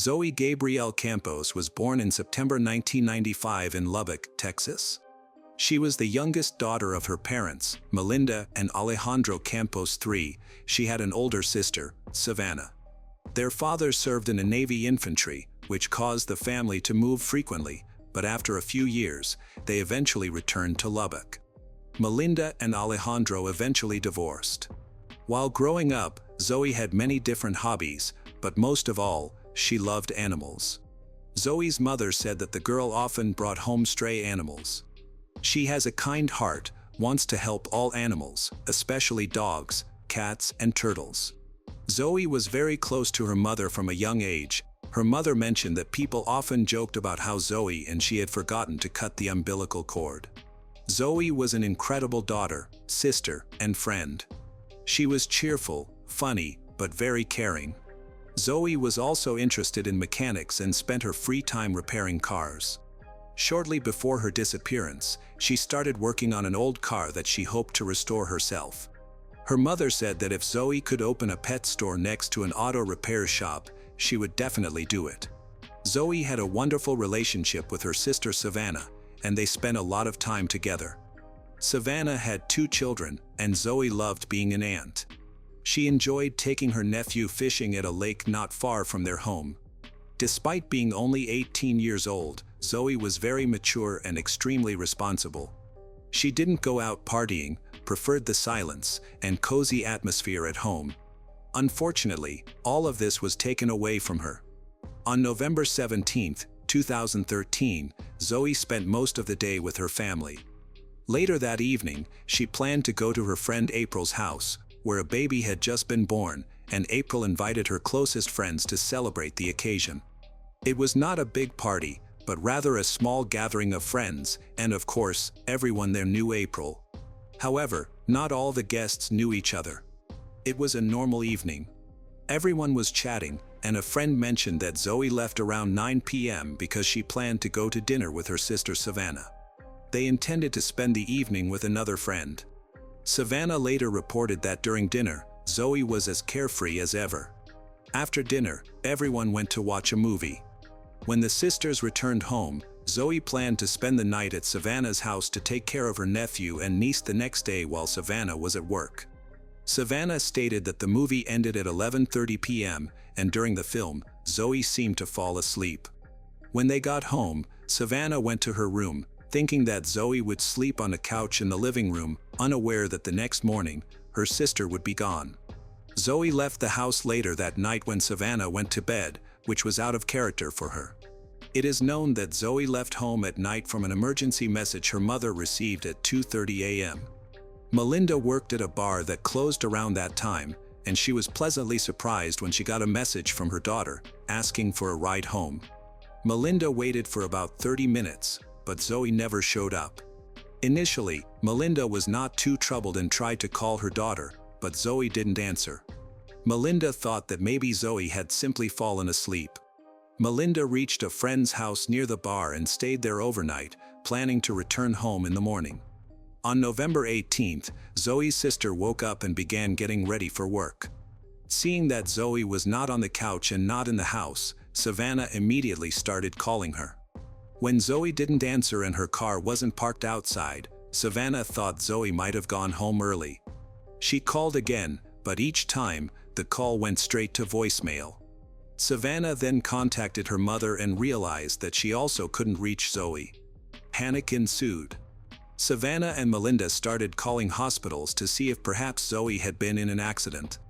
Zoe Gabrielle Campos was born in September 1995 in Lubbock, Texas. She was the youngest daughter of her parents, Melinda and Alejandro Campos III. She had an older sister, Savannah. Their father served in the Navy infantry, which caused the family to move frequently, but after a few years, they eventually returned to Lubbock. Melinda and Alejandro eventually divorced. While growing up, Zoe had many different hobbies, but most of all, she loved animals. Zoe's mother said that the girl often brought home stray animals. She has a kind heart, wants to help all animals, especially dogs, cats, and turtles. Zoe was very close to her mother from a young age. Her mother mentioned that people often joked about how Zoe and she had forgotten to cut the umbilical cord. Zoe was an incredible daughter, sister, and friend. She was cheerful, funny, but very caring. Zoe was also interested in mechanics and spent her free time repairing cars. Shortly before her disappearance, she started working on an old car that she hoped to restore herself. Her mother said that if Zoe could open a pet store next to an auto repair shop, she would definitely do it. Zoe had a wonderful relationship with her sister Savannah, and they spent a lot of time together. Savannah had 2 children, and Zoe loved being an aunt. She enjoyed taking her nephew fishing at a lake not far from their home. Despite being only 18 years old, Zoe was very mature and extremely responsible. She didn't go out partying, preferred the silence and cozy atmosphere at home. Unfortunately, all of this was taken away from her. On November 17, 2013, Zoe spent most of the day with her family. Later that evening, she planned to go to her friend April's house, where a baby had just been born, and April invited her closest friends to celebrate the occasion. It was not a big party, but rather a small gathering of friends, and of course, everyone there knew April. However, not all the guests knew each other. It was a normal evening. Everyone was chatting, and a friend mentioned that Zoe left around 9 p.m. because she planned to go to dinner with her sister Savannah. They intended to spend the evening with another friend. Savannah later reported that during dinner, Zoe was as carefree as ever. After dinner, everyone went to watch a movie. When the sisters returned home, Zoe planned to spend the night at Savannah's house to take care of her nephew and niece the next day while Savannah was at work. Savannah stated that the movie ended at 11:30 p.m., and during the film, Zoe seemed to fall asleep. When they got home, Savannah went to her room, thinking that Zoe would sleep on a couch in the living room, unaware that the next morning, her sister would be gone. Zoe left the house later that night when Savannah went to bed, which was out of character for her. It is known that Zoe left home at night from an emergency message her mother received at 2:30 a.m. Melinda worked at a bar that closed around that time, and she was pleasantly surprised when she got a message from her daughter, asking for a ride home. Melinda waited for about 30 minutes, but Zoe never showed up. Initially, Melinda was not too troubled and tried to call her daughter, but Zoe didn't answer. Melinda thought that maybe Zoe had simply fallen asleep. Melinda reached a friend's house near the bar and stayed there overnight, planning to return home in the morning. On November 18th, Zoe's sister woke up and began getting ready for work. Seeing that Zoe was not on the couch and not in the house, Savannah immediately started calling her. When Zoe didn't answer and her car wasn't parked outside, Savannah thought Zoe might have gone home early. She called again, but each time, the call went straight to voicemail. Savannah then contacted her mother and realized that she also couldn't reach Zoe. Panic ensued. Savannah and Melinda started calling hospitals to see if perhaps Zoe had been in an accident.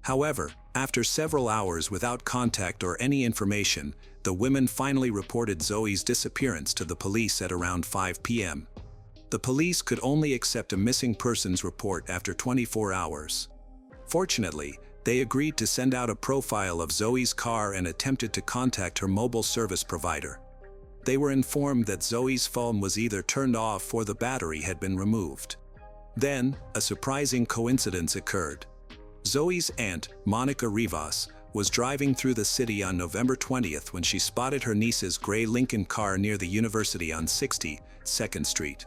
However, after several hours without contact or any information, the women finally reported Zoe's disappearance to the police at around 5 p.m. The police could only accept a missing persons report after 24 hours. Fortunately, they agreed to send out a profile of Zoe's car and attempted to contact her mobile service provider. They were informed that Zoe's phone was either turned off or the battery had been removed. Then, a surprising coincidence occurred. Zoe's aunt, Monica Rivas, was driving through the city on November 20th when she spotted her niece's gray Lincoln car near the university on 62nd Street.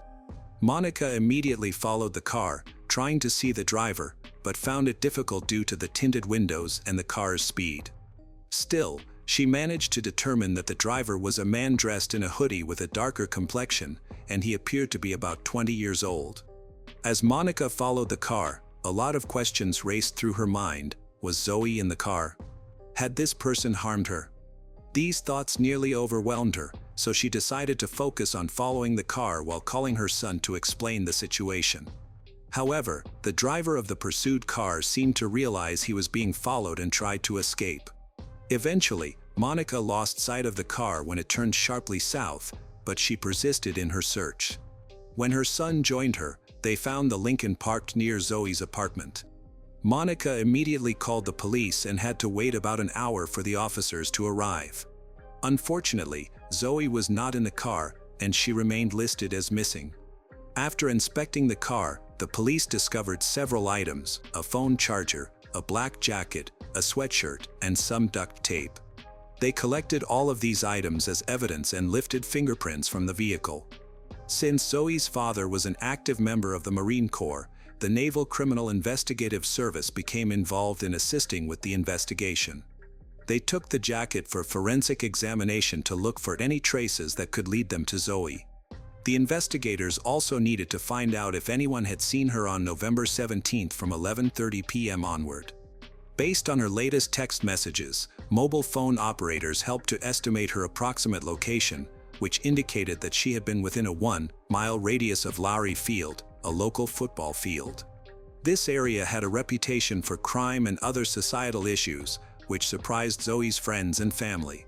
Monica immediately followed the car, trying to see the driver, but found it difficult due to the tinted windows and the car's speed. Still, She managed to determine that the driver was a man dressed in a hoodie with a darker complexion, and he appeared to be about 20 years old. As Monica followed the car, a lot of questions raced through her mind. Was Zoe in the car? Had this person harmed her? These thoughts nearly overwhelmed her, so she decided to focus on following the car while calling her son to explain the situation. However, the driver of the pursued car seemed to realize he was being followed and tried to escape. Eventually, Monica lost sight of the car when it turned sharply south, but she persisted in her search. When her son joined her, they found the Lincoln parked near Zoe's apartment. Monica immediately called the police and had to wait about an hour for the officers to arrive. Unfortunately, Zoe was not in the car, and she remained listed as missing. After inspecting the car, the police discovered several items: a phone charger, a black jacket, a sweatshirt, and some duct tape. They collected all of these items as evidence and lifted fingerprints from the vehicle. Since Zoe's father was an active member of the Marine Corps, the Naval Criminal Investigative Service became involved in assisting with the investigation. They took the jacket for forensic examination to look for any traces that could lead them to Zoe. The investigators also needed to find out if anyone had seen her on November 17 from 11:30 p.m. onward. Based on her latest text messages, mobile phone operators helped to estimate her approximate location, which indicated that she had been within a 1-mile radius of Lowry Field, a local football field. This area had a reputation for crime and other societal issues, which surprised Zoe's friends and family.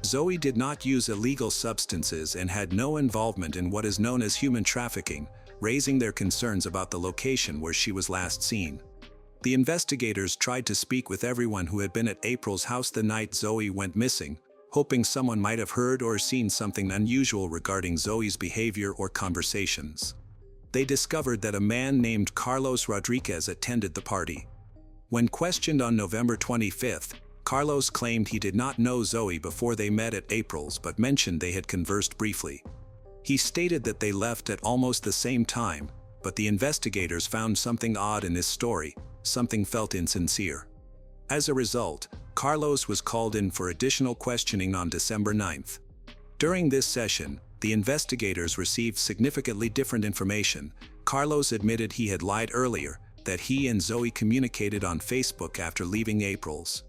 Zoe did not use illegal substances and had no involvement in what is known as human trafficking, raising their concerns about the location where she was last seen. The investigators tried to speak with everyone who had been at April's house the night Zoe went missing, hoping someone might have heard or seen something unusual regarding Zoe's behavior or conversations. They discovered that a man named Carlos Rodriguez attended the party. When questioned on November 25, Carlos claimed he did not know Zoe before they met at April's but mentioned they had conversed briefly. He stated that they left at almost the same time, but the investigators found something odd in his story. Something felt insincere. As a result, Carlos was called in for additional questioning on December 9th. During this session, the investigators received significantly different information. Carlos admitted he had lied earlier, that he and Zoe communicated on Facebook after leaving April's.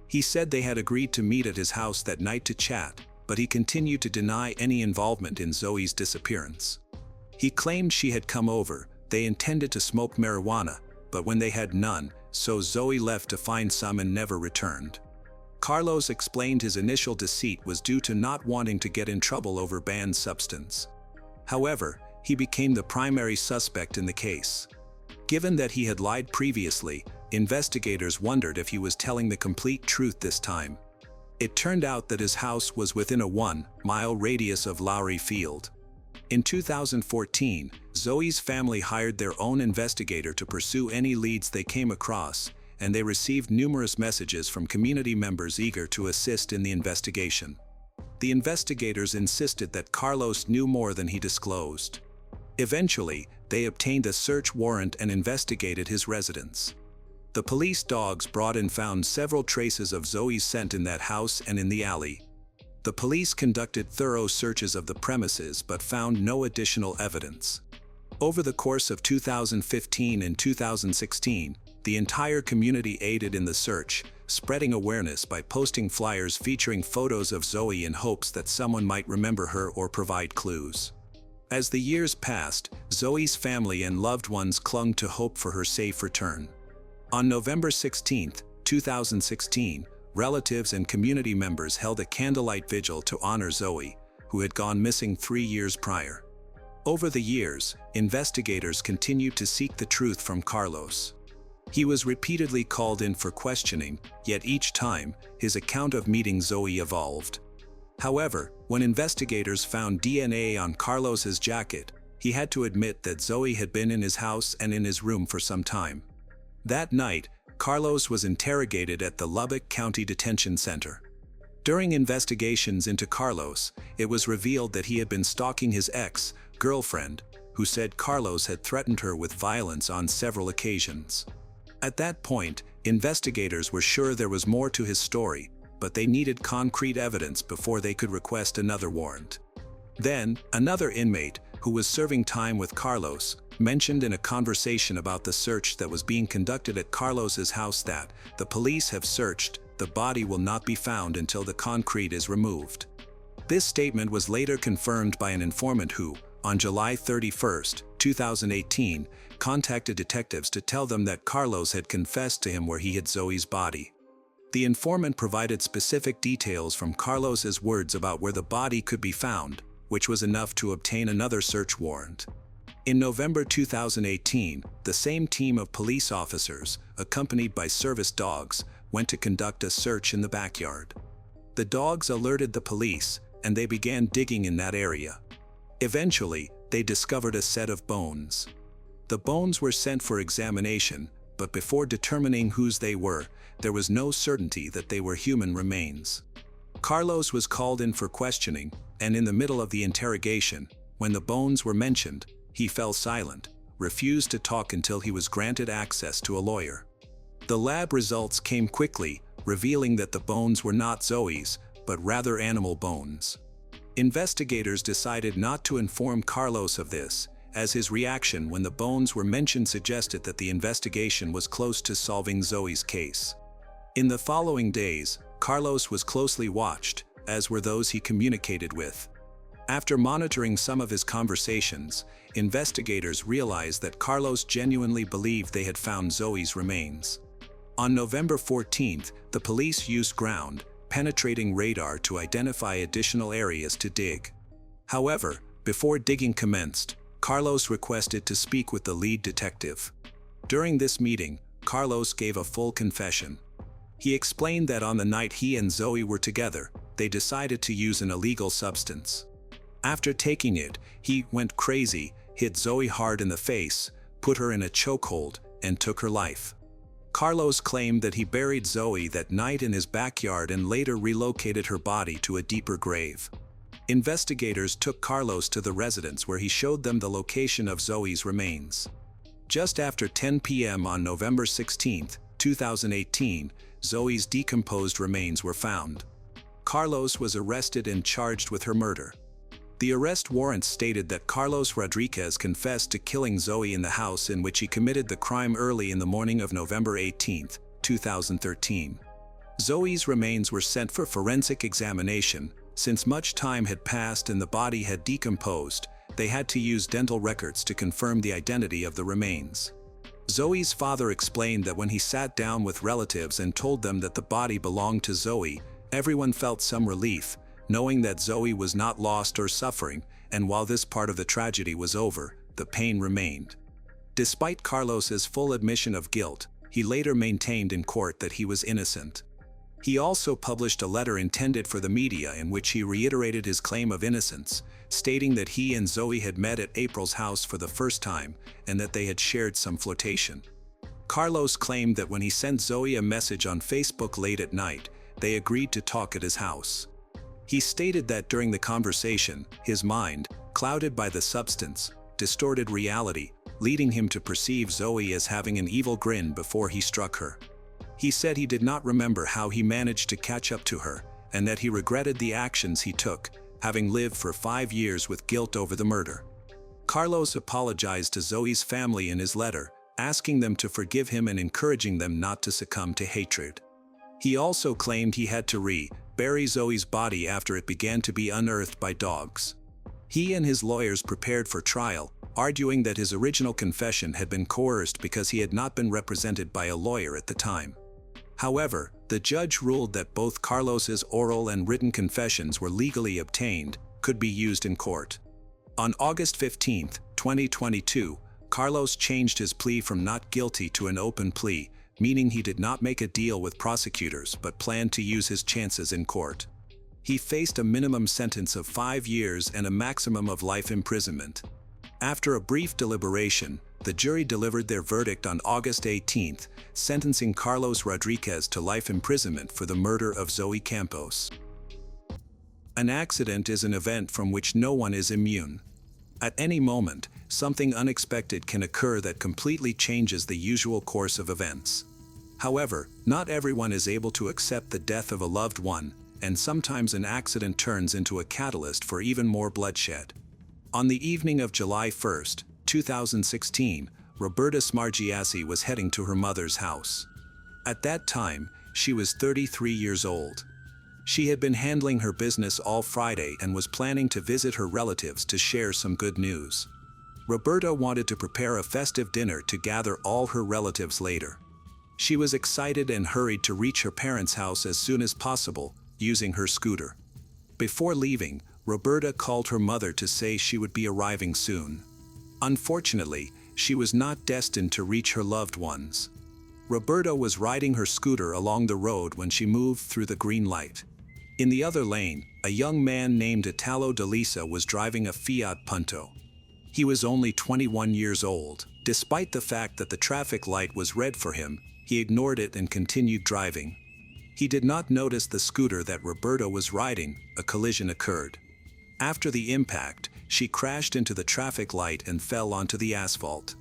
He said they had agreed to meet at his house that night to chat, but he continued to deny any involvement in Zoe's disappearance. He claimed she had come over, they intended to smoke marijuana, but when they had none, so Zoe left to find some and never returned. Carlos explained his initial deceit was due to not wanting to get in trouble over banned substance. However, he became the primary suspect in the case. Given that he had lied previously, investigators wondered if he was telling the complete truth this time. It turned out that his house was within a 1-mile radius of Lowry Field. In 2014, Zoe's family hired their own investigator to pursue any leads they came across, and they received numerous messages from community members eager to assist in the investigation. The investigators insisted that Carlos knew more than he disclosed. Eventually, they obtained a search warrant and investigated his residence. The police dogs brought and found several traces of Zoe's scent in that house and in the alley. The police conducted thorough searches of the premises but found no additional evidence. Over the course of 2015 and 2016, the entire community aided in the search, spreading awareness by posting flyers featuring photos of Zoe in hopes that someone might remember her or provide clues. As the years passed, Zoe's family and loved ones clung to hope for her safe return. On November 16, 2016, relatives and community members held a candlelight vigil to honor Zoe, who had gone missing 3 years prior. Over the years, investigators continued to seek the truth from Carlos. He was repeatedly called in for questioning, yet each time, his account of meeting Zoe evolved. However, when investigators found DNA on Carlos's jacket, he had to admit that Zoe had been in his house and in his room for some time. That night, Carlos was interrogated at the Lubbock County Detention Center. During investigations into Carlos, it was revealed that he had been stalking his ex-girlfriend, who said Carlos had threatened her with violence on several occasions. At that point, investigators were sure there was more to his story, but they needed concrete evidence before they could request another warrant. Then, another inmate, who was serving time with Carlos, mentioned in a conversation about the search that was being conducted at Carlos's house that, "The police have searched, the body will not be found until the concrete is removed." This statement was later confirmed by an informant who, on July 31, 2018, contacted detectives to tell them that Carlos had confessed to him where he hid Zoe's body. The informant provided specific details from Carlos's words about where the body could be found, which was enough to obtain another search warrant. In November 2018, the same team of police officers, accompanied by service dogs, went to conduct a search in the backyard. The dogs alerted the police, and they began digging in that area. Eventually, they discovered a set of bones. The bones were sent for examination, but before determining whose they were, there was no certainty that they were human remains. Carlos was called in for questioning, and in the middle of the interrogation, when the bones were mentioned, he fell silent, refused to talk until he was granted access to a lawyer. The lab results came quickly, revealing that the bones were not Zoe's, but rather animal bones. Investigators decided not to inform Carlos of this, as his reaction when the bones were mentioned suggested that the investigation was close to solving Zoe's case. In the following days, Carlos was closely watched, as were those he communicated with. After monitoring some of his conversations, investigators realized that Carlos genuinely believed they had found Zoe's remains. On November 14th, the police used ground-penetrating radar to identify additional areas to dig. However, before digging commenced, Carlos requested to speak with the lead detective. During this meeting, Carlos gave a full confession. He explained that on the night he and Zoe were together, they decided to use an illegal substance. After taking it, he went crazy, hit Zoe hard in the face, put her in a chokehold, and took her life. Carlos claimed that he buried Zoe that night in his backyard and later relocated her body to a deeper grave. Investigators took Carlos to the residence where he showed them the location of Zoe's remains. Just after 10 p.m. on November 16, 2018, Zoe's decomposed remains were found. Carlos was arrested and charged with her murder. The arrest warrant stated that Carlos Rodriguez confessed to killing Zoe in the house in which he committed the crime early in the morning of November 18, 2013. Zoe's remains were sent for forensic examination. Since much time had passed and the body had decomposed, they had to use dental records to confirm the identity of the remains. Zoe's father explained that when he sat down with relatives and told them that the body belonged to Zoe, everyone felt some relief, knowing that Zoe was not lost or suffering, and while this part of the tragedy was over, the pain remained. Despite Carlos's full admission of guilt, he later maintained in court that he was innocent. He also published a letter intended for the media in which he reiterated his claim of innocence, stating that he and Zoe had met at April's house for the first time and that they had shared some flirtation. Carlos claimed that when he sent Zoe a message on Facebook late at night, they agreed to talk at his house. He stated that during the conversation, his mind, clouded by the substance, distorted reality, leading him to perceive Zoe as having an evil grin before he struck her. He said he did not remember how he managed to catch up to her, and that he regretted the actions he took, having lived for 5 years with guilt over the murder. Carlos apologized to Zoe's family in his letter, asking them to forgive him and encouraging them not to succumb to hatred. He also claimed he had to bury Zoe's body after it began to be unearthed by dogs. He and his lawyers prepared for trial, arguing that his original confession had been coerced because he had not been represented by a lawyer at the time. However, the judge ruled that both Carlos's oral and written confessions were legally obtained, could be used in court. On August 15, 2022, Carlos changed his plea from not guilty to an open plea, meaning he did not make a deal with prosecutors but planned to use his chances in court. He faced a minimum sentence of 5 years and a maximum of life imprisonment. After a brief deliberation, the jury delivered their verdict on August 18, sentencing Carlos Rodriguez to life imprisonment for the murder of Zoe Campos. An accident is an event from which no one is immune. At any moment, something unexpected can occur that completely changes the usual course of events. However, not everyone is able to accept the death of a loved one, and sometimes an accident turns into a catalyst for even more bloodshed. On the evening of July 1, 2016, Roberta Smargiassi was heading to her mother's house. At that time, she was 33 years old. She had been handling her business all Friday and was planning to visit her relatives to share some good news. Roberta wanted to prepare a festive dinner to gather all her relatives later. She was excited and hurried to reach her parents' house as soon as possible, using her scooter. Before leaving, Roberta called her mother to say she would be arriving soon. Unfortunately, she was not destined to reach her loved ones. Roberta was riding her scooter along the road when she moved through the green light. In the other lane, a young man named Italo DeLisa was driving a Fiat Punto. He was only 21 years old. Despite the fact that the traffic light was red for him, he ignored it and continued driving. He did not notice the scooter that Roberta was riding. A collision occurred. After the impact, she crashed into the traffic light and fell onto the asphalt.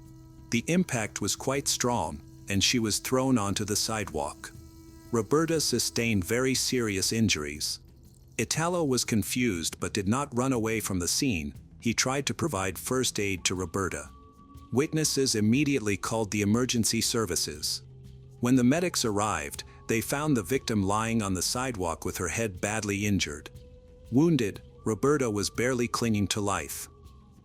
The impact was quite strong, and she was thrown onto the sidewalk. Roberta sustained very serious injuries. Italo was confused but did not run away from the scene. He tried to provide first aid to Roberta. Witnesses immediately called the emergency services. When the medics arrived, they found the victim lying on the sidewalk with her head badly injured. Wounded, Roberta was barely clinging to life.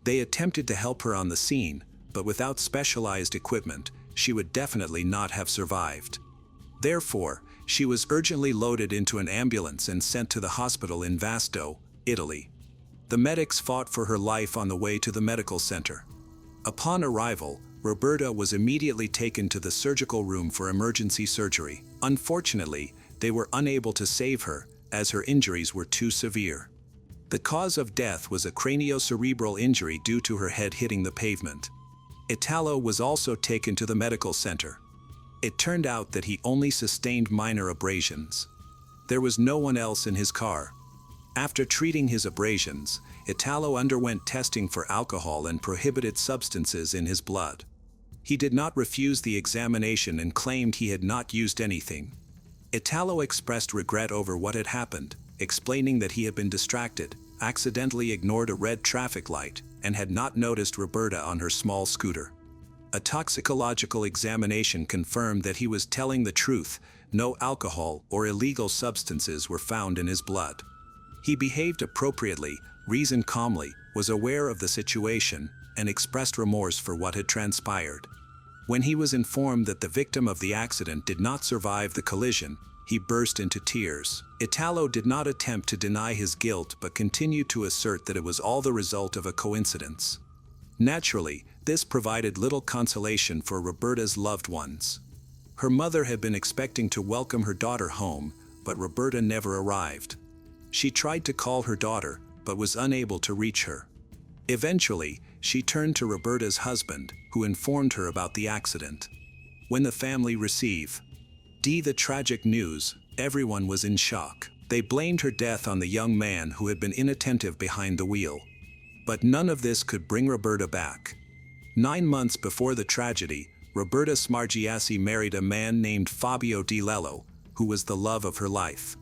They attempted to help her on the scene, but without specialized equipment, she would definitely not have survived. Therefore, she was urgently loaded into an ambulance and sent to the hospital in Vasto, Italy. The medics fought for her life on the way to the medical center. Upon arrival, Roberta was immediately taken to the surgical room for emergency surgery. Unfortunately, they were unable to save her, as her injuries were too severe. The cause of death was a craniocerebral injury due to her head hitting the pavement. Italo was also taken to the medical center. It turned out that he only sustained minor abrasions. There was no one else in his car. After treating his abrasions, Italo underwent testing for alcohol and prohibited substances in his blood. He did not refuse the examination and claimed he had not used anything. Italo expressed regret over what had happened, explaining that he had been distracted, accidentally ignored a red traffic light, and had not noticed Roberta on her small scooter. A toxicological examination confirmed that he was telling the truth. No alcohol or illegal substances were found in his blood. He behaved appropriately, reasoned calmly, was aware of the situation, and expressed remorse for what had transpired. When he was informed that the victim of the accident did not survive the collision, he burst into tears. Italo did not attempt to deny his guilt but continued to assert that it was all the result of a coincidence. Naturally, this provided little consolation for Roberta's loved ones. Her mother had been expecting to welcome her daughter home, but Roberta never arrived. She tried to call her daughter, but was unable to reach her. Eventually, she turned to Roberta's husband, who informed her about the accident. When the family received the tragic news, everyone was in shock. They blamed her death on the young man who had been inattentive behind the wheel. But none of this could bring Roberta back. 9 months before the tragedy, Roberta Smargiassi married a man named Fabio Di Lello, who was the love of her life.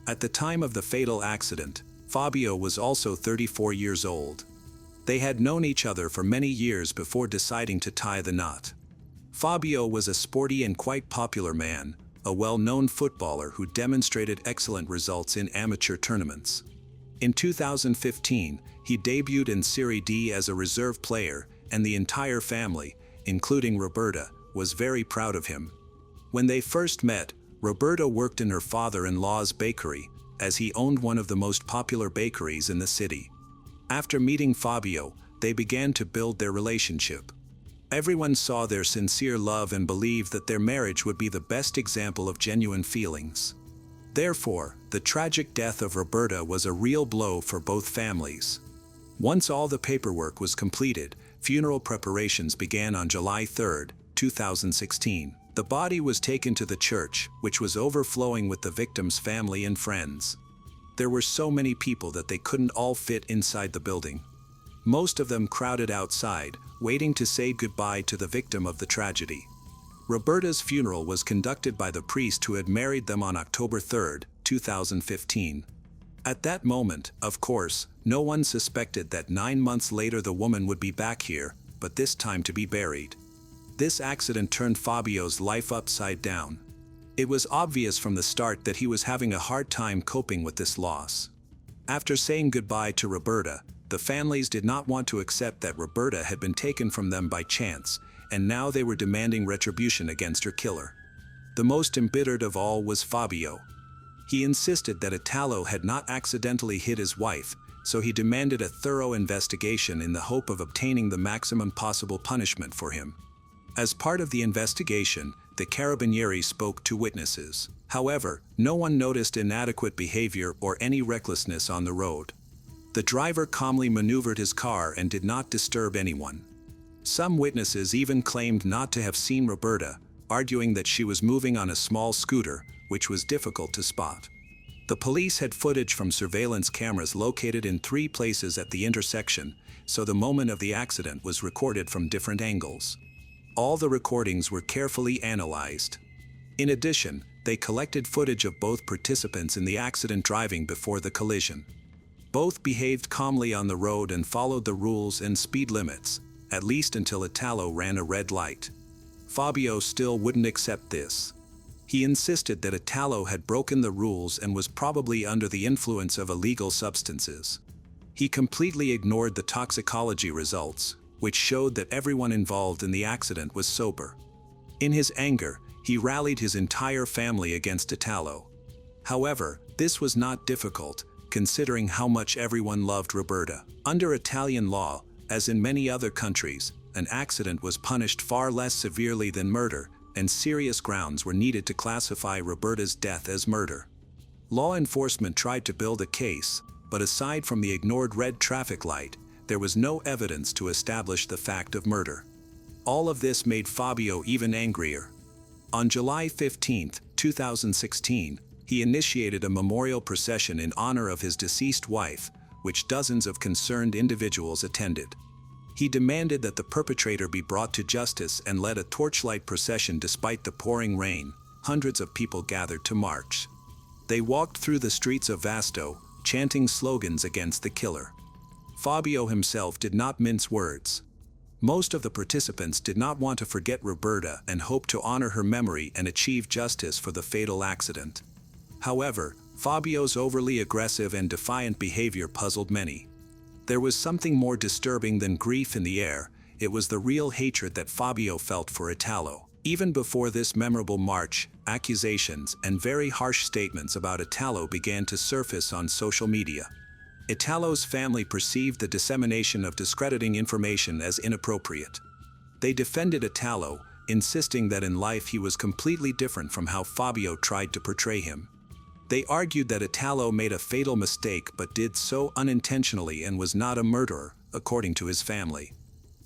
At the time of the fatal accident, Fabio was also 34 years old. They had known each other for many years before deciding to tie the knot. Fabio was a sporty and quite popular man, a well-known footballer who demonstrated excellent results in amateur tournaments. In 2015, he debuted in Serie D as a reserve player, and the entire family, including Roberta, was very proud of him. When they first met, Roberta worked in her father-in-law's bakery, as he owned one of the most popular bakeries in the city. After meeting Fabio, they began to build their relationship. Everyone saw their sincere love and believed that their marriage would be the best example of genuine feelings. Therefore, the tragic death of Roberta was a real blow for both families. Once all the paperwork was completed, funeral preparations began on July 3, 2016. The body was taken to the church, which was overflowing with the victim's family and friends. There were so many people that they couldn't all fit inside the building. Most of them crowded outside, waiting to say goodbye to the victim of the tragedy. Roberta's funeral was conducted by the priest who had married them on October 3, 2015. At that moment, of course, no one suspected that 9 months later the woman would be back here, but this time to be buried. This accident turned Fabio's life upside down. It was obvious from the start that he was having a hard time coping with this loss. After saying goodbye to Roberta, the families did not want to accept that Roberta had been taken from them by chance, and now they were demanding retribution against her killer. The most embittered of all was Fabio. He insisted that Italo had not accidentally hit his wife, so he demanded a thorough investigation in the hope of obtaining the maximum possible punishment for him. As part of the investigation, the Carabinieri spoke to witnesses. However, no one noticed inadequate behavior or any recklessness on the road. The driver calmly maneuvered his car and did not disturb anyone. Some witnesses even claimed not to have seen Roberta, arguing that she was moving on a small scooter, which was difficult to spot. The police had footage from surveillance cameras located in 3 places at the intersection, so the moment of the accident was recorded from different angles. All the recordings were carefully analyzed. In addition, they collected footage of both participants in the accident driving before the collision. Both behaved calmly on the road and followed the rules and speed limits, at least until Italo ran a red light. Fabio still wouldn't accept this. He insisted that Italo had broken the rules and was probably under the influence of illegal substances. He completely ignored the toxicology results, which showed that everyone involved in the accident was sober. In his anger, he rallied his entire family against Italo. However, this was not difficult, considering how much everyone loved Roberta. Under Italian law, as in many other countries, an accident was punished far less severely than murder, and serious grounds were needed to classify Roberta's death as murder. Law enforcement tried to build a case, but aside from the ignored red traffic light, there was no evidence to establish the fact of murder. All of this made Fabio even angrier. On July 15, 2016, he initiated a memorial procession in honor of his deceased wife, which dozens of concerned individuals attended. He demanded that the perpetrator be brought to justice and led a torchlight procession despite the pouring rain. Hundreds of people gathered to march. They walked through the streets of Vasto, chanting slogans against the killer. Fabio himself did not mince words. Most of the participants did not want to forget Roberta and hoped to honor her memory and achieve justice for the fatal accident. However, Fabio's overly aggressive and defiant behavior puzzled many. There was something more disturbing than grief in the air. It was the real hatred that Fabio felt for Italo. Even before this memorable march, accusations and very harsh statements about Italo began to surface on social media. Italo's family perceived the dissemination of discrediting information as inappropriate. They defended Italo, insisting that in life he was completely different from how Fabio tried to portray him. They argued that Italo made a fatal mistake but did so unintentionally and was not a murderer, according to his family.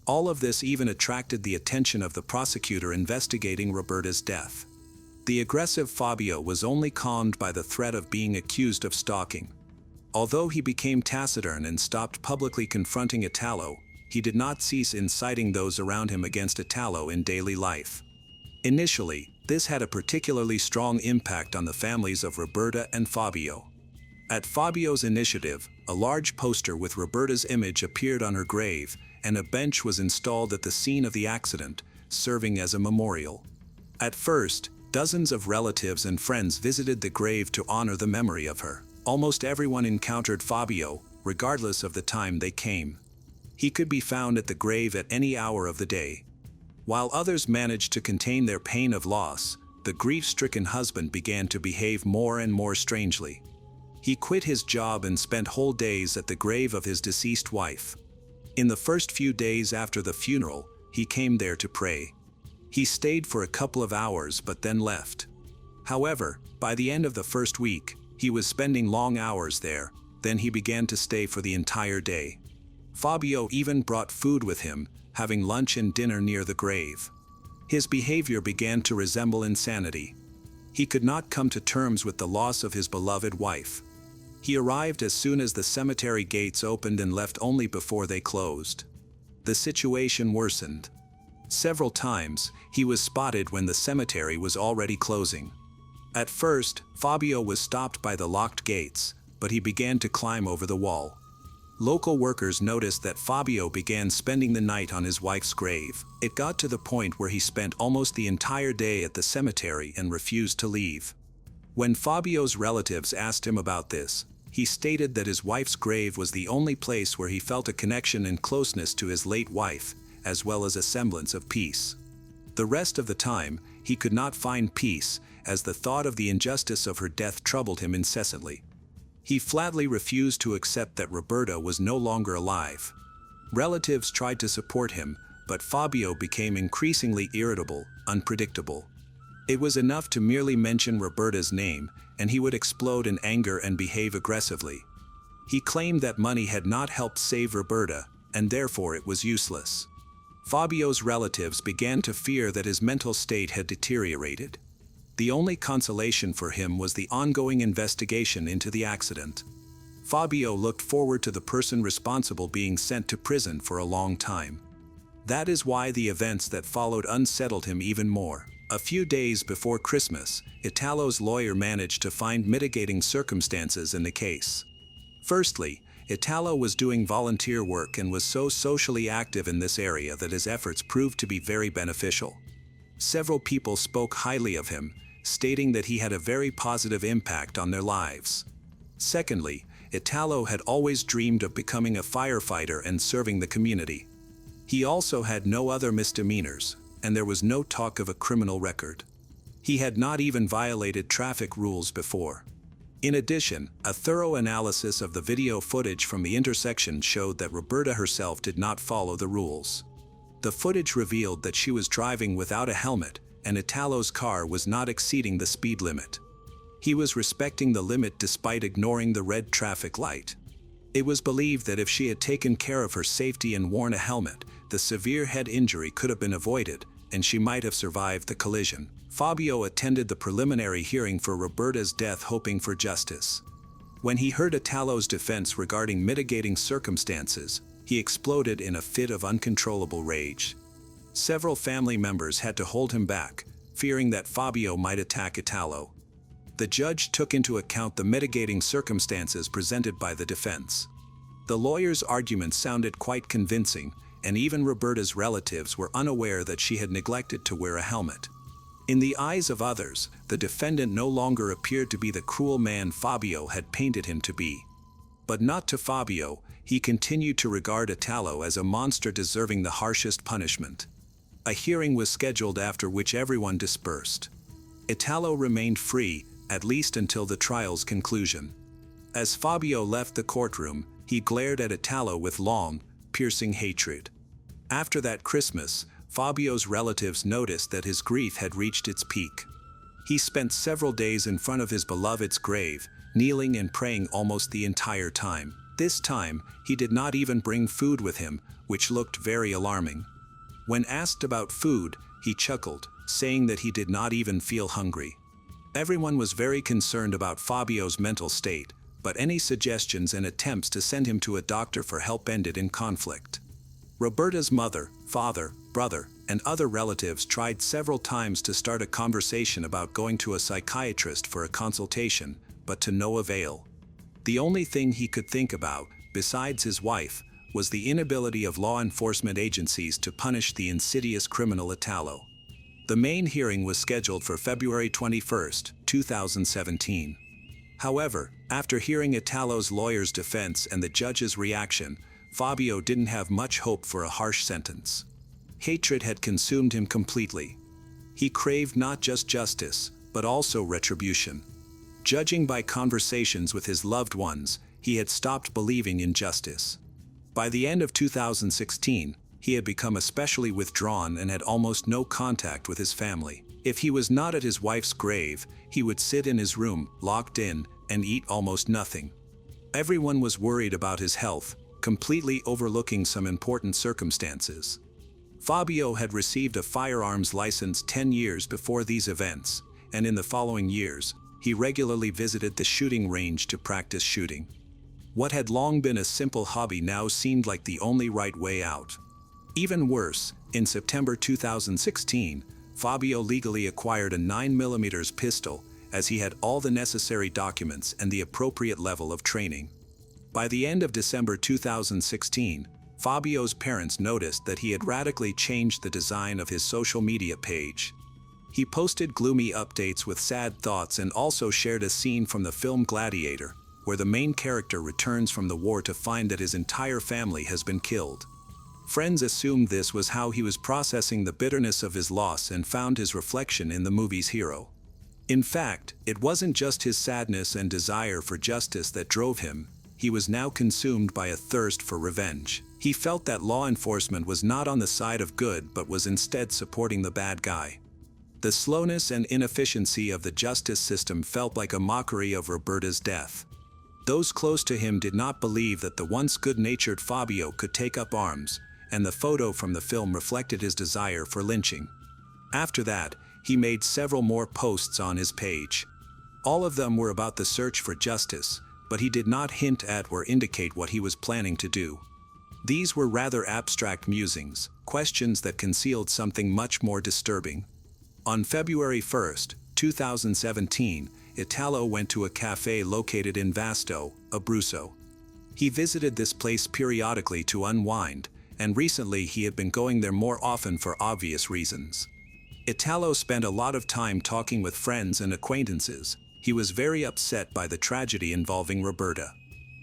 All of this even attracted the attention of the prosecutor investigating Roberta's death. The aggressive Fabio was only calmed by the threat of being accused of stalking. Although he became taciturn and stopped publicly confronting Italo, he did not cease inciting those around him against Italo in daily life. Initially, this had a particularly strong impact on the families of Roberta and Fabio. At Fabio's initiative, a large poster with Roberta's image appeared on her grave, and a bench was installed at the scene of the accident, serving as a memorial. At first, dozens of relatives and friends visited the grave to honor the memory of her. Almost everyone encountered Fabio, regardless of the time they came. He could be found at the grave at any hour of the day. While others managed to contain their pain of loss, the grief-stricken husband began to behave more and more strangely. He quit his job and spent whole days at the grave of his deceased wife. In the first few days after the funeral, he came there to pray. He stayed for a couple of hours but then left. However, by the end of the first week, he was spending long hours there, then he began to stay for the entire day. Fabio even brought food with him, having lunch and dinner near the grave. His behavior began to resemble insanity. He could not come to terms with the loss of his beloved wife. He arrived as soon as the cemetery gates opened and left only before they closed. The situation worsened. Several times, he was spotted when the cemetery was already closing. At first, Fabio was stopped by the locked gates, but he began to climb over the wall. Local workers noticed that Fabio began spending the night on his wife's grave. It got to the point where he spent almost the entire day at the cemetery and refused to leave. When Fabio's relatives asked him about this, he stated that his wife's grave was the only place where he felt a connection and closeness to his late wife, as well as a semblance of peace. The rest of the time, he could not find peace, as the thought of the injustice of her death troubled him incessantly. He flatly refused to accept that Roberta was no longer alive. Relatives tried to support him, but Fabio became increasingly irritable, unpredictable. It was enough to merely mention Roberta's name, and he would explode in anger and behave aggressively. He claimed that money had not helped save Roberta, and therefore it was useless. Fabio's relatives began to fear that his mental state had deteriorated. The only consolation for him was the ongoing investigation into the accident. Fabio looked forward to the person responsible being sent to prison for a long time. That is why the events that followed unsettled him even more. A few days before Christmas, Italo's lawyer managed to find mitigating circumstances in the case. Firstly, Italo was doing volunteer work and was so socially active in this area that his efforts proved to be very beneficial. Several people spoke highly of him, stating that he had a very positive impact on their lives. Secondly, Italo had always dreamed of becoming a firefighter and serving the community. He also had no other misdemeanors, and there was no talk of a criminal record. He had not even violated traffic rules before. In addition, a thorough analysis of the video footage from the intersection showed that Roberta herself did not follow the rules. The footage revealed that she was driving without a helmet, and Italo's car was not exceeding the speed limit. He was respecting the limit despite ignoring the red traffic light. It was believed that if she had taken care of her safety and worn a helmet, the severe head injury could have been avoided, and she might have survived the collision. Fabio attended the preliminary hearing for Roberta's death hoping for justice. When he heard Italo's defense regarding mitigating circumstances, he exploded in a fit of uncontrollable rage. Several family members had to hold him back, fearing that Fabio might attack Italo. The judge took into account the mitigating circumstances presented by the defense. The lawyer's arguments sounded quite convincing, and even Roberta's relatives were unaware that she had neglected to wear a helmet. In the eyes of others, the defendant no longer appeared to be the cruel man Fabio had painted him to be. But not to Fabio, he continued to regard Italo as a monster deserving the harshest punishment. A hearing was scheduled after which everyone dispersed. Italo remained free, at least until the trial's conclusion. As Fabio left the courtroom, he glared at Italo with long, piercing hatred. After that Christmas, Fabio's relatives noticed that his grief had reached its peak. He spent several days in front of his beloved's grave, kneeling and praying almost the entire time. This time, he did not even bring food with him, which looked very alarming. When asked about food, he chuckled, saying that he did not even feel hungry. Everyone was very concerned about Fabio's mental state, but any suggestions and attempts to send him to a doctor for help ended in conflict. Roberta's mother, father, brother, and other relatives tried several times to start a conversation about going to a psychiatrist for a consultation, but to no avail. The only thing he could think about, besides his wife, was the inability of law enforcement agencies to punish the insidious criminal Italo. The main hearing was scheduled for February 21, 2017. However, after hearing Italo's lawyer's defense and the judge's reaction, Fabio didn't have much hope for a harsh sentence. Hatred had consumed him completely. He craved not just justice, but also retribution. Judging by conversations with his loved ones, he had stopped believing in justice. By the end of 2016, he had become especially withdrawn and had almost no contact with his family. If he was not at his wife's grave, he would sit in his room, locked in, and eat almost nothing. Everyone was worried about his health, completely overlooking some important circumstances. Fabio had received a firearms license 10 years before these events, and in the following years, he regularly visited the shooting range to practice shooting. What had long been a simple hobby now seemed like the only right way out. Even worse, In September 2016, Fabio legally acquired a 9mm pistol, as he had all the necessary documents and the appropriate level of training. By the end of December 2016, Fabio's parents noticed that he had radically changed the design of his social media page. He posted gloomy updates with sad thoughts and also shared a scene from the film Gladiator, where the main character returns from the war to find that his entire family has been killed. Friends assumed this was how he was processing the bitterness of his loss and found his reflection in the movie's hero. In fact, it wasn't just his sadness and desire for justice that drove him. He was now consumed by a thirst for revenge. He felt that law enforcement was not on the side of good but was instead supporting the bad guy. The slowness and inefficiency of the justice system felt like a mockery of Roberta's death. Those close to him did not believe that the once good-natured Fabio could take up arms, and the photo from the film reflected his desire for lynching. After that, he made several more posts on his page. All of them were about the search for justice, but he did not hint at or indicate what he was planning to do. These were rather abstract musings, questions that concealed something much more disturbing. On February 1, 2017, Italo went to a cafe located in Vasto, Abruzzo. He visited this place periodically to unwind, and recently he had been going there more often for obvious reasons. Italo spent a lot of time talking with friends and acquaintances. He was very upset by the tragedy involving Roberta.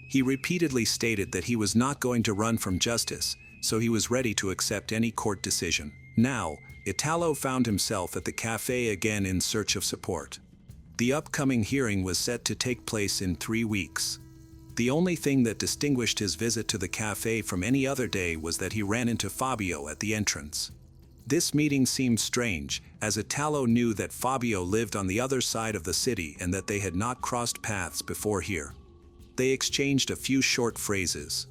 He repeatedly stated that he was not going to run from justice, so he was ready to accept any court decision. Now, Italo found himself at the cafe again in search of support. The upcoming hearing was set to take place in 3 weeks. The only thing that distinguished his visit to the cafe from any other day was that he ran into Fabio at the entrance. This meeting seemed strange, as Italo knew that Fabio lived on the other side of the city and that they had not crossed paths before here. They exchanged a few short phrases.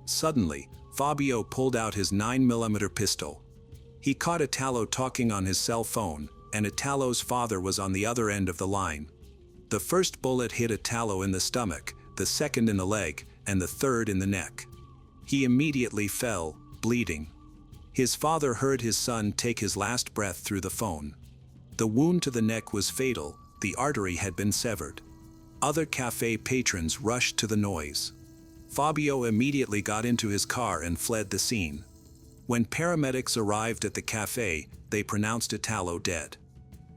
Suddenly, Fabio pulled out his 9mm pistol. He caught Italo talking on his cell phone, and Italo's father was on the other end of the line. The first bullet hit Italo in the stomach, the second in the leg, and the third in the neck. He immediately fell, bleeding. His father heard his son take his last breath through the phone. The wound to the neck was fatal, the artery had been severed. Other cafe patrons rushed to the noise. Fabio immediately got into his car and fled the scene. When paramedics arrived at the cafe, they pronounced Italo dead.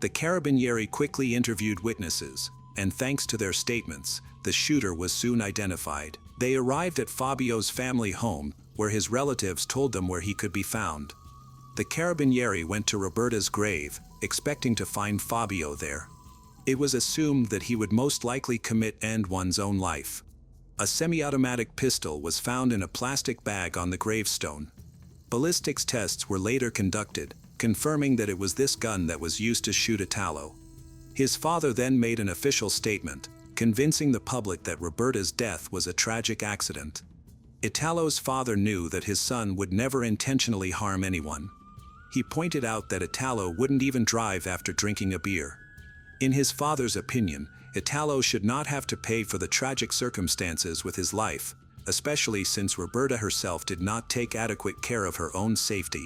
The Carabinieri quickly interviewed witnesses, and thanks to their statements, the shooter was soon identified. They arrived at Fabio's family home, where his relatives told them where he could be found. The Carabinieri went to Roberta's grave, expecting to find Fabio there. It was assumed that he would most likely end one's own life. A semi-automatic pistol was found in a plastic bag on the gravestone. Ballistics tests were later conducted, confirming that it was this gun that was used to shoot Italo. His father then made an official statement, convincing the public that Roberta's death was a tragic accident. Italo's father knew that his son would never intentionally harm anyone. He pointed out that Italo wouldn't even drive after drinking a beer. In his father's opinion, Italo should not have to pay for the tragic circumstances with his life, especially since Roberta herself did not take adequate care of her own safety.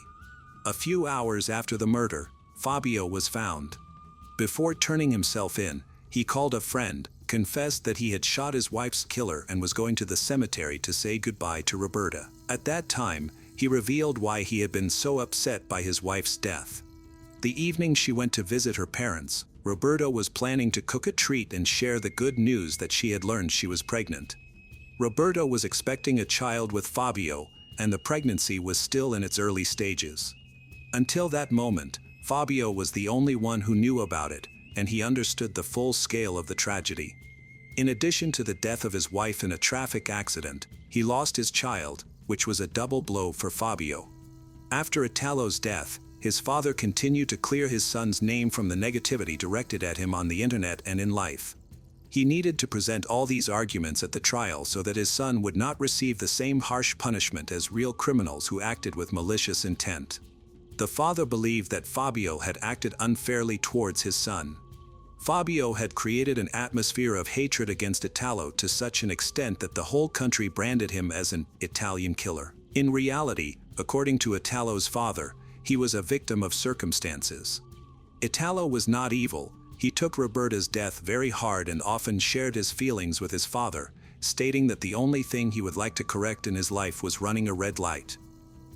A few hours after the murder, Fabio was found. Before turning himself in, he called a friend, confessed that he had shot his wife's killer and was going to the cemetery to say goodbye to Roberta. At that time, he revealed why he had been so upset by his wife's death. The evening she went to visit her parents, Roberta was planning to cook a treat and share the good news that she had learned she was pregnant. Roberta was expecting a child with Fabio, and the pregnancy was still in its early stages. Until that moment, Fabio was the only one who knew about it, and he understood the full scale of the tragedy. In addition to the death of his wife in a traffic accident, he lost his child, which was a double blow for Fabio. After Italo's death, his father continued to clear his son's name from the negativity directed at him on the internet and in life. He needed to present all these arguments at the trial so that his son would not receive the same harsh punishment as real criminals who acted with malicious intent. The father believed that Fabio had acted unfairly towards his son. Fabio had created an atmosphere of hatred against Italo to such an extent that the whole country branded him as an Italian killer. In reality, according to Italo's father, He was a victim of circumstances. Italo was not evil. He took Roberta's death very hard and often shared his feelings with his father, stating that the only thing he would like to correct in his life was running a red light.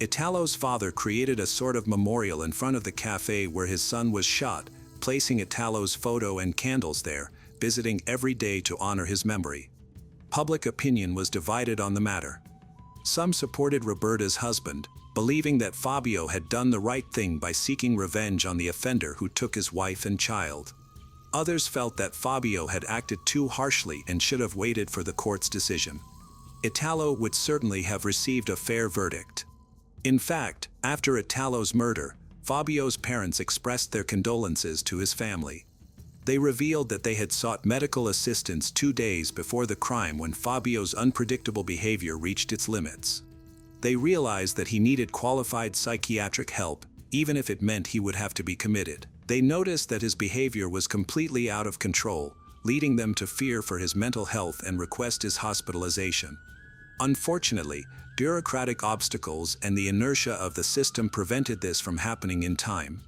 Italo's father created a sort of memorial in front of the cafe where his son was shot, placing Italo's photo and candles there, visiting every day to honor his memory. Public opinion was divided on the matter. Some supported Roberta's husband, believing that Fabio had done the right thing by seeking revenge on the offender who took his wife and child. Others felt that Fabio had acted too harshly and should have waited for the court's decision. Italo would certainly have received a fair verdict. In fact, after Italo's murder, Fabio's parents expressed their condolences to his family. They revealed that they had sought medical assistance 2 days before the crime when Fabio's unpredictable behavior reached its limits. They realized that he needed qualified psychiatric help, even if it meant he would have to be committed. They noticed that his behavior was completely out of control, leading them to fear for his mental health and request his hospitalization. Unfortunately, bureaucratic obstacles and the inertia of the system prevented this from happening in time.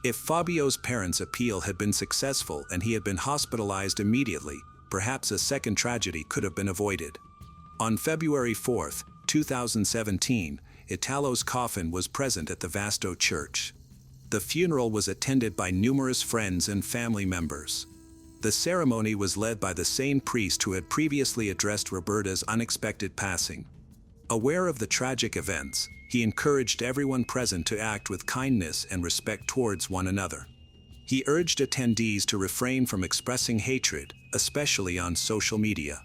If Fabio's parents' appeal had been successful and he had been hospitalized immediately, perhaps a second tragedy could have been avoided. On February 4, 2017, Italo's coffin was present at the Vasto Church. The funeral was attended by numerous friends and family members. The ceremony was led by the same priest who had previously addressed Roberta's unexpected passing. Aware of the tragic events, he encouraged everyone present to act with kindness and respect towards one another. He urged attendees to refrain from expressing hatred, especially on social media.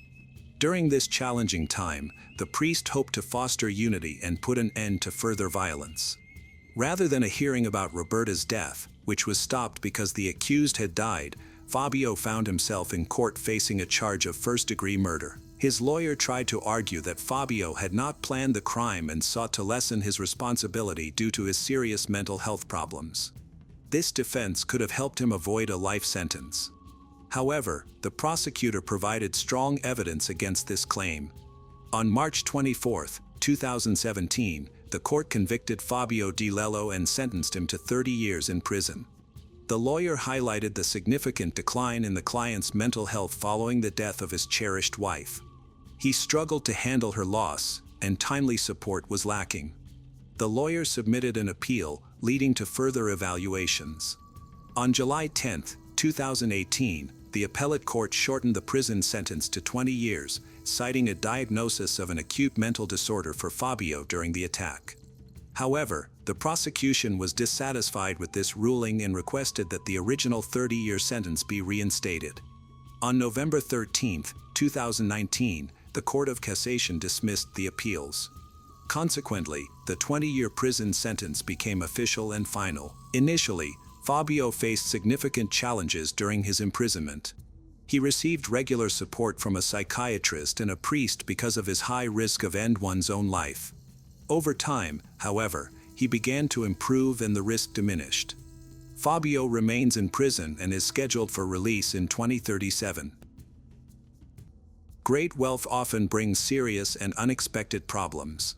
During this challenging time, the priest hoped to foster unity and put an end to further violence. Rather than a hearing about Roberta's death, which was stopped because the accused had died, Fabio found himself in court facing a charge of first-degree murder. His lawyer tried to argue that Fabio had not planned the crime and sought to lessen his responsibility due to his serious mental health problems. This defense could have helped him avoid a life sentence. However, the prosecutor provided strong evidence against this claim. On March 24, 2017, the court convicted Fabio Di Lello and sentenced him to 30 years in prison. The lawyer highlighted the significant decline in the client's mental health following the death of his cherished wife. He struggled to handle her loss, and timely support was lacking. The lawyer submitted an appeal, leading to further evaluations. On July 10, 2018, the appellate court shortened the prison sentence to 20 years, citing a diagnosis of an acute mental disorder for Fabio during the attack. However, the prosecution was dissatisfied with this ruling and requested that the original 30-year sentence be reinstated. On November 13, 2019, the Court of Cassation dismissed the appeals. Consequently, the 20-year prison sentence became official and final. Initially, Fabio faced significant challenges during his imprisonment. He received regular support from a psychiatrist and a priest because of his high risk of ending one's own life. Over time, however, he began to improve and the risk diminished. Fabio remains in prison and is scheduled for release in 2037. Great wealth often brings serious and unexpected problems.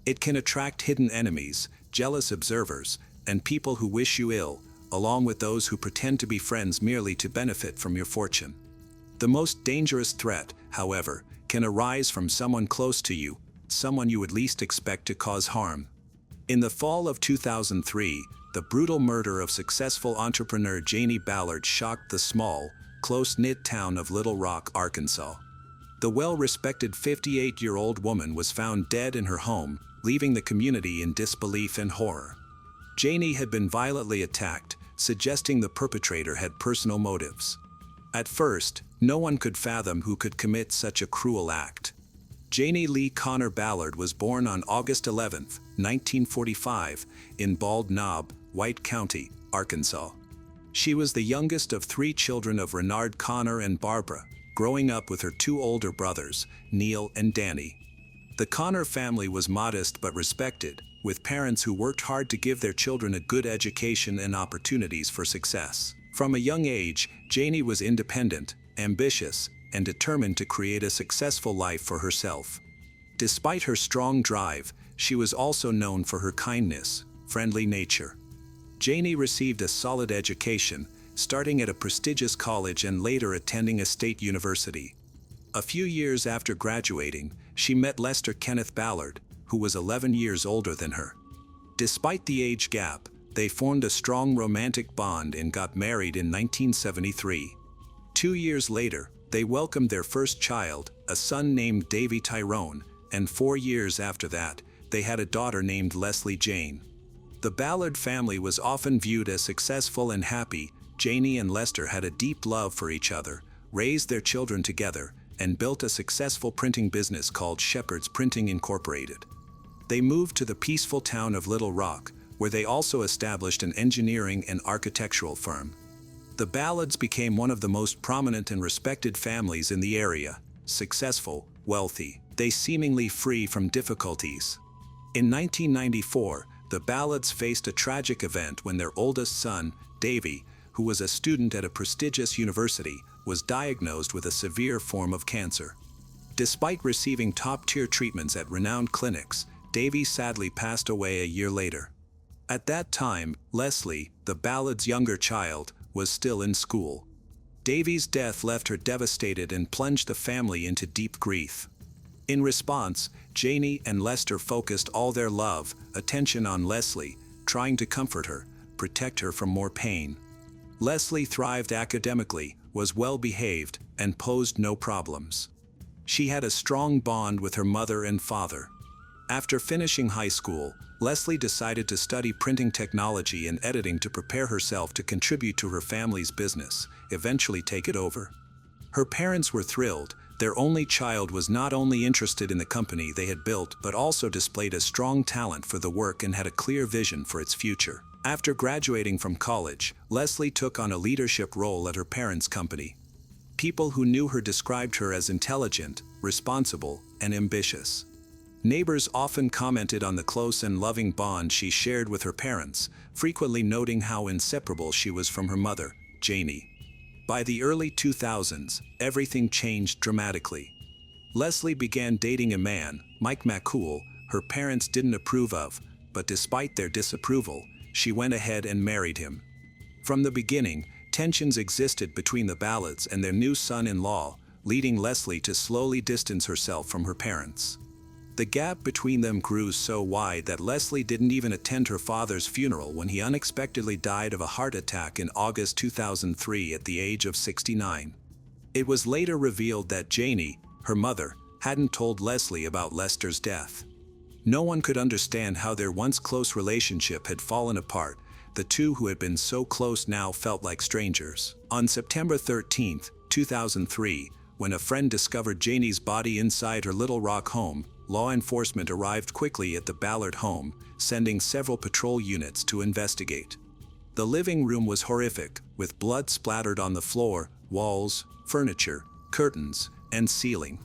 It can attract hidden enemies, jealous observers, and people who wish you ill, along with those who pretend to be friends merely to benefit from your fortune. The most dangerous threat, however, can arise from someone close to you, someone you would least expect to cause harm. In the fall of 2003, the brutal murder of successful entrepreneur Janie Ballard shocked the small, close-knit town of Little Rock, Arkansas. The well-respected 58-year-old woman was found dead in her home, leaving the community in disbelief and horror. Janie had been violently attacked, suggesting the perpetrator had personal motives. At first, no one could fathom who could commit such a cruel act. Janie Lee Connor Ballard was born on August 11, 1945, in Bald Knob, White County, Arkansas. She was the youngest of 3 children of Renard Connor and Barbara, growing up with her 2 older brothers, Neil and Danny. The Connor family was modest but respected, with parents who worked hard to give their children a good education and opportunities for success. From a young age, Janie was independent, ambitious, and determined to create a successful life for herself. Despite her strong drive, she was also known for her kindness, friendly nature. Janie received a solid education, starting at a prestigious college and later attending a state university. A few years after graduating, she met Lester Kenneth Ballard, who was 11 years older than her. Despite the age gap, they formed a strong romantic bond and got married in 1973. 2 years later, they welcomed their first child, a son named Davy Tyrone, and 4 years after that, they had a daughter named Leslie Jane. The Ballard family was often viewed as successful and happy. Janie and Lester had a deep love for each other, raised their children together, and built a successful printing business called Shepherd's Printing Incorporated. They moved to the peaceful town of Little Rock, where they also established an engineering and architectural firm. The Ballards became one of the most prominent and respected families in the area, successful, wealthy, they seemingly free from difficulties. In 1994, the Ballards faced a tragic event when their oldest son, Davy, who was a student at a prestigious university, was diagnosed with a severe form of cancer. Despite receiving top-tier treatments at renowned clinics, Davy sadly passed away a year later. At that time, Leslie, the Ballards' younger child, was still in school. Davy's death left her devastated and plunged the family into deep grief. In response, Janie and Lester focused all their love, attention on Leslie, trying to comfort her, protect her from more pain. Leslie thrived academically, was well-behaved, and posed no problems. She had a strong bond with her mother and father. After finishing high school, Leslie decided to study printing technology and editing to prepare herself to contribute to her family's business, eventually take it over. Her parents were thrilled. Their only child was not only interested in the company they had built but also displayed a strong talent for the work and had a clear vision for its future. After graduating from college, Leslie took on a leadership role at her parents' company. People who knew her described her as intelligent, responsible, and ambitious. Neighbors often commented on the close and loving bond she shared with her parents, frequently noting how inseparable she was from her mother, Janie. By the early 2000s, everything changed dramatically. Leslie began dating a man, Mike McCool, her parents didn't approve of, but despite their disapproval, she went ahead and married him. From the beginning, tensions existed between the Ballards and their new son-in-law, leading Leslie to slowly distance herself from her parents. The gap between them grew so wide that Leslie didn't even attend her father's funeral when he unexpectedly died of a heart attack in August 2003 at the age of 69. It was later revealed that Janie, her mother, hadn't told Leslie about Lester's death. No one could understand how their once close relationship had fallen apart. The two who had been so close now felt like strangers. On September 13, 2003, when a friend discovered Janie's body inside her Little Rock home, law enforcement arrived quickly at the Ballard home, sending several patrol units to investigate. The living room was horrific, with blood splattered on the floor, walls, furniture, curtains, and ceiling.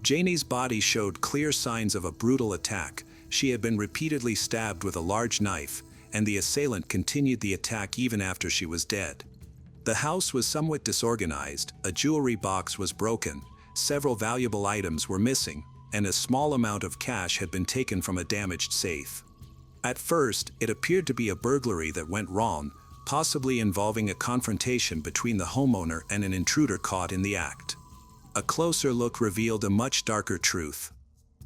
Janie's body showed clear signs of a brutal attack. She had been repeatedly stabbed with a large knife, and the assailant continued the attack even after she was dead. The house was somewhat disorganized, a jewelry box was broken, several valuable items were missing, and a small amount of cash had been taken from a damaged safe. At first, it appeared to be a burglary that went wrong, possibly involving a confrontation between the homeowner and an intruder caught in the act. A closer look revealed a much darker truth.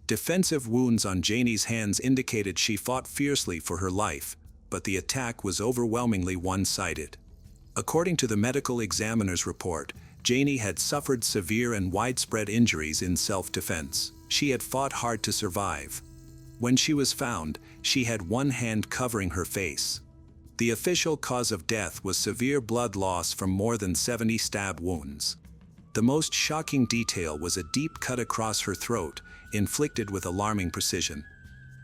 Defensive wounds on Janie's hands indicated she fought fiercely for her life, but the attack was overwhelmingly one-sided. According to the medical examiner's report, Janie had suffered severe and widespread injuries in self-defense. She had fought hard to survive. When she was found, she had one hand covering her face. The official cause of death was severe blood loss from more than 70 stab wounds. The most shocking detail was a deep cut across her throat, inflicted with alarming precision.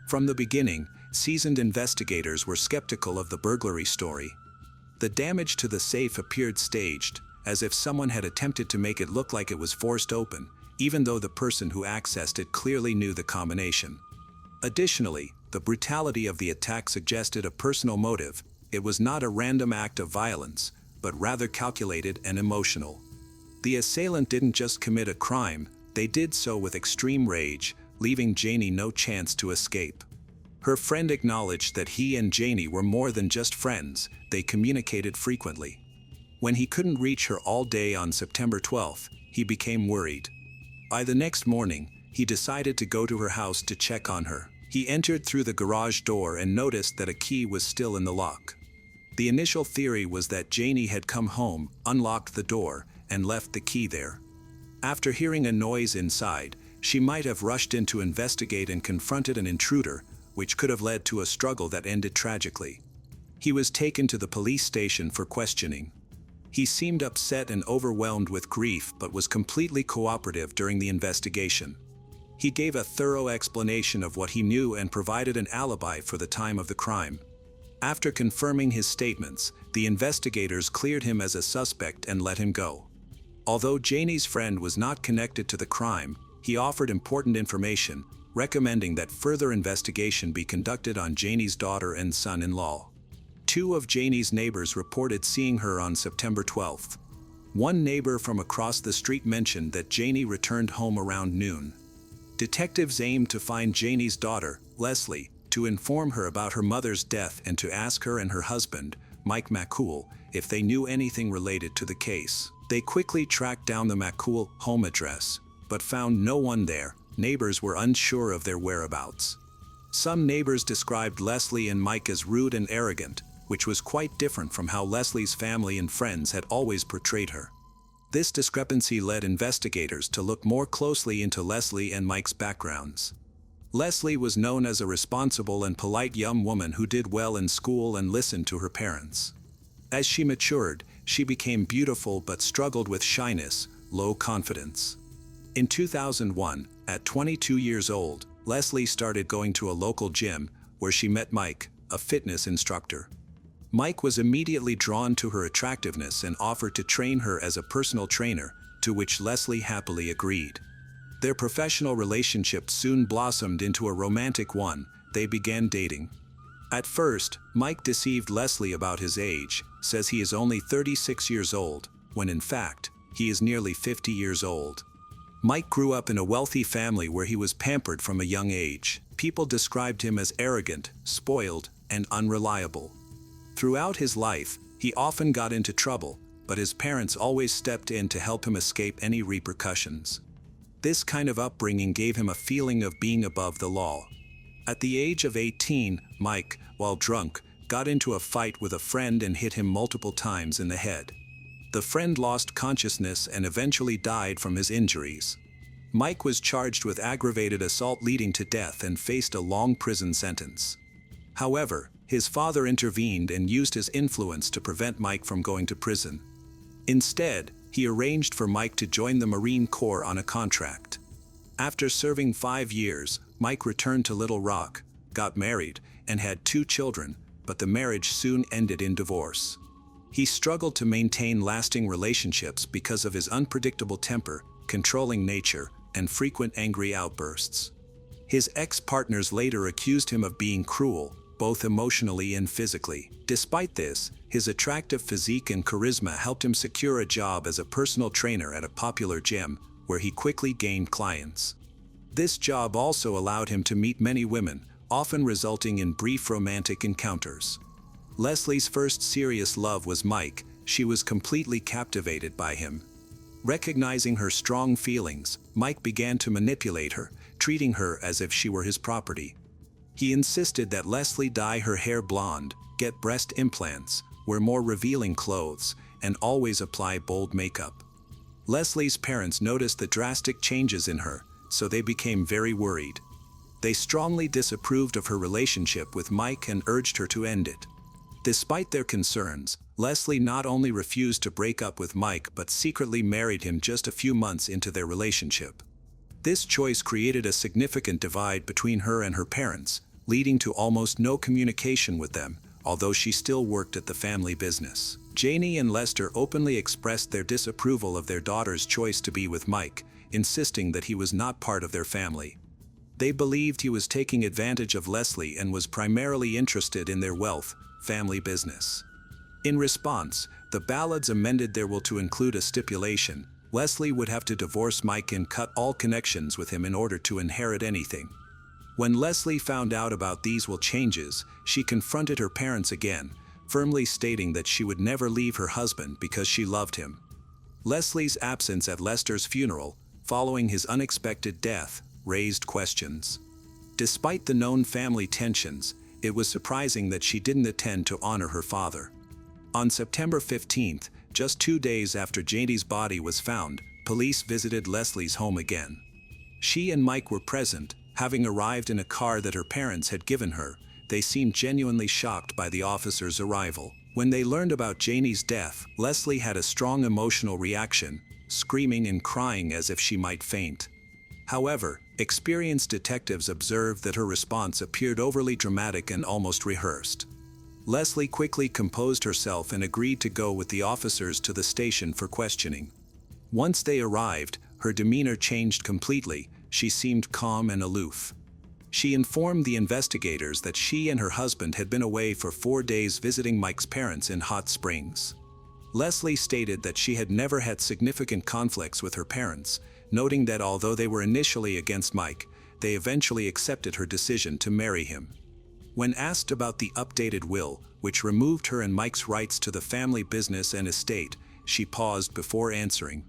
From the beginning, seasoned investigators were skeptical of the burglary story. The damage to the safe appeared staged, as if someone had attempted to make it look like it was forced open, even though the person who accessed it clearly knew the combination. Additionally, the brutality of the attack suggested a personal motive. It was not a random act of violence, but rather calculated and emotional. The assailant didn't just commit a crime, they did so with extreme rage, leaving Janie no chance to escape. Her friend acknowledged that he and Janie were more than just friends, they communicated frequently. When he couldn't reach her all day on September 12th, he became worried. By the next morning, he decided to go to her house to check on her. He entered through the garage door and noticed that a key was still in the lock. The initial theory was that Janie had come home, unlocked the door, and left the key there. After hearing a noise inside, she might have rushed in to investigate and confronted an intruder, which could have led to a struggle that ended tragically. He was taken to the police station for questioning. He seemed upset and overwhelmed with grief but was completely cooperative during the investigation. He gave a thorough explanation of what he knew and provided an alibi for the time of the crime. After confirming his statements, the investigators cleared him as a suspect and let him go. Although Janie's friend was not connected to the crime, he offered important information, recommending that further investigation be conducted on Janie's daughter and son-in-law. Two of Janie's neighbors reported seeing her on September 12th. One neighbor from across the street mentioned that Janie returned home around noon. Detectives aimed to find Janie's daughter, Leslie, to inform her about her mother's death and to ask her and her husband, Mike McCool, if they knew anything related to the case. They quickly tracked down the McCool home address, but found no one there. Neighbors were unsure of their whereabouts. Some neighbors described Leslie and Mike as rude and arrogant, which was quite different from how Leslie's family and friends had always portrayed her. This discrepancy led investigators to look more closely into Leslie and Mike's backgrounds. Leslie was known as a responsible and polite young woman who did well in school and listened to her parents. As she matured, she became beautiful but struggled with shyness, low confidence. In 2001, at 22 years old, Leslie started going to a local gym, where she met Mike, a fitness instructor. Mike was immediately drawn to her attractiveness and offered to train her as a personal trainer, to which Leslie happily agreed. Their professional relationship soon blossomed into a romantic one. They began dating. At first, Mike deceived Leslie about his age, says he is only 36 years old, when in fact, he is nearly 50 years old. Mike grew up in a wealthy family where he was pampered from a young age. People described him as arrogant, spoiled, and unreliable. Throughout his life, he often got into trouble, but his parents always stepped in to help him escape any repercussions. This kind of upbringing gave him a feeling of being above the law. At the age of 18, Mike, while drunk, got into a fight with a friend and hit him multiple times in the head. The friend lost consciousness and eventually died from his injuries. Mike was charged with aggravated assault leading to death and faced a long prison sentence. However, his father intervened and used his influence to prevent Mike from going to prison. Instead, he arranged for Mike to join the Marine Corps on a contract. After serving 5 years, Mike returned to Little Rock, got married, and had 2 children, but the marriage soon ended in divorce. He struggled to maintain lasting relationships because of his unpredictable temper, controlling nature, and frequent angry outbursts. His ex-partners later accused him of being cruel, both emotionally and physically. Despite this, his attractive physique and charisma helped him secure a job as a personal trainer at a popular gym, where he quickly gained clients. This job also allowed him to meet many women, often resulting in brief romantic encounters. Leslie's first serious love was Mike. She was completely captivated by him. Recognizing her strong feelings, Mike began to manipulate her, treating her as if she were his property. He insisted that Leslie dye her hair blonde, get breast implants, wear more revealing clothes, and always apply bold makeup. Leslie's parents noticed the drastic changes in her, so they became very worried. They strongly disapproved of her relationship with Mike and urged her to end it. Despite their concerns, Leslie not only refused to break up with Mike but secretly married him just a few months into their relationship. This choice created a significant divide between her and her parents, leading to almost no communication with them, although she still worked at the family business. Janie and Lester openly expressed their disapproval of their daughter's choice to be with Mike, insisting that he was not part of their family. They believed he was taking advantage of Leslie and was primarily interested in their wealth, family business. In response, the Ballads amended their will to include a stipulation: Leslie would have to divorce Mike and cut all connections with him in order to inherit anything. When Leslie found out about these will changes, she confronted her parents again, firmly stating that she would never leave her husband because she loved him. Leslie's absence at Lester's funeral, following his unexpected death, raised questions. Despite the known family tensions, it was surprising that she didn't attend to honor her father. On September 15th, just 2 days after Janie's body was found, police visited Leslie's home again. She and Mike were present, having arrived in a car that her parents had given her. They seemed genuinely shocked by the officers' arrival. When they learned about Janie's death, Leslie had a strong emotional reaction, screaming and crying as if she might faint. However, experienced detectives observed that her response appeared overly dramatic and almost rehearsed. Leslie quickly composed herself and agreed to go with the officers to the station for questioning. Once they arrived, her demeanor changed completely. She seemed calm and aloof. She informed the investigators that she and her husband had been away for 4 days visiting Mike's parents in Hot Springs. Leslie stated that she had never had significant conflicts with her parents, noting that although they were initially against Mike, they eventually accepted her decision to marry him. When asked about the updated will, which removed her and Mike's rights to the family business and estate, she paused before answering.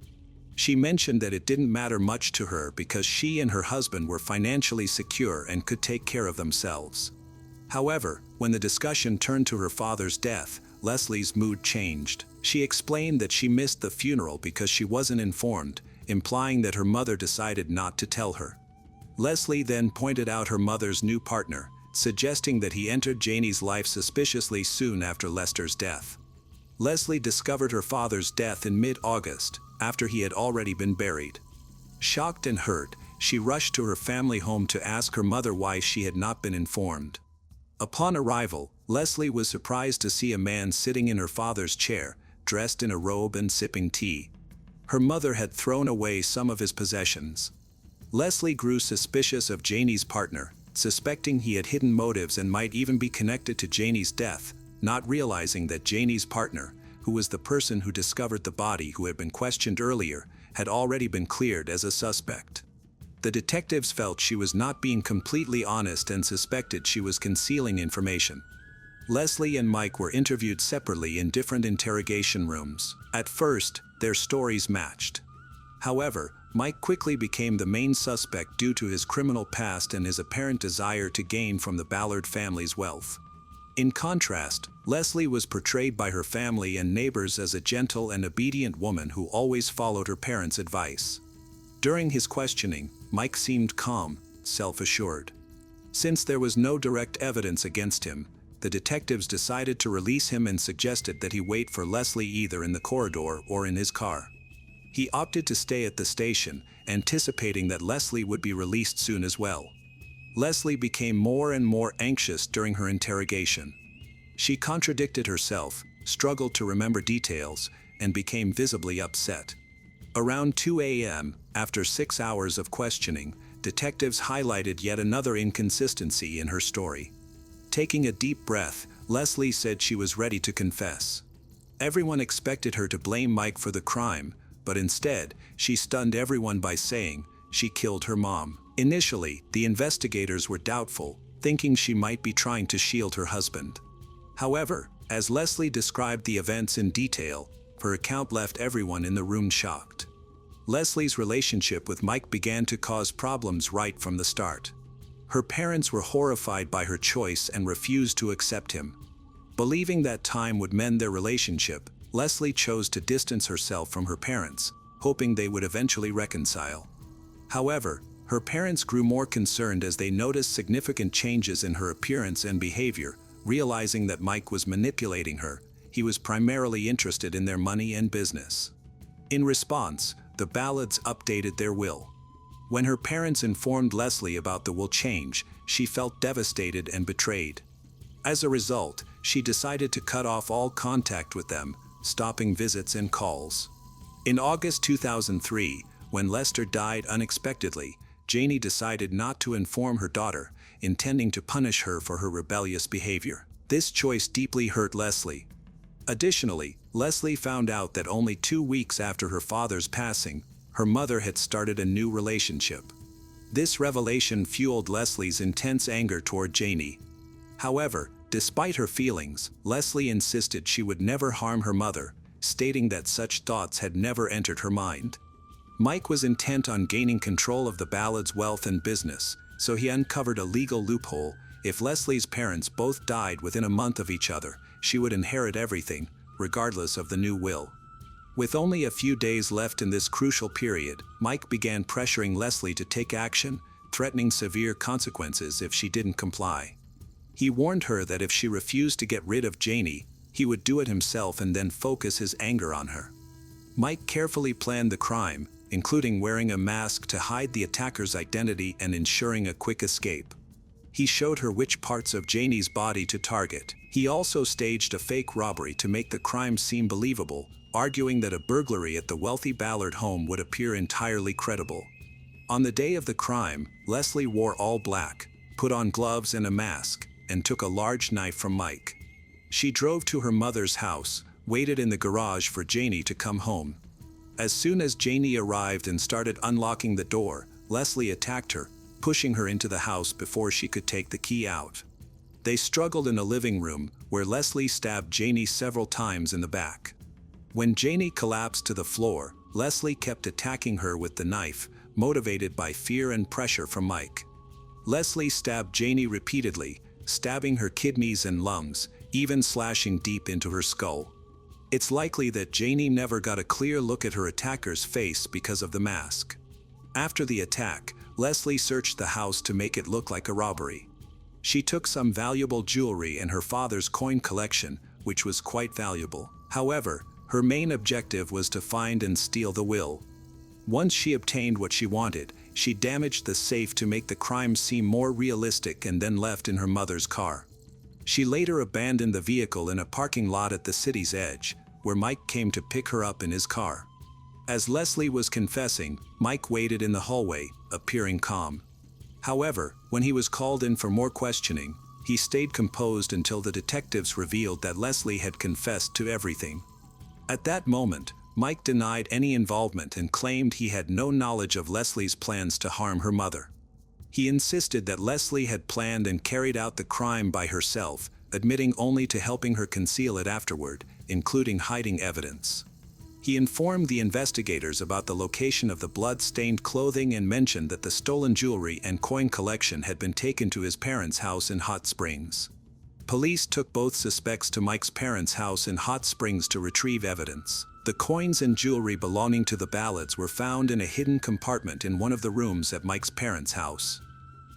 She mentioned that it didn't matter much to her because she and her husband were financially secure and could take care of themselves. However, when the discussion turned to her father's death, Leslie's mood changed. She explained that she missed the funeral because she wasn't informed, implying that her mother decided not to tell her. Leslie then pointed out her mother's new partner, suggesting that he entered Janie's life suspiciously soon after Lester's death. Leslie discovered her father's death in mid-August, after he had already been buried. Shocked and hurt, she rushed to her family home to ask her mother why she had not been informed. Upon arrival, Leslie was surprised to see a man sitting in her father's chair, dressed in a robe and sipping tea. Her mother had thrown away some of his possessions. Leslie grew suspicious of Janie's partner, suspecting he had hidden motives and might even be connected to Janie's death, not realizing that Janie's partner, who was the person who discovered the body who had been questioned earlier, had already been cleared as a suspect. The detectives felt she was not being completely honest and suspected she was concealing information. Leslie and Mike were interviewed separately in different interrogation rooms. At first, their stories matched. However, Mike quickly became the main suspect due to his criminal past and his apparent desire to gain from the Ballard family's wealth. In contrast, Leslie was portrayed by her family and neighbors as a gentle and obedient woman who always followed her parents' advice. During his questioning, Mike seemed calm, self-assured. Since there was no direct evidence against him, the detectives decided to release him and suggested that he wait for Leslie either in the corridor or in his car. He opted to stay at the station, anticipating that Leslie would be released soon as well. Leslie became more and more anxious during her interrogation. She contradicted herself, struggled to remember details, and became visibly upset. Around 2 a.m., after 6 hours of questioning, detectives highlighted yet another inconsistency in her story. Taking a deep breath, Leslie said she was ready to confess. Everyone expected her to blame Mike for the crime, but instead, she stunned everyone by saying she killed her mom. Initially, the investigators were doubtful, thinking she might be trying to shield her husband. However, as Leslie described the events in detail, her account left everyone in the room shocked. Leslie's relationship with Mike began to cause problems right from the start. Her parents were horrified by her choice and refused to accept him. Believing that time would mend their relationship, Leslie chose to distance herself from her parents, hoping they would eventually reconcile. However, her parents grew more concerned as they noticed significant changes in her appearance and behavior, realizing that Mike was manipulating her. He was primarily interested in their money and business. In response, the Ballards updated their will. When her parents informed Leslie about the will change, she felt devastated and betrayed. As a result, she decided to cut off all contact with them, stopping visits and calls. In August 2003, when Lester died unexpectedly, Janie decided not to inform her daughter, intending to punish her for her rebellious behavior. This choice deeply hurt Leslie. Additionally, Leslie found out that only 2 weeks after her father's passing, her mother had started a new relationship. This revelation fueled Leslie's intense anger toward Janie. However, despite her feelings, Leslie insisted she would never harm her mother, stating that such thoughts had never entered her mind. Mike was intent on gaining control of the Ballard's wealth and business, so he uncovered a legal loophole. If Leslie's parents both died within a month of each other, she would inherit everything, regardless of the new will. With only a few days left in this crucial period, Mike began pressuring Leslie to take action, threatening severe consequences if she didn't comply. He warned her that if she refused to get rid of Janie, he would do it himself and then focus his anger on her. Mike carefully planned the crime, including wearing a mask to hide the attacker's identity and ensuring a quick escape. He showed her which parts of Janie's body to target. He also staged a fake robbery to make the crime seem believable, arguing that a burglary at the wealthy Ballard home would appear entirely credible. On the day of the crime, Leslie wore all black, put on gloves and a mask, and took a large knife from Mike. She drove to her mother's house, waited in the garage for Janie to come home. As soon as Janie arrived and started unlocking the door, Leslie attacked her, pushing her into the house before she could take the key out. They struggled in a living room, where Leslie stabbed Janie several times in the back. When Janie collapsed to the floor, Leslie kept attacking her with the knife, motivated by fear and pressure from Mike. Leslie stabbed Janie repeatedly, stabbing her kidneys and lungs, even slashing deep into her skull. It's likely that Janie never got a clear look at her attacker's face because of the mask. After the attack, Leslie searched the house to make it look like a robbery. She took some valuable jewelry and her father's coin collection, which was quite valuable. However, her main objective was to find and steal the will. Once she obtained what she wanted, she damaged the safe to make the crime seem more realistic and then left in her mother's car. She later abandoned the vehicle in a parking lot at the city's edge, where Mike came to pick her up in his car. As Leslie was confessing, Mike waited in the hallway, appearing calm. However, when he was called in for more questioning, he stayed composed until the detectives revealed that Leslie had confessed to everything. At that moment, Mike denied any involvement and claimed he had no knowledge of Leslie's plans to harm her mother. He insisted that Leslie had planned and carried out the crime by herself, admitting only to helping her conceal it afterward, including hiding evidence. He informed the investigators about the location of the blood-stained clothing and mentioned that the stolen jewelry and coin collection had been taken to his parents' house in Hot Springs. Police took both suspects to Mike's parents' house in Hot Springs to retrieve evidence. The coins and jewelry belonging to the Ballards were found in a hidden compartment in one of the rooms at Mike's parents' house.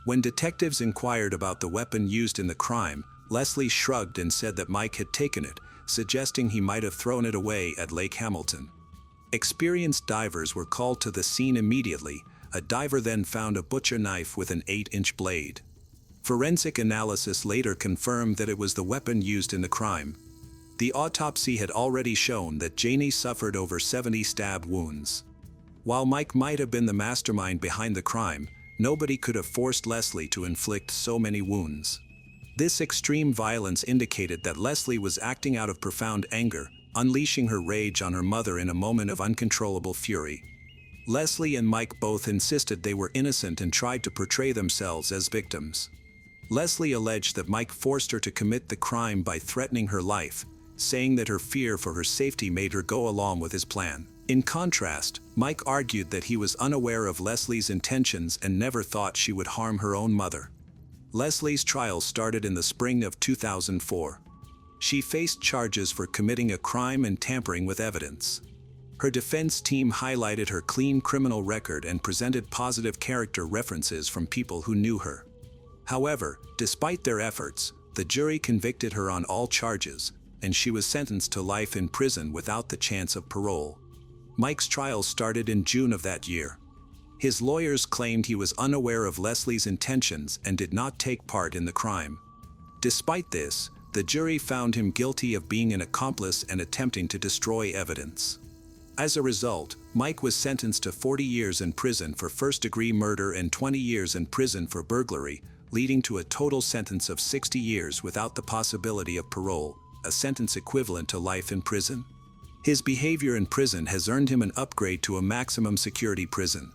When detectives inquired about the weapon used in the crime, Leslie shrugged and said that Mike had taken it, suggesting he might have thrown it away at Lake Hamilton. Experienced divers were called to the scene immediately. A diver then found a butcher knife with an 8-inch blade. Forensic analysis later confirmed that it was the weapon used in the crime. The autopsy had already shown that Janie suffered over 70 stab wounds. While Mike might have been the mastermind behind the crime, nobody could have forced Leslie to inflict so many wounds. This extreme violence indicated that Leslie was acting out of profound anger, unleashing her rage on her mother in a moment of uncontrollable fury. Leslie and Mike both insisted they were innocent and tried to portray themselves as victims. Leslie alleged that Mike forced her to commit the crime by threatening her life, saying that her fear for her safety made her go along with his plan. In contrast, Mike argued that he was unaware of Leslie's intentions and never thought she would harm her own mother. Leslie's trial started in the spring of 2004. She faced charges for committing a crime and tampering with evidence. Her defense team highlighted her clean criminal record and presented positive character references from people who knew her. However, despite their efforts, the jury convicted her on all charges, and she was sentenced to life in prison without the chance of parole. Mike's trial started in June of that year. His lawyers claimed he was unaware of Leslie's intentions and did not take part in the crime. Despite this, the jury found him guilty of being an accomplice and attempting to destroy evidence. As a result, Mike was sentenced to 40 years in prison for first-degree murder and 20 years in prison for burglary, leading to a total sentence of 60 years without the possibility of parole, a sentence equivalent to life in prison. His behavior in prison has earned him an upgrade to a maximum security prison.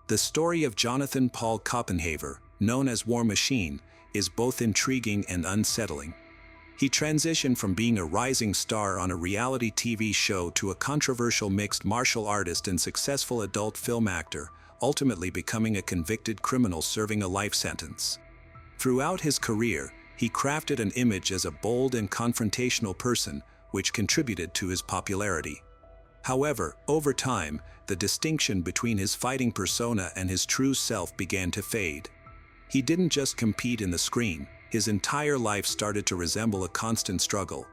The story of Jonathan Paul Copenhaver, known as War Machine, is both intriguing and unsettling. He transitioned from being a rising star on a reality TV show to a controversial mixed martial artist and successful adult film actor, ultimately becoming a convicted criminal serving a life sentence. Throughout his career, he crafted an image as a bold and confrontational person, which contributed to his popularity. However, over time, the distinction between his fighting persona and his true self began to fade. He didn't just compete in the screen, his entire life started to resemble a constant struggle.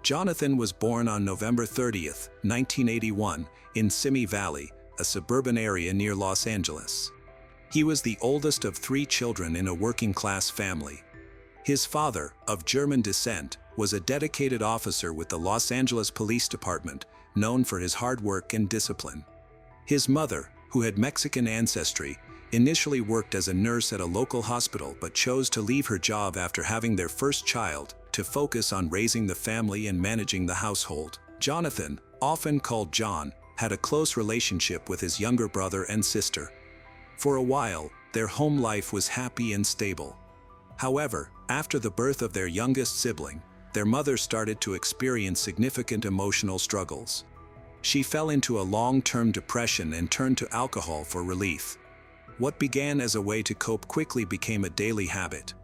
Jonathan was born on November 30th, 1981, in Simi Valley, a suburban area near Los Angeles. He was the oldest of 3 children in a working-class family. His father, of German descent, was a dedicated officer with the Los Angeles Police Department, known for his hard work and discipline. His mother, who had Mexican ancestry, initially worked as a nurse at a local hospital but chose to leave her job after having their first child to focus on raising the family and managing the household. Jonathan, often called John, had a close relationship with his younger brother and sister. For a while, their home life was happy and stable. However, after the birth of their youngest sibling, their mother started to experience significant emotional struggles. She fell into a long-term depression and turned to alcohol for relief. What began as a way to cope quickly became a daily habit.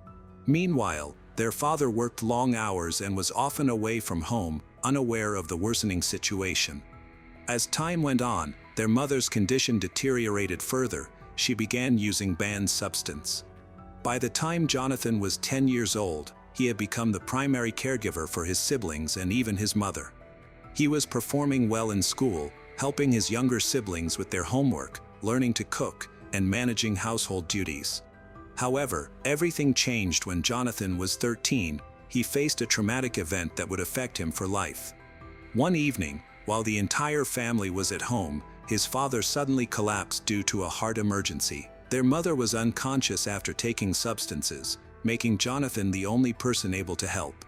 Meanwhile, their father worked long hours and was often away from home, unaware of the worsening situation. As time went on, their mother's condition deteriorated further. She began using banned substance. By the time Jonathan was 10 years old, he had become the primary caregiver for his siblings and even his mother. He was performing well in school, helping his younger siblings with their homework, learning to cook, and managing household duties. However, everything changed when Jonathan was 13. He faced a traumatic event that would affect him for life. One evening, while the entire family was at home, his father suddenly collapsed due to a heart emergency. Their mother was unconscious after taking substances, making Jonathan the only person able to help.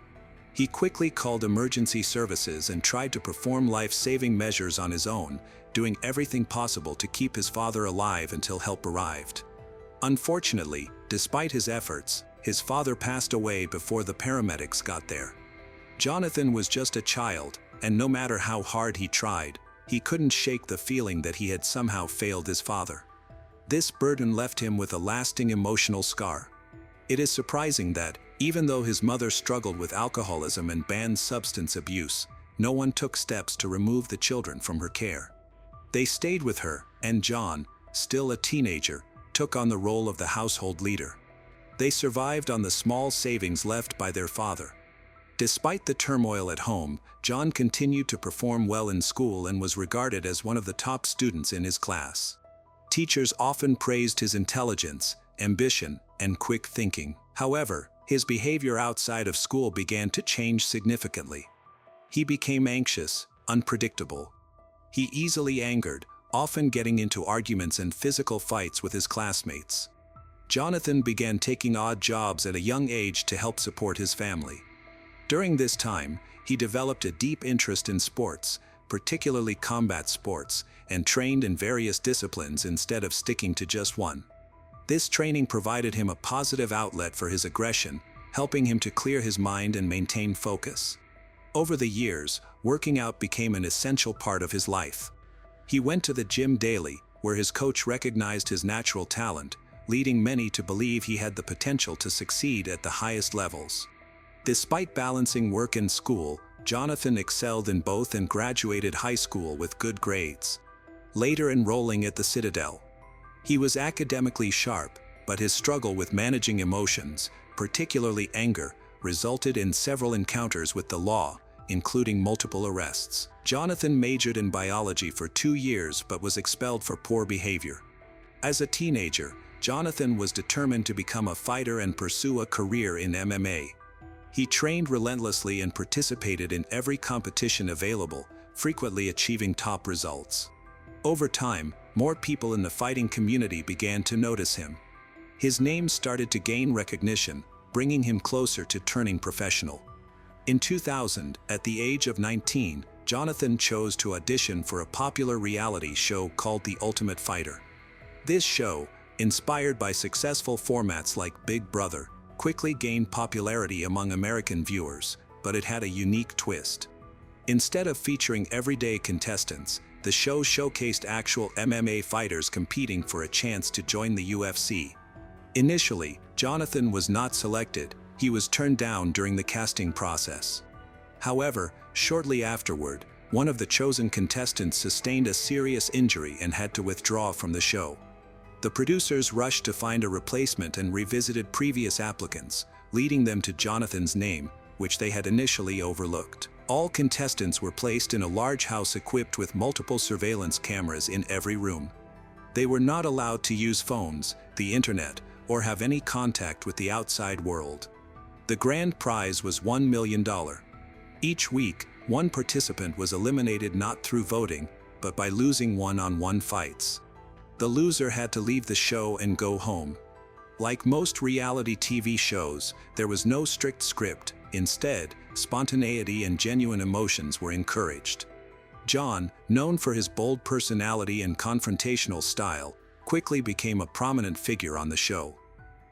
He quickly called emergency services and tried to perform life-saving measures on his own, doing everything possible to keep his father alive until help arrived. Unfortunately, despite his efforts, his father passed away before the paramedics got there. Jonathan was just a child, and no matter how hard he tried, he couldn't shake the feeling that he had somehow failed his father. This burden left him with a lasting emotional scar. It is surprising that, even though his mother struggled with alcoholism and banned substance abuse, no one took steps to remove the children from her care. They stayed with her, and John, still a teenager, took on the role of the household leader. They survived on the small savings left by their father. Despite the turmoil at home, John continued to perform well in school and was regarded as one of the top students in his class. Teachers often praised his intelligence, ambition, and quick thinking. However, his behavior outside of school began to change significantly. He became anxious, unpredictable. He easily angered, often getting into arguments and physical fights with his classmates. Jonathan began taking odd jobs at a young age to help support his family. During this time, he developed a deep interest in sports, particularly combat sports, and trained in various disciplines instead of sticking to just one. This training provided him a positive outlet for his aggression, helping him to clear his mind and maintain focus. Over the years, working out became an essential part of his life. He went to the gym daily, where his coach recognized his natural talent, leading many to believe he had the potential to succeed at the highest levels. Despite balancing work and school, Jonathan excelled in both and graduated high school with good grades. Later enrolling at the Citadel. He was academically sharp, but his struggle with managing emotions, particularly anger, resulted in several encounters with the law, including multiple arrests. Jonathan majored in biology for 2 years but was expelled for poor behavior. As a teenager, Jonathan was determined to become a fighter and pursue a career in MMA. He trained relentlessly and participated in every competition available, frequently achieving top results. Over time, more people in the fighting community began to notice him. His name started to gain recognition, bringing him closer to turning professional. In 2000, at the age of 19, Jonathan chose to audition for a popular reality show called The Ultimate Fighter. This show, inspired by successful formats like Big Brother, quickly gained popularity among American viewers, but it had a unique twist. Instead of featuring everyday contestants, the show showcased actual MMA fighters competing for a chance to join the UFC. Initially, Jonathan was not selected. He was turned down during the casting process. However, shortly afterward, one of the chosen contestants sustained a serious injury and had to withdraw from the show. The producers rushed to find a replacement and revisited previous applicants, leading them to Jonathan's name, which they had initially overlooked. All contestants were placed in a large house equipped with multiple surveillance cameras in every room. They were not allowed to use phones, the internet, or have any contact with the outside world. The grand prize was $1 million. Each week, one participant was eliminated not through voting, but by losing one-on-one fights. The loser had to leave the show and go home. Like most reality TV shows, there was no strict script. Instead, spontaneity and genuine emotions were encouraged. John, known for his bold personality and confrontational style, quickly became a prominent figure on the show.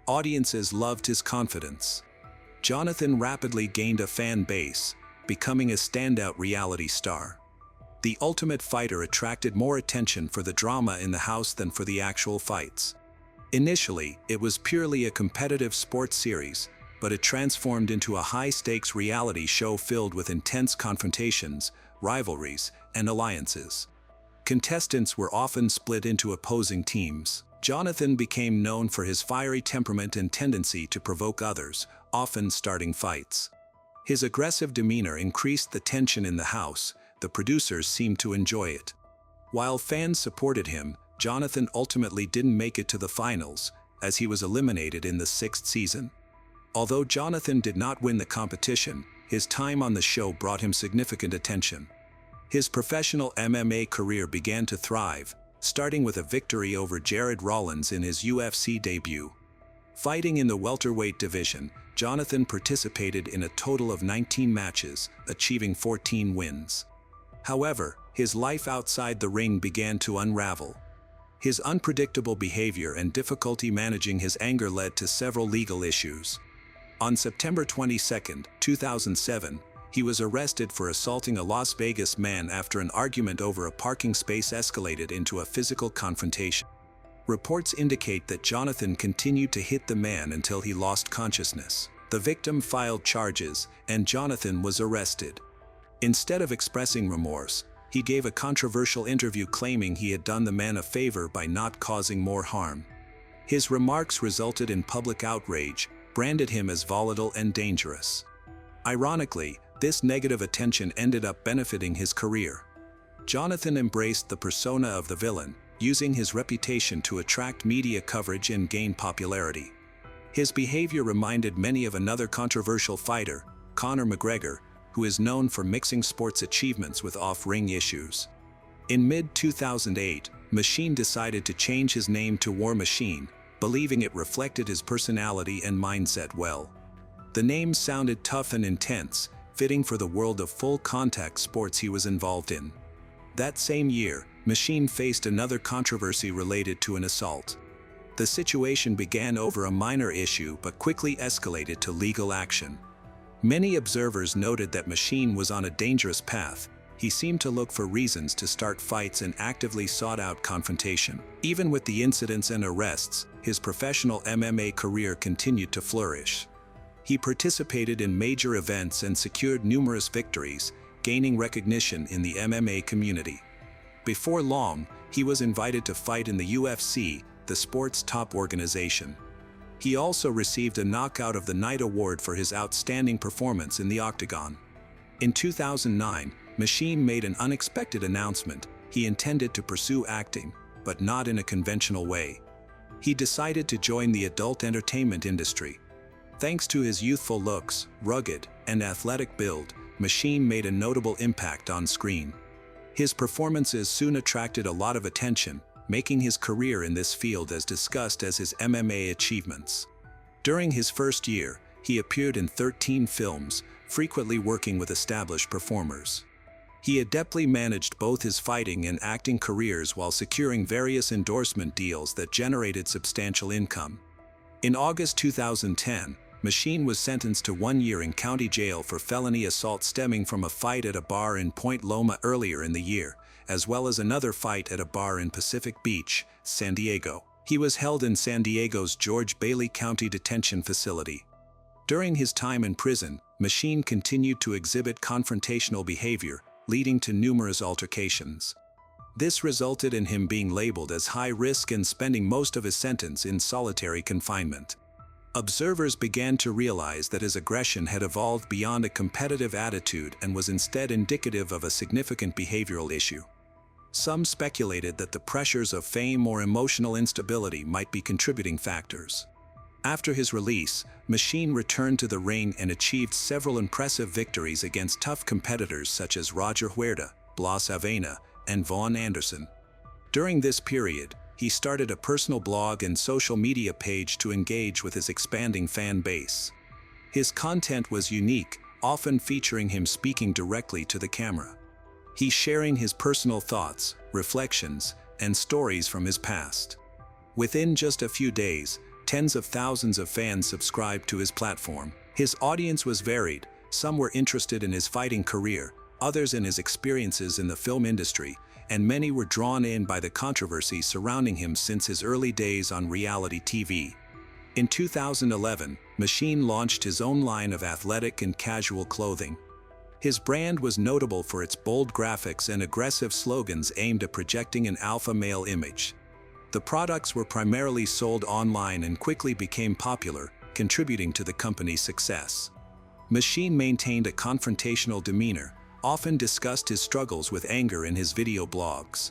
Audiences loved his confidence. Jonathan rapidly gained a fan base, becoming a standout reality star. The Ultimate Fighter attracted more attention for the drama in the house than for the actual fights. Initially, it was purely a competitive sports series, but it transformed into a high-stakes reality show filled with intense confrontations, rivalries, and alliances. Contestants were often split into opposing teams. Jonathan became known for his fiery temperament and tendency to provoke others, often starting fights. His aggressive demeanor increased the tension in the house. The producers seemed to enjoy it. While fans supported him, Jonathan ultimately didn't make it to the finals, as he was eliminated in the 6th season. Although Jonathan did not win the competition, his time on the show brought him significant attention. His professional MMA career began to thrive, starting with a victory over Jared Rollins in his UFC debut. Fighting in the welterweight division, Jonathan participated in a total of 19 matches, achieving 14 wins. However, his life outside the ring began to unravel. His unpredictable behavior and difficulty managing his anger led to several legal issues. On September 22, 2007, he was arrested for assaulting a Las Vegas man after an argument over a parking space escalated into a physical confrontation. Reports indicate that Jonathan continued to hit the man until he lost consciousness. The victim filed charges, and Jonathan was arrested. Instead of expressing remorse, he gave a controversial interview claiming he had done the man a favor by not causing more harm. His remarks resulted in public outrage, branded him as volatile and dangerous. Ironically, this negative attention ended up benefiting his career. Jonathan embraced the persona of the villain, using his reputation to attract media coverage and gain popularity. His behavior reminded many of another controversial fighter, Conor McGregor, who is known for mixing sports achievements with off-ring issues. In mid-2008, Machine decided to change his name to War Machine, believing it reflected his personality and mindset well. The name sounded tough and intense, fitting for the world of full-contact sports he was involved in. That same year, Machine faced another controversy related to an assault. The situation began over a minor issue but quickly escalated to legal action. Many observers noted that Machine was on a dangerous path. He seemed to look for reasons to start fights and actively sought out confrontation. Even with the incidents and arrests, his professional MMA career continued to flourish. He participated in major events and secured numerous victories, gaining recognition in the MMA community. Before long, he was invited to fight in the UFC, the sport's top organization. He also received a Knockout of the Night award for his outstanding performance in the octagon. In 2009, Machine made an unexpected announcement. He intended to pursue acting, but not in a conventional way. He decided to join the adult entertainment industry. Thanks to his youthful looks, rugged, and athletic build, Machine made a notable impact on screen. His performances soon attracted a lot of attention, making his career in this field as discussed as his MMA achievements. During his first year, he appeared in 13 films, frequently working with established performers. He adeptly managed both his fighting and acting careers while securing various endorsement deals that generated substantial income. In August 2010, Machine was sentenced to 1 year in county jail for felony assault stemming from a fight at a bar in Point Loma earlier in the year, as well as another fight at a bar in Pacific Beach, San Diego. He was held in San Diego's George Bailey County Detention Facility. During his time in prison, Machine continued to exhibit confrontational behavior, leading to numerous altercations. This resulted in him being labeled as high risk and spending most of his sentence in solitary confinement. Observers began to realize that his aggression had evolved beyond a competitive attitude and was instead indicative of a significant behavioral issue. Some speculated that the pressures of fame or emotional instability might be contributing factors. After his release, Machine returned to the ring and achieved several impressive victories against tough competitors such as Roger Huerta, Blas Avena, and Vaughn Anderson. During this period, he started a personal blog and social media page to engage with his expanding fan base. His content was unique, often featuring him speaking directly to the camera. He's sharing his personal thoughts, reflections, and stories from his past. Within just a few days, tens of thousands of fans subscribed to his platform. His audience was varied. Some were interested in his fighting career, others in his experiences in the film industry, and many were drawn in by the controversy surrounding him since his early days on reality TV. In 2011, Machine launched his own line of athletic and casual clothing. His brand was notable for its bold graphics and aggressive slogans aimed at projecting an alpha male image. The products were primarily sold online and quickly became popular, contributing to the company's success. Machine maintained a confrontational demeanor, often discussed his struggles with anger in his video blogs.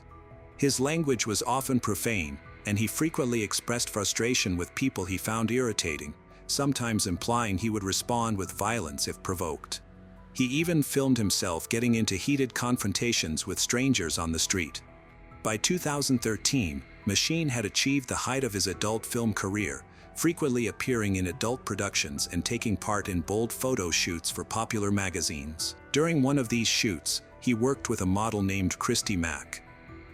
His language was often profane, and he frequently expressed frustration with people he found irritating, sometimes implying he would respond with violence if provoked. He even filmed himself getting into heated confrontations with strangers on the street. By 2013, Machine had achieved the height of his adult film career, frequently appearing in adult productions and taking part in bold photo shoots for popular magazines. During one of these shoots, he worked with a model named Christy Mack.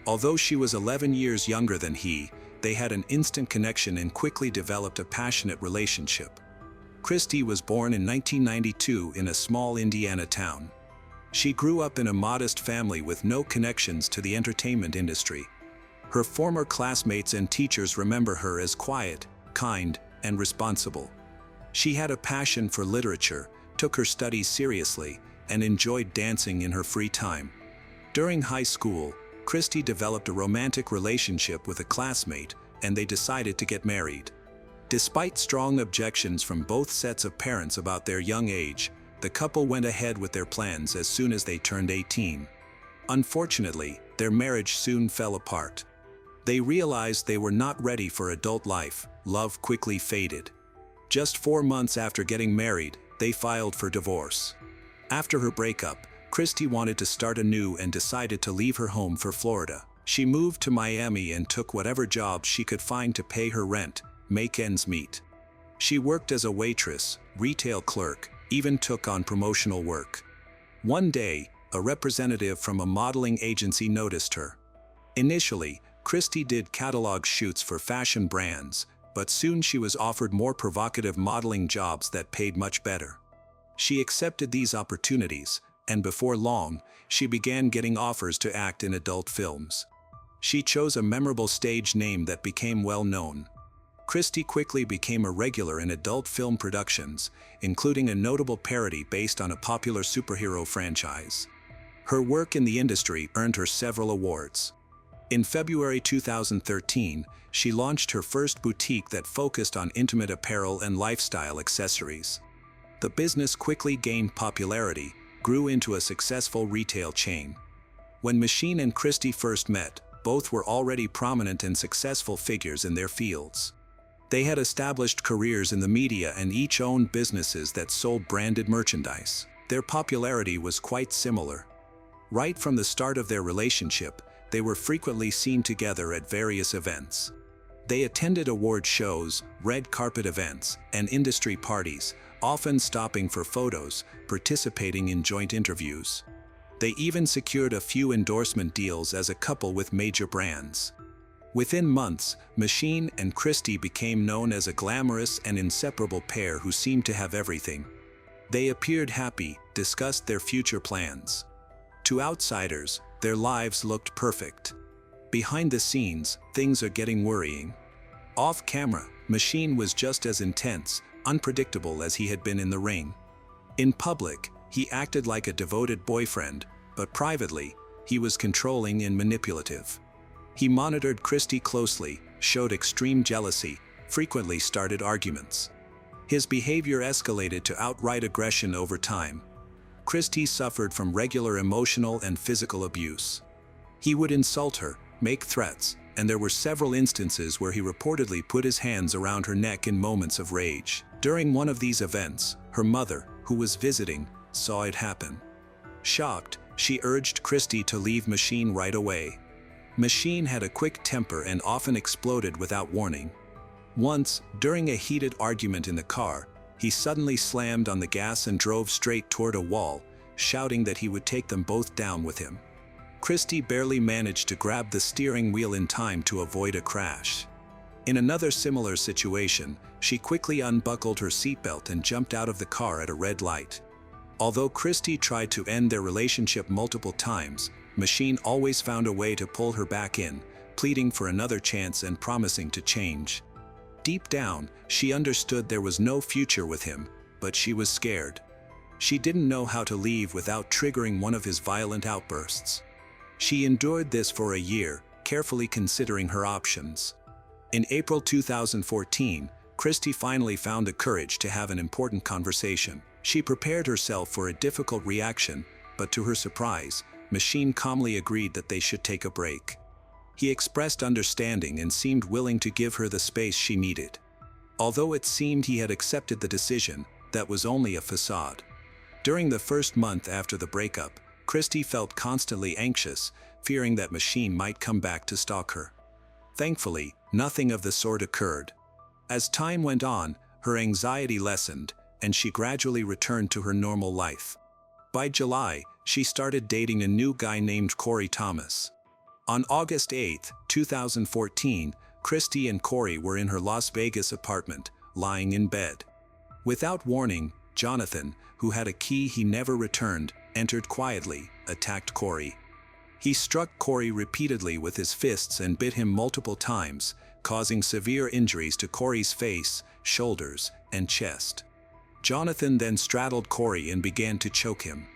Although she was 11 years younger than he, they had an instant connection and quickly developed a passionate relationship. Christy was born in 1992 in a small Indiana town. She grew up in a modest family with no connections to the entertainment industry. Her former classmates and teachers remember her as quiet, kind, and responsible. She had a passion for literature, took her studies seriously, and enjoyed dancing in her free time. During high school, Christy developed a romantic relationship with a classmate, and they decided to get married. Despite strong objections from both sets of parents about their young age, the couple went ahead with their plans as soon as they turned 18. Unfortunately, their marriage soon fell apart. They realized they were not ready for adult life. Love quickly faded. Just 4 months after getting married, they filed for divorce. After her breakup, Christy wanted to start anew and decided to leave her home for Florida. She moved to Miami and took whatever jobs she could find to pay her rent, make ends meet. She worked as a waitress, retail clerk, even took on promotional work. One day, a representative from a modeling agency noticed her. Initially, Christy did catalog shoots for fashion brands, but soon she was offered more provocative modeling jobs that paid much better. She accepted these opportunities, and before long, she began getting offers to act in adult films. She chose a memorable stage name that became well known. Christy quickly became a regular in adult film productions, including a notable parody based on a popular superhero franchise. Her work in the industry earned her several awards. In February 2013, she launched her first boutique that focused on intimate apparel and lifestyle accessories. The business quickly gained popularity, grew into a successful retail chain. When Machine and Christy first met, both were already prominent and successful figures in their fields. They had established careers in the media and each owned businesses that sold branded merchandise. Their popularity was quite similar. Right from the start of their relationship, they were frequently seen together at various events. They attended award shows, red carpet events, and industry parties, often stopping for photos, participating in joint interviews. They even secured a few endorsement deals as a couple with major brands. Within months, Machine and Christie became known as a glamorous and inseparable pair who seemed to have everything. They appeared happy, discussed their future plans. To outsiders, their lives looked perfect. Behind the scenes, things are getting worrying. Off camera, Machine was just as intense, unpredictable as he had been in the ring. In public, he acted like a devoted boyfriend, but privately, he was controlling and manipulative. He monitored Christie closely, showed extreme jealousy, frequently started arguments. His behavior escalated to outright aggression over time. Christie suffered from regular emotional and physical abuse. He would insult her, make threats, and there were several instances where he reportedly put his hands around her neck in moments of rage. During one of these events, her mother, who was visiting, saw it happen. Shocked, she urged Christie to leave Machine right away. Machine had a quick temper and often exploded without warning. Once, during a heated argument in the car, he suddenly slammed on the gas and drove straight toward a wall, shouting that he would take them both down with him. Christie barely managed to grab the steering wheel in time to avoid a crash. In another similar situation, she quickly unbuckled her seatbelt and jumped out of the car at a red light. Although Christie tried to end their relationship multiple times, Machine always found a way to pull her back in, pleading for another chance and promising to change. Deep down, she understood there was no future with him, but she was scared. She didn't know how to leave without triggering one of his violent outbursts. She endured this for a year, carefully considering her options. In April 2014, Christie finally found the courage to have an important conversation. She prepared herself for a difficult reaction, but to her surprise, Machine calmly agreed that they should take a break. He expressed understanding and seemed willing to give her the space she needed. Although it seemed he had accepted the decision, that was only a facade. During the first month after the breakup, Christie felt constantly anxious, fearing that Machine might come back to stalk her. Thankfully, nothing of the sort occurred. As time went on, her anxiety lessened, and she gradually returned to her normal life. By July, she started dating a new guy named Corey Thomas. On August 8, 2014, Christie and Corey were in her Las Vegas apartment, lying in bed. Without warning, Jonathan, who had a key he never returned, entered quietly, attacked Corey. He struck Corey repeatedly with his fists and bit him multiple times, causing severe injuries to Corey's face, shoulders, and chest. Jonathan then straddled Corey and began to choke him.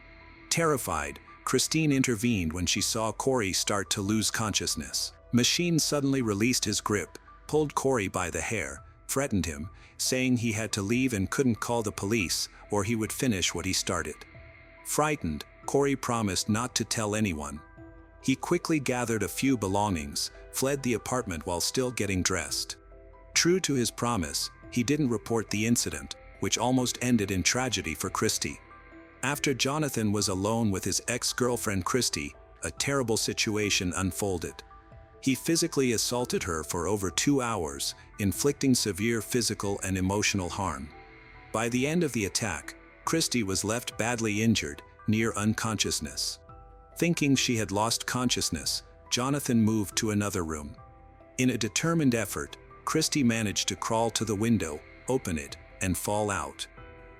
Terrified, Christine intervened when she saw Corey start to lose consciousness. Machine suddenly released his grip, pulled Corey by the hair, threatened him, saying he had to leave and couldn't call the police or he would finish what he started. Frightened, Corey promised not to tell anyone. He quickly gathered a few belongings, fled the apartment while still getting dressed. True to his promise, he didn't report the incident, which almost ended in tragedy for Christie. After Jonathan was alone with his ex-girlfriend Christie, a terrible situation unfolded. He physically assaulted her for over 2 hours, inflicting severe physical and emotional harm. By the end of the attack, Christie was left badly injured, near unconsciousness. Thinking she had lost consciousness, Jonathan moved to another room. In a determined effort, Christie managed to crawl to the window, open it, and fall out.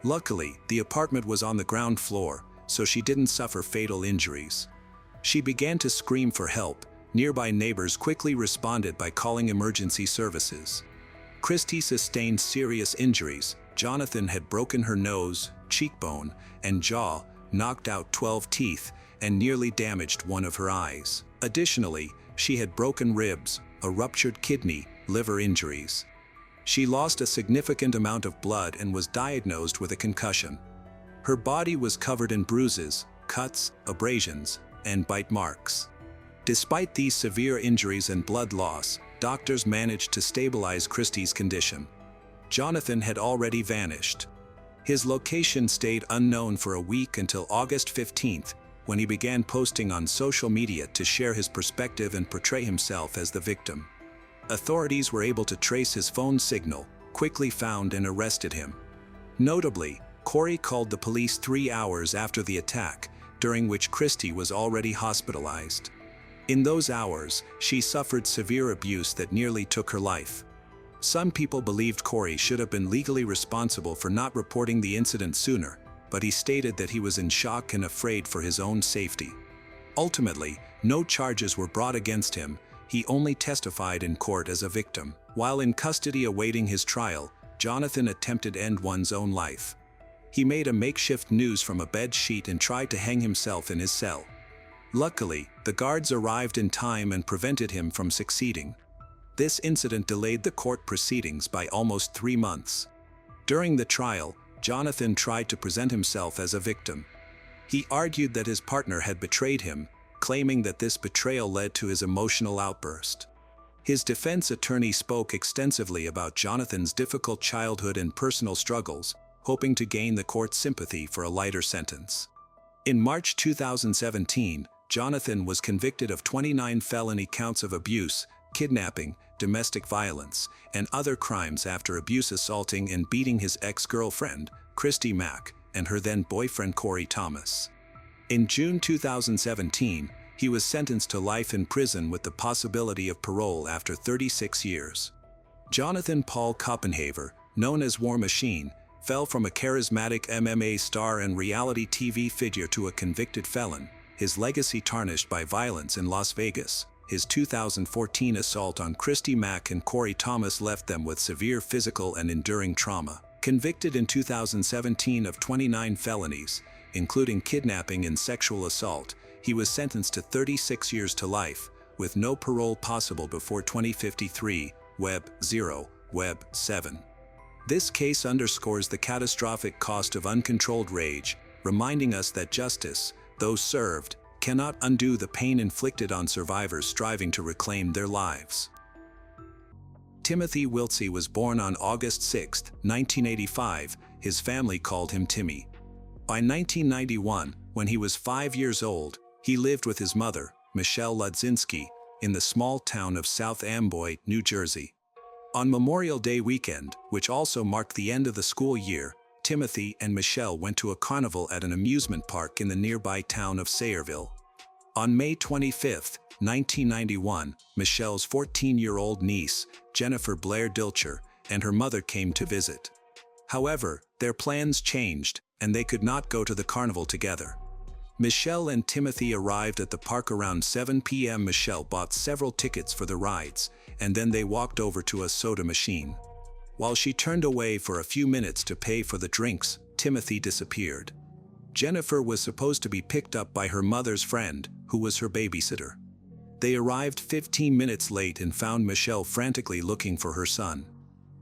Luckily, the apartment was on the ground floor, so she didn't suffer fatal injuries. She began to scream for help. Nearby neighbors quickly responded by calling emergency services. Christie sustained serious injuries. Jonathan had broken her nose, cheekbone, and jaw, knocked out 12 teeth, and nearly damaged one of her eyes. Additionally, she had broken ribs, a ruptured kidney, liver injuries. She lost a significant amount of blood and was diagnosed with a concussion. Her body was covered in bruises, cuts, abrasions, and bite marks. Despite these severe injuries and blood loss, doctors managed to stabilize Christie's condition. Jonathan had already vanished. His location stayed unknown for a week until August 15th, when he began posting on social media to share his perspective and portray himself as the victim. Authorities were able to trace his phone signal, quickly found and arrested him. Notably, Corey called the police 3 hours after the attack, during which Christy was already hospitalized. In those hours, she suffered severe abuse that nearly took her life. Some people believed Corey should have been legally responsible for not reporting the incident sooner, but he stated that he was in shock and afraid for his own safety. Ultimately, no charges were brought against him. He only testified in court as a victim. While in custody awaiting his trial, Jonathan attempted to end one's own life. He made a makeshift noose from a bed sheet and tried to hang himself in his cell. Luckily, the guards arrived in time and prevented him from succeeding. This incident delayed the court proceedings by almost 3 months. During the trial, Jonathan tried to present himself as a victim. He argued that his partner had betrayed him, claiming that this betrayal led to his emotional outburst. His defense attorney spoke extensively about Jonathan's difficult childhood and personal struggles, hoping to gain the court's sympathy for a lighter sentence. In March 2017, Jonathan was convicted of 29 felony counts of abuse, kidnapping, domestic violence, and other crimes after assaulting and beating his ex-girlfriend, Christy Mack, and her then-boyfriend Corey Thomas. In June 2017, he was sentenced to life in prison with the possibility of parole after 36 years. Jonathan Paul Copenhaver, known as War Machine, fell from a charismatic MMA star and reality TV figure to a convicted felon, his legacy tarnished by violence in Las Vegas. His 2014 assault on Christy Mack and Corey Thomas left them with severe physical and enduring trauma. Convicted in 2017 of 29 felonies, including kidnapping and sexual assault, he was sentenced to 36 years to life, with no parole possible before 2053, Web 0, Web 7. This case underscores the catastrophic cost of uncontrolled rage, reminding us that justice, though served, cannot undo the pain inflicted on survivors striving to reclaim their lives. Timothy Wiltsey was born on August 6, 1985. His family called him Timmy. By 1991, when he was 5 years old, he lived with his mother, Michelle Ludzinski, in the small town of South Amboy, New Jersey. On Memorial Day weekend, which also marked the end of the school year, Timothy and Michelle went to a carnival at an amusement park in the nearby town of Sayreville. On May 25, 1991, Michelle's 14-year-old niece, Jennifer Blair Dilcher, and her mother came to visit. However, their plans changed, and they could not go to the carnival together. Michelle and Timothy arrived at the park around 7 p.m. Michelle bought several tickets for the rides, and then they walked over to a soda machine. While she turned away for a few minutes to pay for the drinks, Timothy disappeared. Jennifer was supposed to be picked up by her mother's friend, who was her babysitter. They arrived 15 minutes late and found Michelle frantically looking for her son.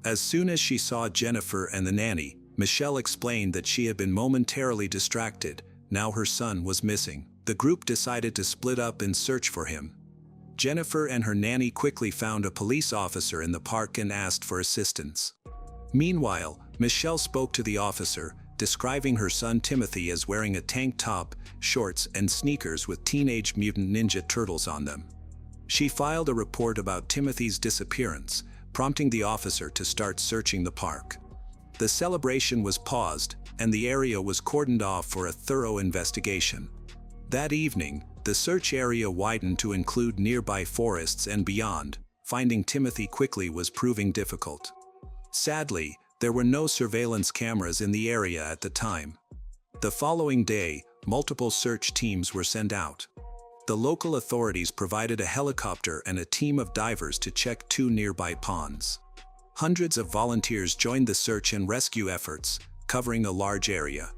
As soon as she saw Jennifer and the nanny, Michelle explained that she had been momentarily distracted. Now her son was missing. The group decided to split up and search for him. Jennifer and her nanny quickly found a police officer in the park and asked for assistance. Meanwhile, Michelle spoke to the officer, describing her son Timothy as wearing a tank top, shorts, and sneakers with Teenage Mutant Ninja Turtles on them. She filed a report about Timothy's disappearance, prompting the officer to start searching the park. The celebration was paused, and the area was cordoned off for a thorough investigation. That evening, the search area widened to include nearby forests and beyond. Finding Timothy quickly was proving difficult. Sadly, there were no surveillance cameras in the area at the time. The following day, multiple search teams were sent out. The local authorities provided a helicopter and a team of divers to check 2 nearby ponds. Hundreds of volunteers joined the search and rescue efforts, covering a large area.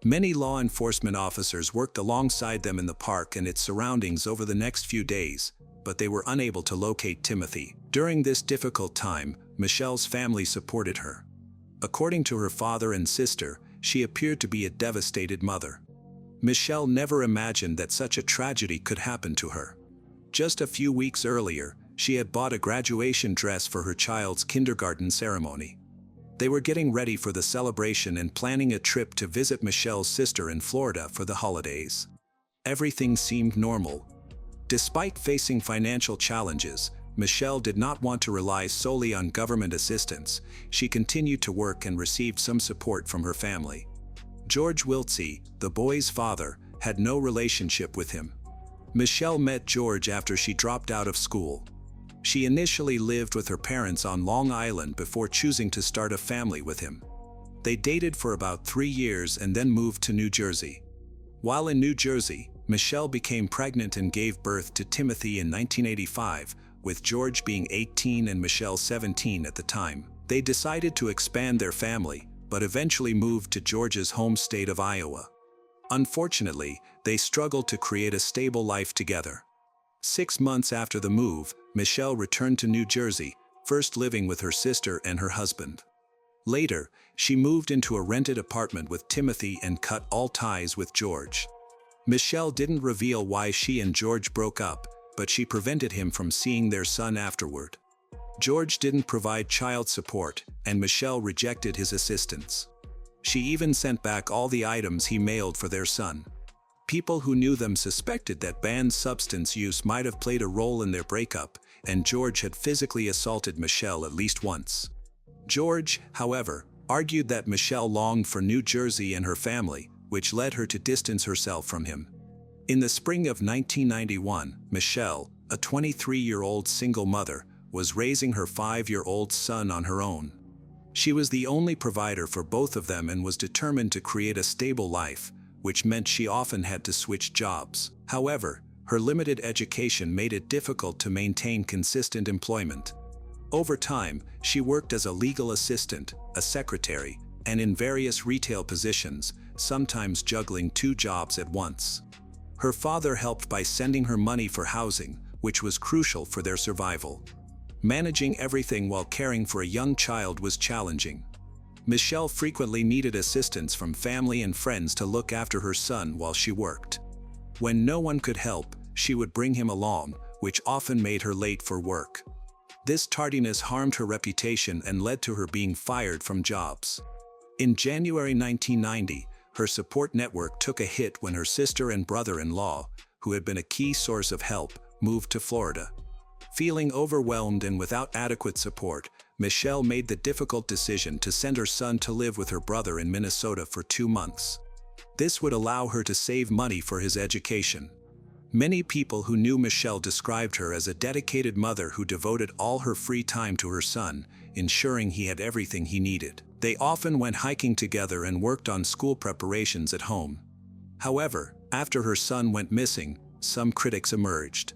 Many law enforcement officers worked alongside them in the park and its surroundings over the next few days, but they were unable to locate Timothy. During this difficult time, Michelle's family supported her. According to her father and sister, she appeared to be a devastated mother. Michelle never imagined that such a tragedy could happen to her. Just a few weeks earlier, she had bought a graduation dress for her child's kindergarten ceremony. They were getting ready for the celebration and planning a trip to visit Michelle's sister in Florida for the holidays. Everything seemed normal. Despite facing financial challenges, Michelle did not want to rely solely on government assistance. She continued to work and received some support from her family. George Wiltsey, the boy's father, had no relationship with him. Michelle met George after she dropped out of school. She initially lived with her parents on Long Island before choosing to start a family with him. They dated for about 3 years and then moved to New Jersey. While in New Jersey, Michelle became pregnant and gave birth to Timothy in 1985, with George being 18 and Michelle 17 at the time. They decided to expand their family, but eventually moved to George's home state of Iowa. Unfortunately, they struggled to create a stable life together. 6 months after the move, Michelle returned to New Jersey, first living with her sister and her husband. Later, she moved into a rented apartment with Timothy and cut all ties with George. Michelle didn't reveal why she and George broke up, but she prevented him from seeing their son afterward. George didn't provide child support, and Michelle rejected his assistance. She even sent back all the items he mailed for their son. People who knew them suspected that banned substance use might have played a role in their breakup, and George had physically assaulted Michelle at least once. George, however, argued that Michelle longed for New Jersey and her family, which led her to distance herself from him. In the spring of 1991, Michelle, a 23-year-old single mother, was raising her 5-year-old son on her own. She was the only provider for both of them and was determined to create a stable life, which meant she often had to switch jobs. However, her limited education made it difficult to maintain consistent employment. Over time, she worked as a legal assistant, a secretary, and in various retail positions, sometimes juggling 2 jobs at once. Her father helped by sending her money for housing, which was crucial for their survival. Managing everything while caring for a young child was challenging. Michelle frequently needed assistance from family and friends to look after her son while she worked. When no one could help, she would bring him along, which often made her late for work. This tardiness harmed her reputation and led to her being fired from jobs. In January 1990, her support network took a hit when her sister and brother-in-law, who had been a key source of help, moved to Florida. Feeling overwhelmed and without adequate support, Michelle made the difficult decision to send her son to live with her brother in Minnesota for 2 months. This would allow her to save money for his education. Many people who knew Michelle described her as a dedicated mother who devoted all her free time to her son, ensuring he had everything he needed. They often went hiking together and worked on school preparations at home. However, after her son went missing, some critics emerged.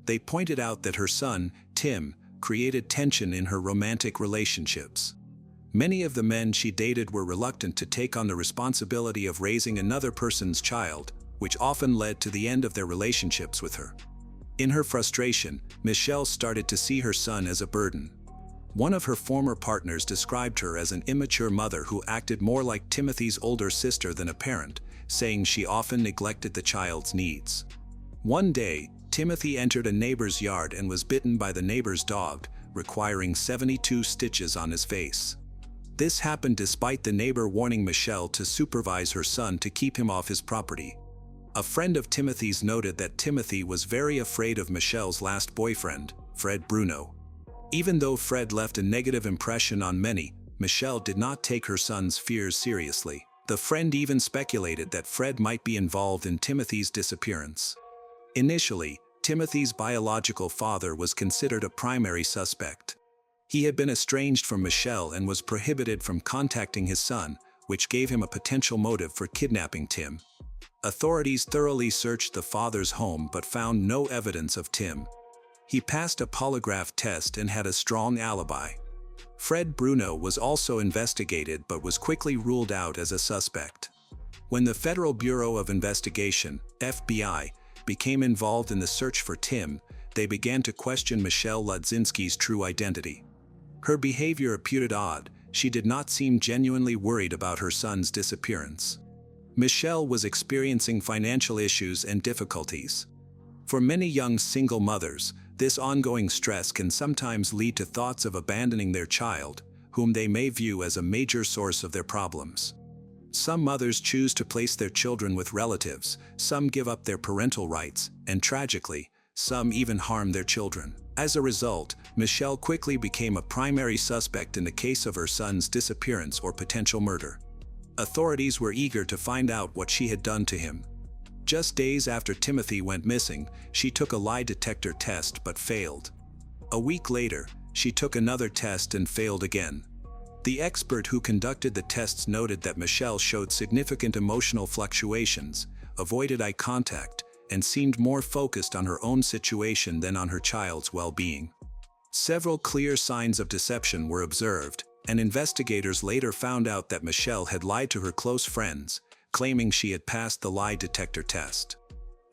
They pointed out that her son, Tim, created tension in her romantic relationships. Many of the men she dated were reluctant to take on the responsibility of raising another person's child, which often led to the end of their relationships with her. In her frustration, Michelle started to see her son as a burden. One of her former partners described her as an immature mother who acted more like Timothy's older sister than a parent, saying she often neglected the child's needs. One day, Timothy entered a neighbor's yard and was bitten by the neighbor's dog, requiring 72 stitches on his face. This happened despite the neighbor warning Michelle to supervise her son to keep him off his property. A friend of Timothy's noted that Timothy was very afraid of Michelle's last boyfriend, Fred Bruno. Even though Fred left a negative impression on many, Michelle did not take her son's fears seriously. The friend even speculated that Fred might be involved in Timothy's disappearance. Initially, Timothy's biological father was considered a primary suspect. He had been estranged from Michelle and was prohibited from contacting his son, which gave him a potential motive for kidnapping Tim. Authorities thoroughly searched the father's home but found no evidence of Tim. He passed a polygraph test and had a strong alibi. Fred Bruno was also investigated but was quickly ruled out as a suspect. When the Federal Bureau of Investigation, FBI, became involved in the search for Tim, they began to question Michelle Ludzinski's true identity. Her behavior appeared odd. She did not seem genuinely worried about her son's disappearance. Michelle was experiencing financial issues and difficulties. For many young single mothers, this ongoing stress can sometimes lead to thoughts of abandoning their child, whom they may view as a major source of their problems. Some mothers choose to place their children with relatives, some give up their parental rights, and tragically, some even harm their children. As a result, Michelle quickly became a primary suspect in the case of her son's disappearance or potential murder. Authorities were eager to find out what she had done to him. Just days after Timothy went missing, she took a lie detector test but failed. A week later, she took another test and failed again. The expert who conducted the tests noted that Michelle showed significant emotional fluctuations, avoided eye contact, and seemed more focused on her own situation than on her child's well-being. Several clear signs of deception were observed, and investigators later found out that Michelle had lied to her close friends, claiming she had passed the lie detector test.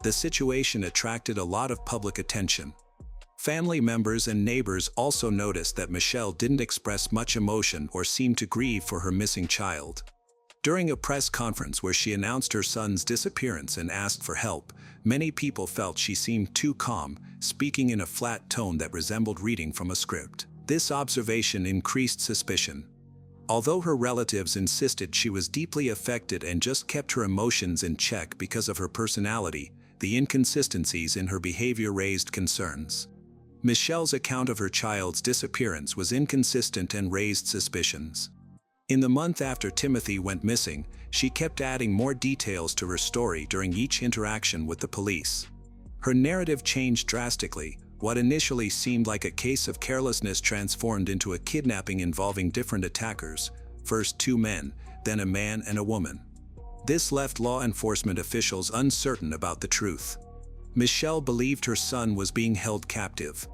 The situation attracted a lot of public attention. Family members and neighbors also noticed that Michelle didn't express much emotion or seem to grieve for her missing child. During a press conference where she announced her son's disappearance and asked for help, many people felt she seemed too calm, speaking in a flat tone that resembled reading from a script. This observation increased suspicion. Although her relatives insisted she was deeply affected and just kept her emotions in check because of her personality, the inconsistencies in her behavior raised concerns. Michelle's account of her child's disappearance was inconsistent and raised suspicions. In the month after Timothy went missing, she kept adding more details to her story during each interaction with the police. Her narrative changed drastically. What initially seemed like a case of carelessness transformed into a kidnapping involving different attackers, first 2 men, then a man and a woman. This left law enforcement officials uncertain about the truth. Michelle believed her son was being held captive.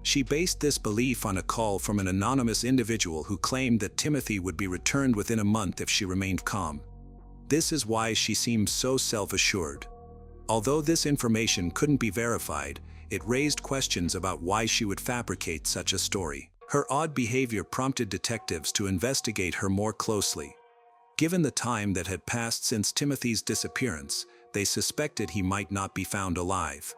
She based this belief on a call from an anonymous individual who claimed that Timothy would be returned within a month if she remained calm. This is why she seemed so self-assured. Although this information couldn't be verified, it raised questions about why she would fabricate such a story. Her odd behavior prompted detectives to investigate her more closely. Given the time that had passed since Timothy's disappearance, they suspected he might not be found alive.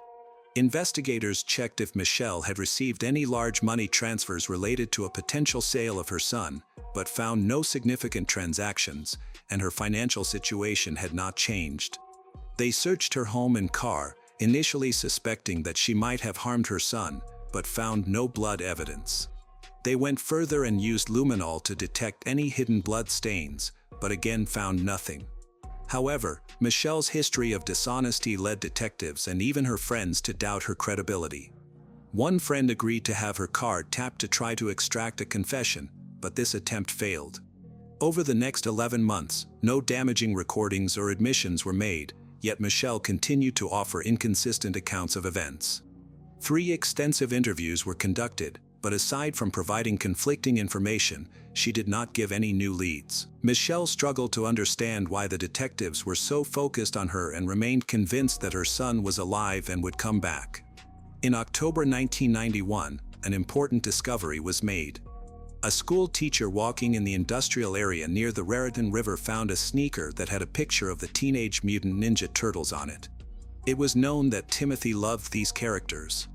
Investigators checked if Michelle had received any large money transfers related to a potential sale of her son, but found no significant transactions, and her financial situation had not changed. They searched her home and car, initially suspecting that she might have harmed her son, but found no blood evidence. They went further and used luminol to detect any hidden blood stains, but again found nothing. However, Michelle's history of dishonesty led detectives and even her friends to doubt her credibility. One friend agreed to have her card tapped to try to extract a confession, but this attempt failed. Over the next 11 months, no damaging recordings or admissions were made, yet Michelle continued to offer inconsistent accounts of events. 3 extensive interviews were conducted, but aside from providing conflicting information, she did not give any new leads. Michelle struggled to understand why the detectives were so focused on her and remained convinced that her son was alive and would come back. In October 1991, an important discovery was made. A school teacher walking in the industrial area near the Raritan River found a sneaker that had a picture of the Teenage Mutant Ninja Turtles on it. It was known that Timothy loved these characters.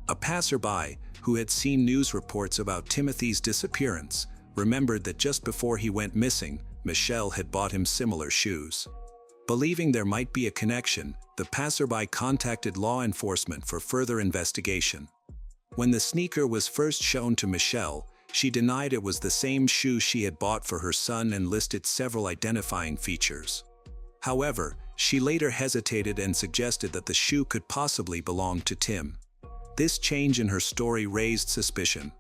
A passerby, who had seen news reports about Timothy's disappearance, remembered that just before he went missing, Michelle had bought him similar shoes. Believing there might be a connection, the passerby contacted law enforcement for further investigation. When the sneaker was first shown to Michelle, she denied it was the same shoe she had bought for her son and listed several identifying features. However, she later hesitated and suggested that the shoe could possibly belong to Tim. This change in her story raised suspicion.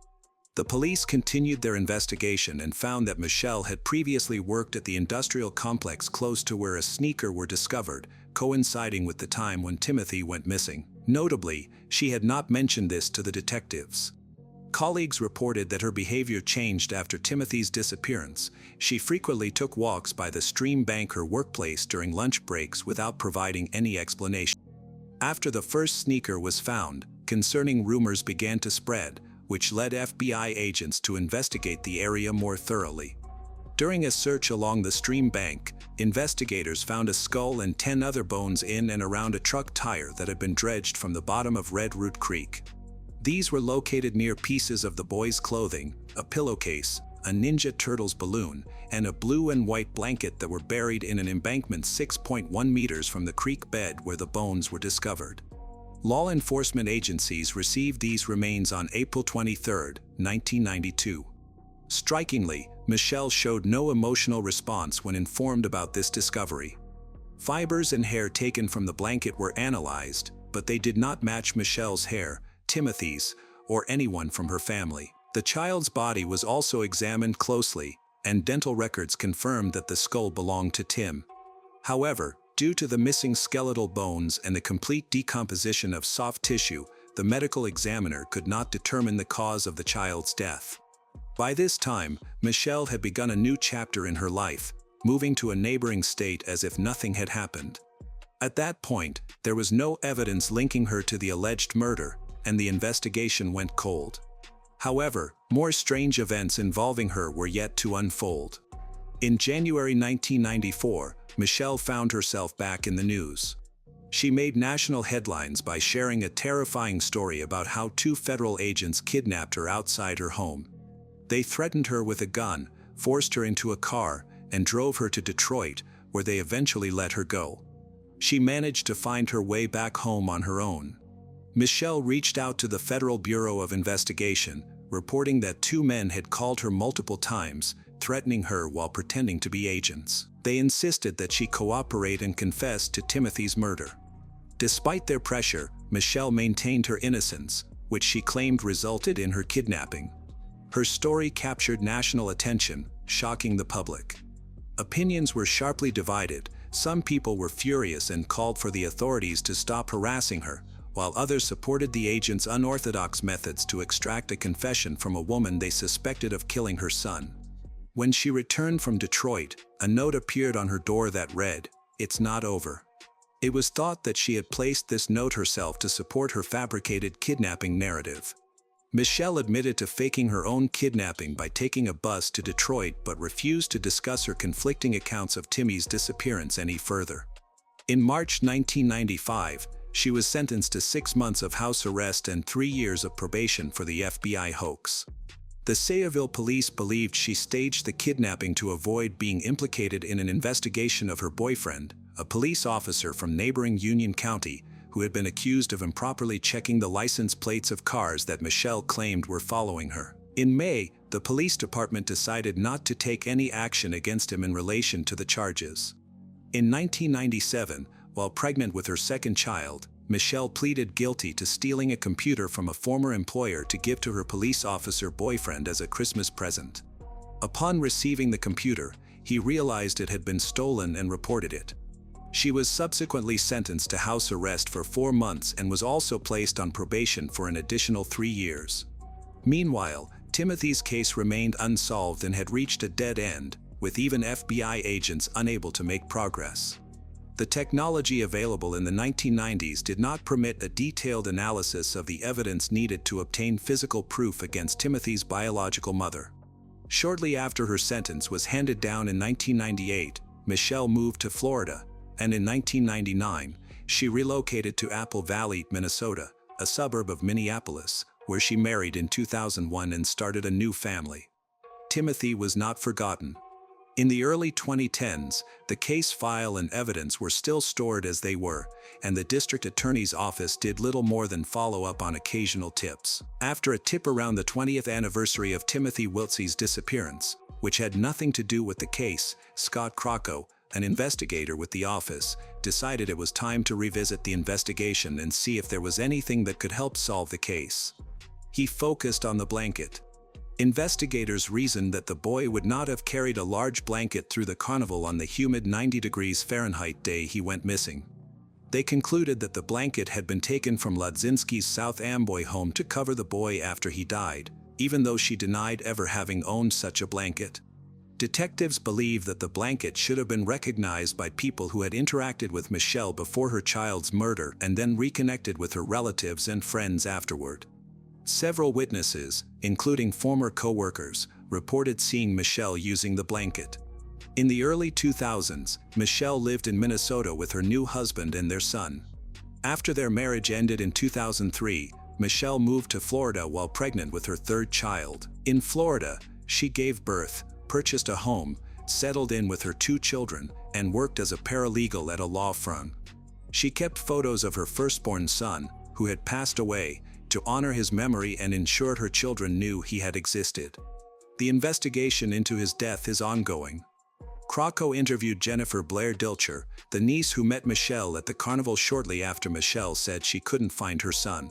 The police continued their investigation and found that Michelle had previously worked at the industrial complex close to where a sneaker were discovered, coinciding with the time when Timothy went missing. Notably, she had not mentioned this to the detectives. Colleagues reported that her behavior changed after Timothy's disappearance. She frequently took walks by the stream bank, her workplace, during lunch breaks without providing any explanation. After the first sneaker was found, concerning rumors began to spread, which led FBI agents to investigate the area more thoroughly. During a search along the stream bank, investigators found a skull and 10 other bones in and around a truck tire that had been dredged from the bottom of Red Root Creek. These were located near pieces of the boy's clothing, a pillowcase, a Ninja Turtles balloon, and a blue and white blanket that were buried in an embankment 6.1 meters from the creek bed where the bones were discovered. Law enforcement agencies received these remains on April 23, 1992. Strikingly, Michelle showed no emotional response when informed about this discovery. Fibers and hair taken from the blanket were analyzed, but they did not match Michelle's hair, Timothy's, or anyone from her family. The child's body was also examined closely, and dental records confirmed that the skull belonged to Tim. However, due to the missing skeletal bones and the complete decomposition of soft tissue, the medical examiner could not determine the cause of the child's death. By this time, Michelle had begun a new chapter in her life, moving to a neighboring state as if nothing had happened. At that point, there was no evidence linking her to the alleged murder, and the investigation went cold. However, more strange events involving her were yet to unfold. In January 1994, Michelle found herself back in the news. She made national headlines by sharing a terrifying story about how 2 federal agents kidnapped her outside her home. They threatened her with a gun, forced her into a car, and drove her to Detroit, where they eventually let her go. She managed to find her way back home on her own. Michelle reached out to the Federal Bureau of Investigation, reporting that 2 men had called her multiple times, threatening her while pretending to be agents. They insisted that she cooperate and confess to Timothy's murder. Despite their pressure, Michelle maintained her innocence, which she claimed resulted in her kidnapping. Her story captured national attention, shocking the public. Opinions were sharply divided. Some people were furious and called for the authorities to stop harassing her, while others supported the agents' unorthodox methods to extract a confession from a woman they suspected of killing her son. When she returned from Detroit, a note appeared on her door that read, "It's not over." It was thought that she had placed this note herself to support her fabricated kidnapping narrative. Michelle admitted to faking her own kidnapping by taking a bus to Detroit but refused to discuss her conflicting accounts of Timmy's disappearance any further. In March 1995, she was sentenced to 6 months of house arrest and 3 years of probation for the FBI hoax. The Sayreville police believed she staged the kidnapping to avoid being implicated in an investigation of her boyfriend, a police officer from neighboring Union County, who had been accused of improperly checking the license plates of cars that Michelle claimed were following her. In May, the police department decided not to take any action against him in relation to the charges. In 1997, while pregnant with her second child, Michelle pleaded guilty to stealing a computer from a former employer to give to her police officer boyfriend as a Christmas present. Upon receiving the computer, he realized it had been stolen and reported it. She was subsequently sentenced to house arrest for 4 months and was also placed on probation for an additional 3 years. Meanwhile, Timothy's case remained unsolved and had reached a dead end, with even FBI agents unable to make progress. The technology available in the 1990s did not permit a detailed analysis of the evidence needed to obtain physical proof against Timothy's biological mother. Shortly after her sentence was handed down in 1998, Michelle moved to Florida, and in 1999, she relocated to Apple Valley, Minnesota, a suburb of Minneapolis, where she married in 2001 and started a new family. Timothy was not forgotten. In the early 2010s, the case file and evidence were still stored as they were, and the district attorney's office did little more than follow up on occasional tips. After a tip around the 20th anniversary of Timothy Wiltsey's disappearance, which had nothing to do with the case, Scott Crocco, an investigator with the office, decided it was time to revisit the investigation and see if there was anything that could help solve the case. He focused on the blanket. Investigators reasoned that the boy would not have carried a large blanket through the carnival on the humid 90 degrees Fahrenheit day he went missing. They concluded that the blanket had been taken from Ladzinski's South Amboy home to cover the boy after he died, even though she denied ever having owned such a blanket. Detectives believe that the blanket should have been recognized by people who had interacted with Michelle before her child's murder and then reconnected with her relatives and friends afterward. Several witnesses, including former co-workers, reported seeing Michelle using the blanket. In the early 2000s, Michelle lived in Minnesota with her new husband and their son. After their marriage ended in 2003, Michelle moved to Florida while pregnant with her third child. In Florida, she gave birth, purchased a home, settled in with her 2 children, and worked as a paralegal at a law firm. She kept photos of her firstborn son, who had passed away, to honor his memory and ensured her children knew he had existed. The investigation into his death is ongoing. Krakow interviewed Jennifer Blair Dilcher, the niece who met Michelle at the carnival shortly after Michelle said she couldn't find her son.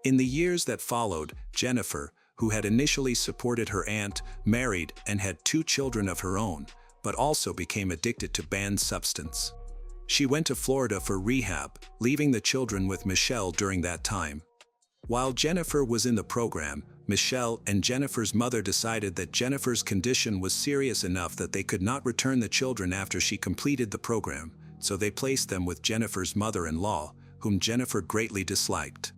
In the years that followed, Jennifer, who had initially supported her aunt, married and had 2 children of her own, but also became addicted to banned substance. She went to Florida for rehab, leaving the children with Michelle during that time. While Jennifer was in the program, Michelle and Jennifer's mother decided that Jennifer's condition was serious enough that they could not return the children after she completed the program, so they placed them with Jennifer's mother-in-law, whom Jennifer greatly disliked.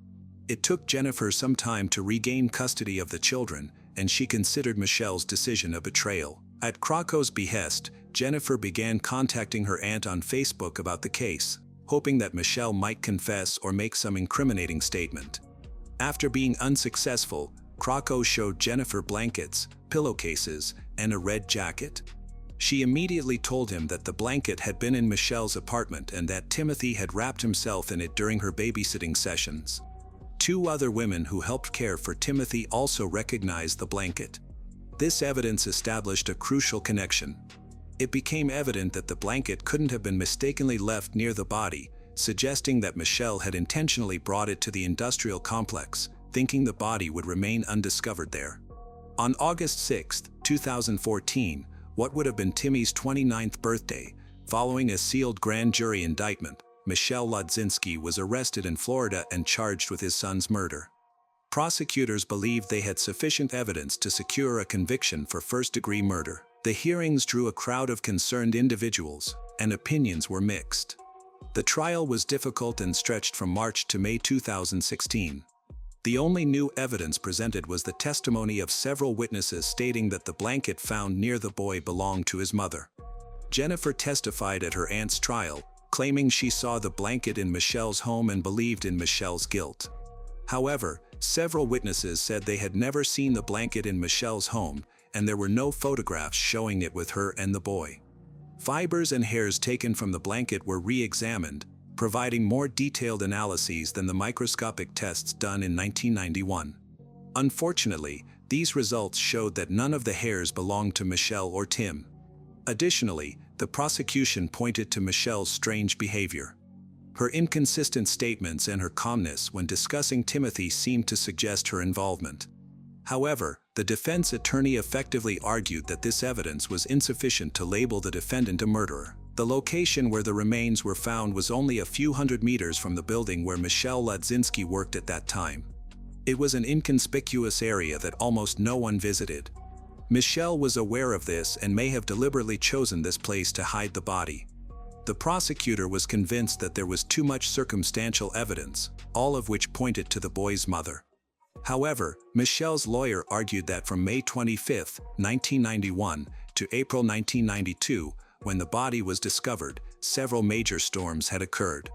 It took Jennifer some time to regain custody of the children, and she considered Michelle's decision a betrayal. At Krakow's behest, Jennifer began contacting her aunt on Facebook about the case, hoping that Michelle might confess or make some incriminating statement. After being unsuccessful, Krakow showed Jennifer blankets, pillowcases, and a red jacket. She immediately told him that the blanket had been in Michelle's apartment and that Timothy had wrapped himself in it during her babysitting sessions. 2 other women who helped care for Timothy also recognized the blanket. This evidence established a crucial connection. It became evident that the blanket couldn't have been mistakenly left near the body, suggesting that Michelle had intentionally brought it to the industrial complex, thinking the body would remain undiscovered there. On August 6, 2014, what would have been Timmy's 29th birthday, following a sealed grand jury indictment, Michelle Ladzinski was arrested in Florida and charged with his son's murder. Prosecutors believed they had sufficient evidence to secure a conviction for first-degree murder. The hearings drew a crowd of concerned individuals, and opinions were mixed. The trial was difficult and stretched from March to May 2016. The only new evidence presented was the testimony of several witnesses stating that the blanket found near the boy belonged to his mother. Jennifer testified at her aunt's trial, claiming she saw the blanket in Michelle's home and believed in Michelle's guilt. However, several witnesses said they had never seen the blanket in Michelle's home, and there were no photographs showing it with her and the boy. Fibers and hairs taken from the blanket were re-examined, providing more detailed analyses than the microscopic tests done in 1991. Unfortunately, these results showed that none of the hairs belonged to Michelle or Tim. Additionally, the prosecution pointed to Michelle's strange behavior. Her inconsistent statements and her calmness when discussing Timothy seemed to suggest her involvement. However, the defense attorney effectively argued that this evidence was insufficient to label the defendant a murderer. The location where the remains were found was only a few hundred meters from the building where Michelle Ladzinski worked at that time. It was an inconspicuous area that almost no one visited. Michelle was aware of this and may have deliberately chosen this place to hide the body. The prosecutor was convinced that there was too much circumstantial evidence, all of which pointed to the boy's mother. However, Michelle's lawyer argued that from May 25, 1991 to April 1992, when the body was discovered, several major storms had occurred.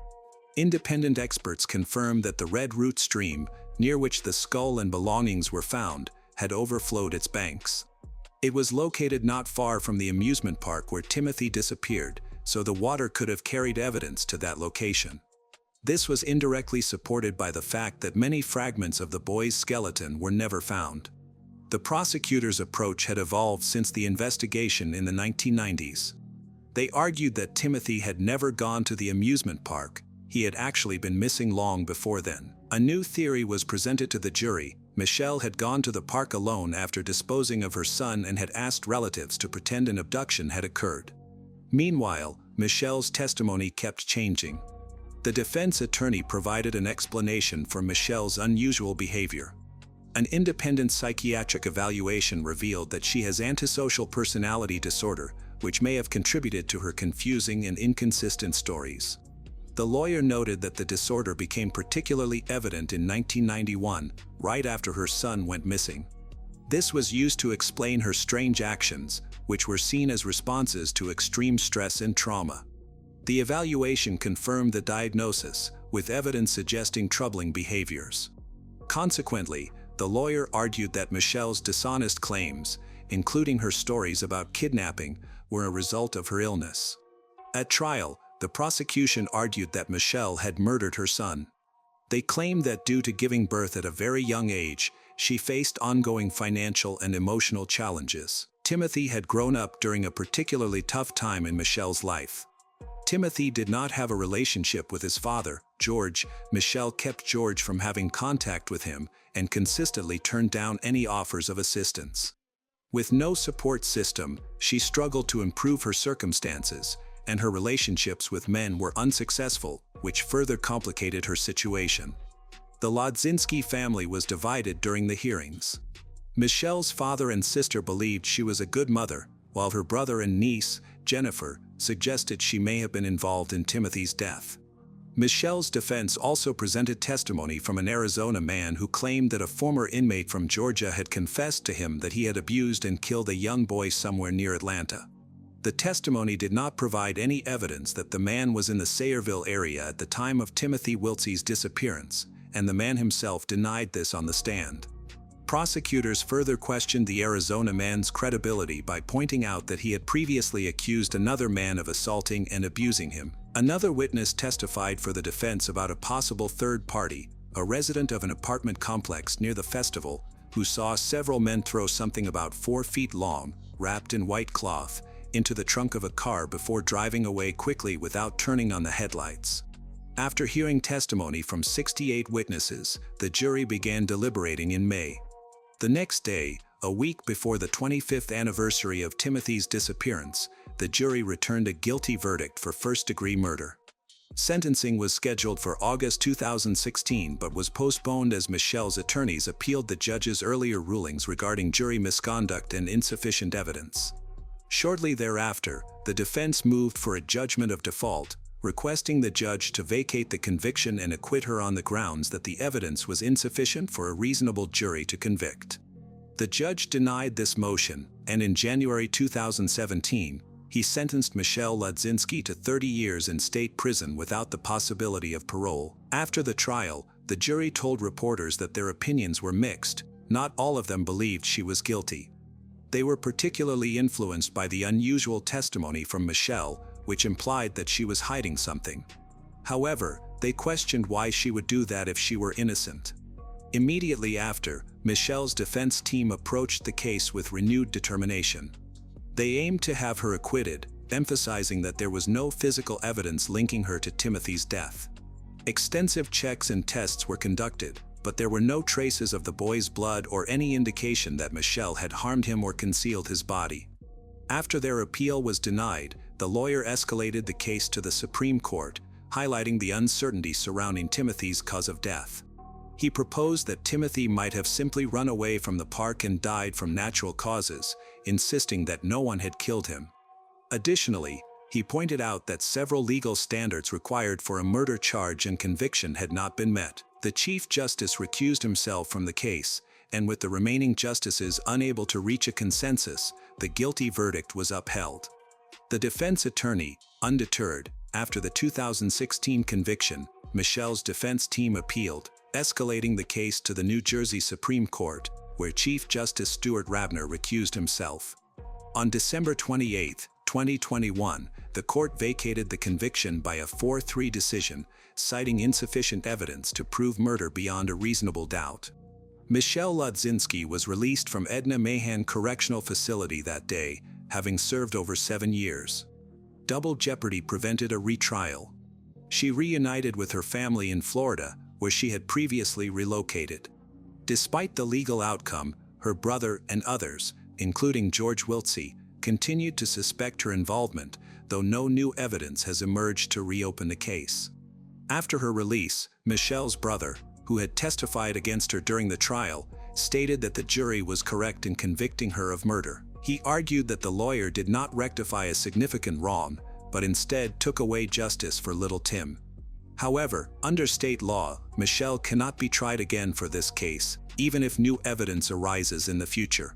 Independent experts confirmed that the Red Root stream, near which the skull and belongings were found, had overflowed its banks. It was located not far from the amusement park where Timothy disappeared, so the water could have carried evidence to that location. This was indirectly supported by the fact that many fragments of the boy's skeleton were never found. The prosecutor's approach had evolved since the investigation in the 1990s. They argued that Timothy had never gone to the amusement park, he had actually been missing long before then. A new theory was presented to the jury. Michelle had gone to the park alone after disposing of her son and had asked relatives to pretend an abduction had occurred. Meanwhile, Michelle's testimony kept changing. The defense attorney provided an explanation for Michelle's unusual behavior. An independent psychiatric evaluation revealed that she has antisocial personality disorder, which may have contributed to her confusing and inconsistent stories. The lawyer noted that the disorder became particularly evident in 1991, right after her son went missing. This was used to explain her strange actions, which were seen as responses to extreme stress and trauma. The evaluation confirmed the diagnosis, with evidence suggesting troubling behaviors. Consequently, the lawyer argued that Michelle's dishonest claims, including her stories about kidnapping, were a result of her illness. At trial, the prosecution argued that Michelle had murdered her son. They claimed that due to giving birth at a very young age, she faced ongoing financial and emotional challenges. Timothy had grown up during a particularly tough time in Michelle's life. Timothy did not have a relationship with his father, George. Michelle kept George from having contact with him and consistently turned down any offers of assistance. With no support system, she struggled to improve her circumstances, and her relationships with men were unsuccessful, which further complicated her situation. The Lodzinski family was divided during the hearings. Michelle's father and sister believed she was a good mother, while her brother and niece, Jennifer, suggested she may have been involved in Timothy's death. Michelle's defense also presented testimony from an Arizona man who claimed that a former inmate from Georgia had confessed to him that he had abused and killed a young boy somewhere near Atlanta. The testimony did not provide any evidence that the man was in the Sayreville area at the time of Timothy Wiltsey's disappearance, and the man himself denied this on the stand. Prosecutors further questioned the Arizona man's credibility by pointing out that he had previously accused another man of assaulting and abusing him. Another witness testified for the defense about a possible third party, a resident of an apartment complex near the festival, who saw several men throw something about 4 feet long, wrapped in white cloth, into the trunk of a car before driving away quickly without turning on the headlights. After hearing testimony from 68 witnesses, the jury began deliberating in May. The next day, a week before the 25th anniversary of Timothy's disappearance, the jury returned a guilty verdict for first-degree murder. Sentencing was scheduled for August 2016 but was postponed as Michelle's attorneys appealed the judge's earlier rulings regarding jury misconduct and insufficient evidence. Shortly thereafter, the defense moved for a judgment of default, requesting the judge to vacate the conviction and acquit her on the grounds that the evidence was insufficient for a reasonable jury to convict. The judge denied this motion, and in January 2017, he sentenced Michelle Lodzinski to 30 years in state prison without the possibility of parole. After the trial, the jury told reporters that their opinions were mixed. Not all of them believed she was guilty. They were particularly influenced by the unusual testimony from Michelle, which implied that she was hiding something. However, they questioned why she would do that if she were innocent. Immediately after, Michelle's defense team approached the case with renewed determination. They aimed to have her acquitted, emphasizing that there was no physical evidence linking her to Timothy's death. Extensive checks and tests were conducted, but there were no traces of the boy's blood or any indication that Michelle had harmed him or concealed his body. After their appeal was denied, the lawyer escalated the case to the Supreme Court, highlighting the uncertainty surrounding Timothy's cause of death. He proposed that Timothy might have simply run away from the park and died from natural causes, insisting that no one had killed him. Additionally, he pointed out that several legal standards required for a murder charge and conviction had not been met. The Chief Justice recused himself from the case, and with the remaining justices unable to reach a consensus, the guilty verdict was upheld. The defense attorney, undeterred, after the 2016 conviction, Michelle's defense team appealed, escalating the case to the New Jersey Supreme Court, where Chief Justice Stuart Rabner recused himself. On December 28, 2021, the court vacated the conviction by a 4-3 decision, citing insufficient evidence to prove murder beyond a reasonable doubt. Michelle Lodzinski was released from Edna Mahan Correctional Facility that day, having served over 7 years. Double jeopardy prevented a retrial. She reunited with her family in Florida, where she had previously relocated. Despite the legal outcome, her brother and others, including George Wiltsey, continued to suspect her involvement, though no new evidence has emerged to reopen the case. After her release, Michelle's brother, who had testified against her during the trial, stated that the jury was correct in convicting her of murder. He argued that the lawyer did not rectify a significant wrong, but instead took away justice for little Tim. However, under state law, Michelle cannot be tried again for this case, even if new evidence arises in the future.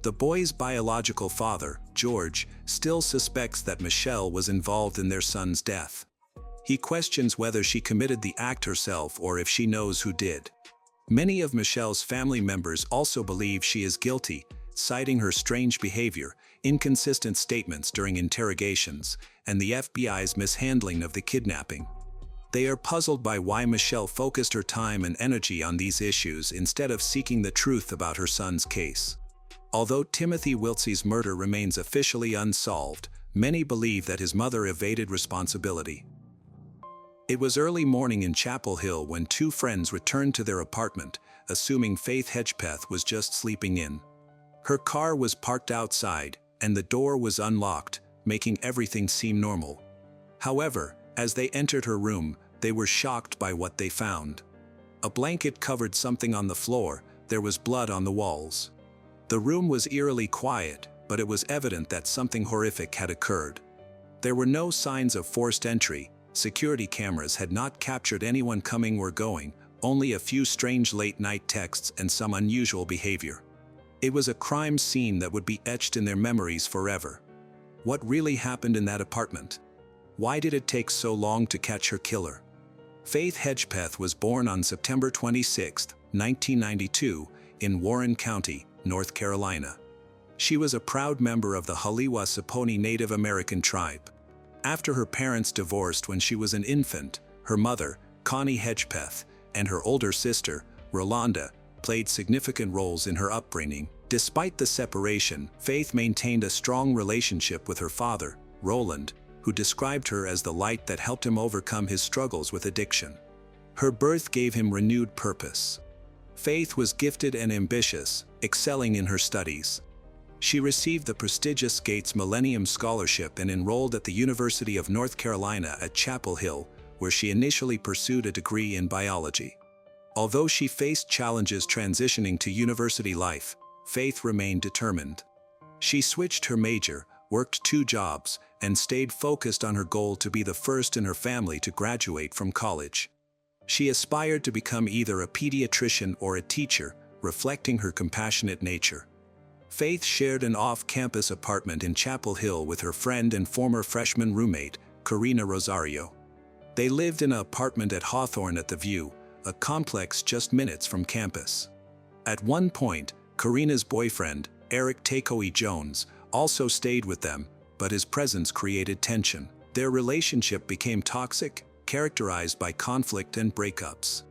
The boy's biological father, George, still suspects that Michelle was involved in their son's death. He questions whether she committed the act herself or if she knows who did. Many of Michelle's family members also believe she is guilty, citing her strange behavior, inconsistent statements during interrogations, and the FBI's mishandling of the kidnapping. They are puzzled by why Michelle focused her time and energy on these issues instead of seeking the truth about her son's case. Although Timothy Wiltsey's murder remains officially unsolved, many believe that his mother evaded responsibility. It was early morning in Chapel Hill when two friends returned to their apartment, assuming Faith Hedgepeth was just sleeping in. Her car was parked outside, and the door was unlocked, making everything seem normal. However, as they entered her room, they were shocked by what they found. A blanket covered something on the floor. There was blood on the walls. The room was eerily quiet, but it was evident that something horrific had occurred. There were no signs of forced entry. Security cameras had not captured anyone coming or going, only a few strange late-night texts and some unusual behavior. It was a crime scene that would be etched in their memories forever. What really happened in that apartment? Why did it take so long to catch her killer? Faith Hedgepeth was born on September 26, 1992, in Warren County, North Carolina. She was a proud member of the Haliwa-Saponi Native American tribe. After her parents divorced when she was an infant, her mother, Connie Hedgepeth, and her older sister, Rolanda, played significant roles in her upbringing. Despite the separation, Faith maintained a strong relationship with her father, Roland, who described her as the light that helped him overcome his struggles with addiction. Her birth gave him renewed purpose. Faith was gifted and ambitious, excelling in her studies. She received the prestigious Gates Millennium Scholarship and enrolled at the University of North Carolina at Chapel Hill, where she initially pursued a degree in biology. Although she faced challenges transitioning to university life, Faith remained determined. She switched her major, worked 2 jobs, and stayed focused on her goal to be the first in her family to graduate from college. She aspired to become either a pediatrician or a teacher, reflecting her compassionate nature. Faith shared an off-campus apartment in Chapel Hill with her friend and former freshman roommate, Karina Rosario. They lived in an apartment at Hawthorne at the View, a complex just minutes from campus. At one point, Karina's boyfriend, Eric Takeoe Jones, also stayed with them, but his presence created tension. Their relationship became toxic, characterized by conflict and breakups.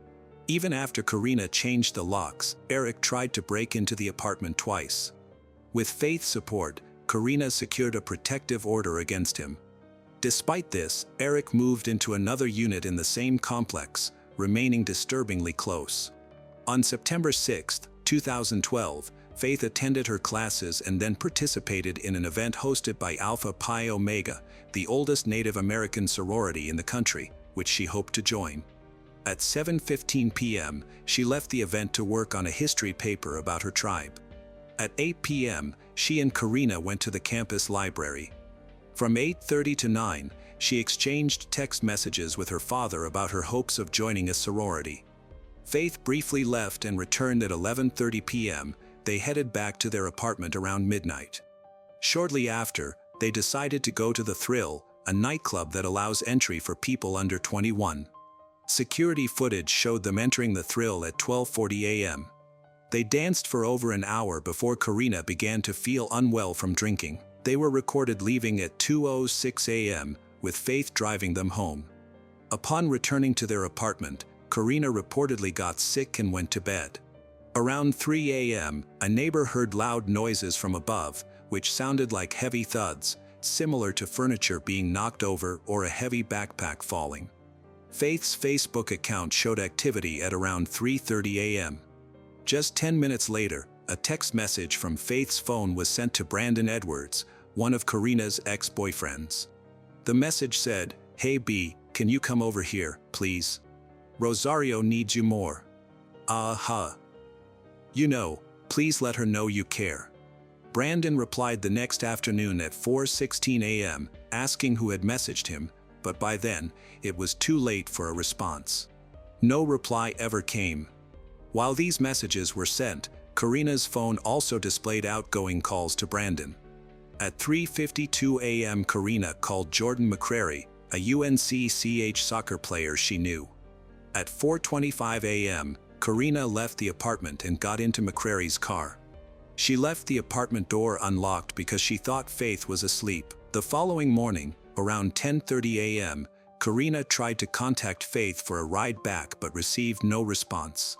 Even after Karina changed the locks, Eric tried to break into the apartment twice. With Faith's support, Karina secured a protective order against him. Despite this, Eric moved into another unit in the same complex, remaining disturbingly close. On September 6, 2012, Faith attended her classes and then participated in an event hosted by Alpha Pi Omega, the oldest Native American sorority in the country, which she hoped to join. At 7:15 p.m., she left the event to work on a history paper about her tribe. At 8 p.m., she and Karina went to the campus library. From 8:30 to 9, she exchanged text messages with her father about her hopes of joining a sorority. Faith briefly left and returned at 11:30 p.m. They headed back to their apartment around midnight. Shortly after, they decided to go to The Thrill, a nightclub that allows entry for people under 21. Security footage showed them entering The Thrill at 12:40 a.m. They danced for over an hour before Karina began to feel unwell from drinking. They were recorded leaving at 2:06 a.m., with Faith driving them home. Upon returning to their apartment, Karina reportedly got sick and went to bed. Around 3 a.m., a neighbor heard loud noises from above, which sounded like heavy thuds, similar to furniture being knocked over or a heavy backpack falling. Faith's Facebook account showed activity at around 3:30 a.m. Just 10 minutes later, a text message from Faith's phone was sent to Brandon Edwards, one of Karina's ex-boyfriends. The message said, "Hey B, can you come over here, please? Rosario needs you more. You know, please let her know you care." Brandon replied the next afternoon at 4:16 a.m., asking who had messaged him, but by then, it was too late for a response. No reply ever came. While these messages were sent, Karina's phone also displayed outgoing calls to Brandon. At 3:52 a.m., Karina called Jordan McCrary, a UNC-CH soccer player she knew. At 4:25 a.m., Karina left the apartment and got into McCrary's car. She left the apartment door unlocked because she thought Faith was asleep. The following morning, around 10:30 a.m., Karina tried to contact Faith for a ride back but received no response.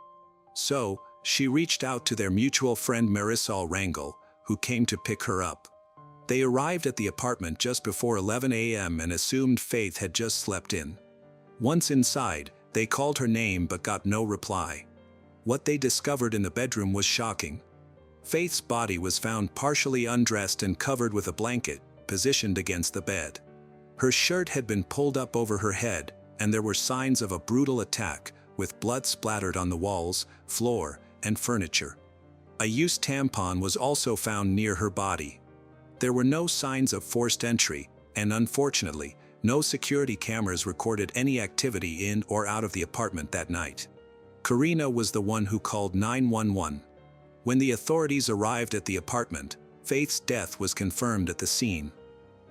So, she reached out to their mutual friend Marisol Rangel, who came to pick her up. They arrived at the apartment just before 11 a.m. and assumed Faith had just slept in. Once inside, they called her name but got no reply. What they discovered in the bedroom was shocking. Faith's body was found partially undressed and covered with a blanket, positioned against the bed. Her shirt had been pulled up over her head, and there were signs of a brutal attack, with blood splattered on the walls, floor, and furniture. A used tampon was also found near her body. There were no signs of forced entry, and unfortunately, no security cameras recorded any activity in or out of the apartment that night. Karina was the one who called 911. When the authorities arrived at the apartment, Faith's death was confirmed at the scene.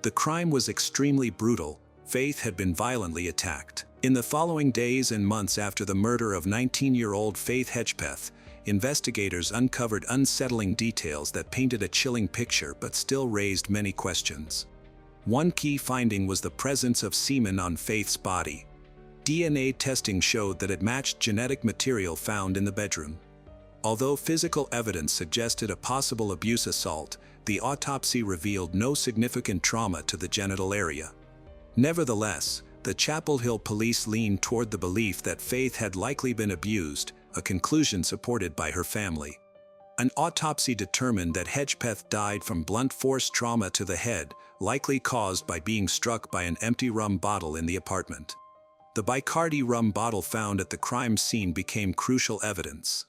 The crime was extremely brutal. Faith had been violently attacked. In the following days and months after the murder of 19-year-old Faith Hedgepeth, investigators uncovered unsettling details that painted a chilling picture but still raised many questions. One key finding was the presence of semen on Faith's body. DNA testing showed that it matched genetic material found in the bedroom. Although physical evidence suggested a possible abuse assault, the autopsy revealed no significant trauma to the genital area. Nevertheless, the Chapel Hill police leaned toward the belief that Faith had likely been abused, a conclusion supported by her family. An autopsy determined that Hedgepeth died from blunt force trauma to the head, likely caused by being struck by an empty rum bottle in the apartment. The Bacardi rum bottle found at the crime scene became crucial evidence.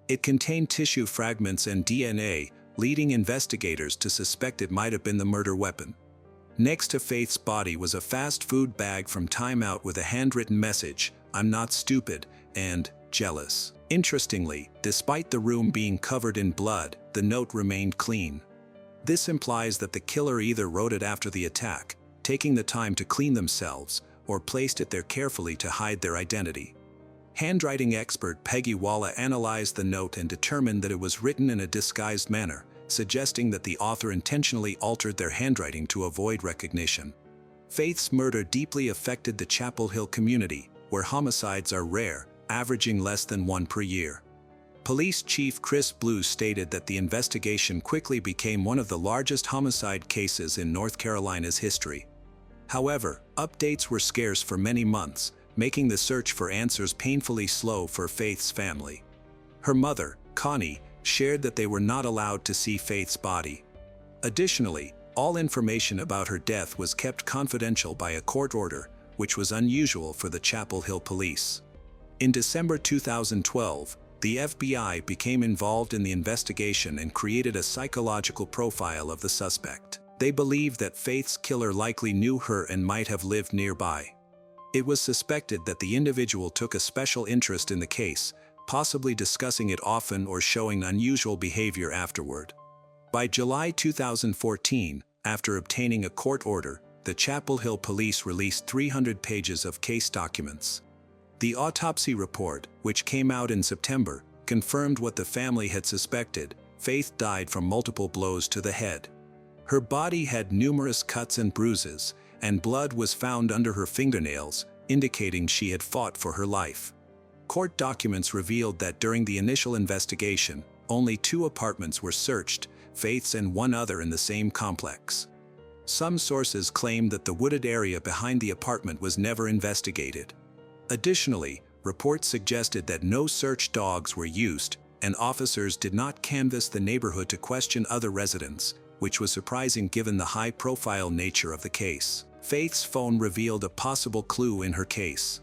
It contained tissue fragments and DNA, leading investigators to suspect it might have been the murder weapon. Next to Faith's body was a fast food bag from Time Out with a handwritten message, "I'm not stupid," and "jealous." Interestingly, despite the room being covered in blood, the note remained clean. This implies that the killer either wrote it after the attack, taking the time to clean themselves, or placed it there carefully to hide their identity. Handwriting expert Peggy Walla analyzed the note and determined that it was written in a disguised manner, suggesting that the author intentionally altered their handwriting to avoid recognition. Faith's murder deeply affected the Chapel Hill community, where homicides are rare, averaging less than one per year. Police Chief Chris Blue stated that the investigation quickly became one of the largest homicide cases in North Carolina's history. However, updates were scarce for many months, making the search for answers painfully slow for Faith's family. Her mother, Connie, shared that they were not allowed to see Faith's body. Additionally, all information about her death was kept confidential by a court order, which was unusual for the Chapel Hill police. In December 2012, the FBI became involved in the investigation and created a psychological profile of the suspect. They believed that Faith's killer likely knew her and might have lived nearby. It was suspected that the individual took a special interest in the case, possibly discussing it often or showing unusual behavior afterward. By July 2014, after obtaining a court order, the Chapel Hill police released 300 pages of case documents. The autopsy report, which came out in September, confirmed what the family had suspected: Faith died from multiple blows to the head. Her body had numerous cuts and bruises, and blood was found under her fingernails, indicating she had fought for her life. Court documents revealed that during the initial investigation, only 2 apartments were searched, Faith's and one other in the same complex. Some sources claimed that the wooded area behind the apartment was never investigated. Additionally, reports suggested that no search dogs were used, and officers did not canvass the neighborhood to question other residents, which was surprising given the high-profile nature of the case. Faith's phone revealed a possible clue in her case.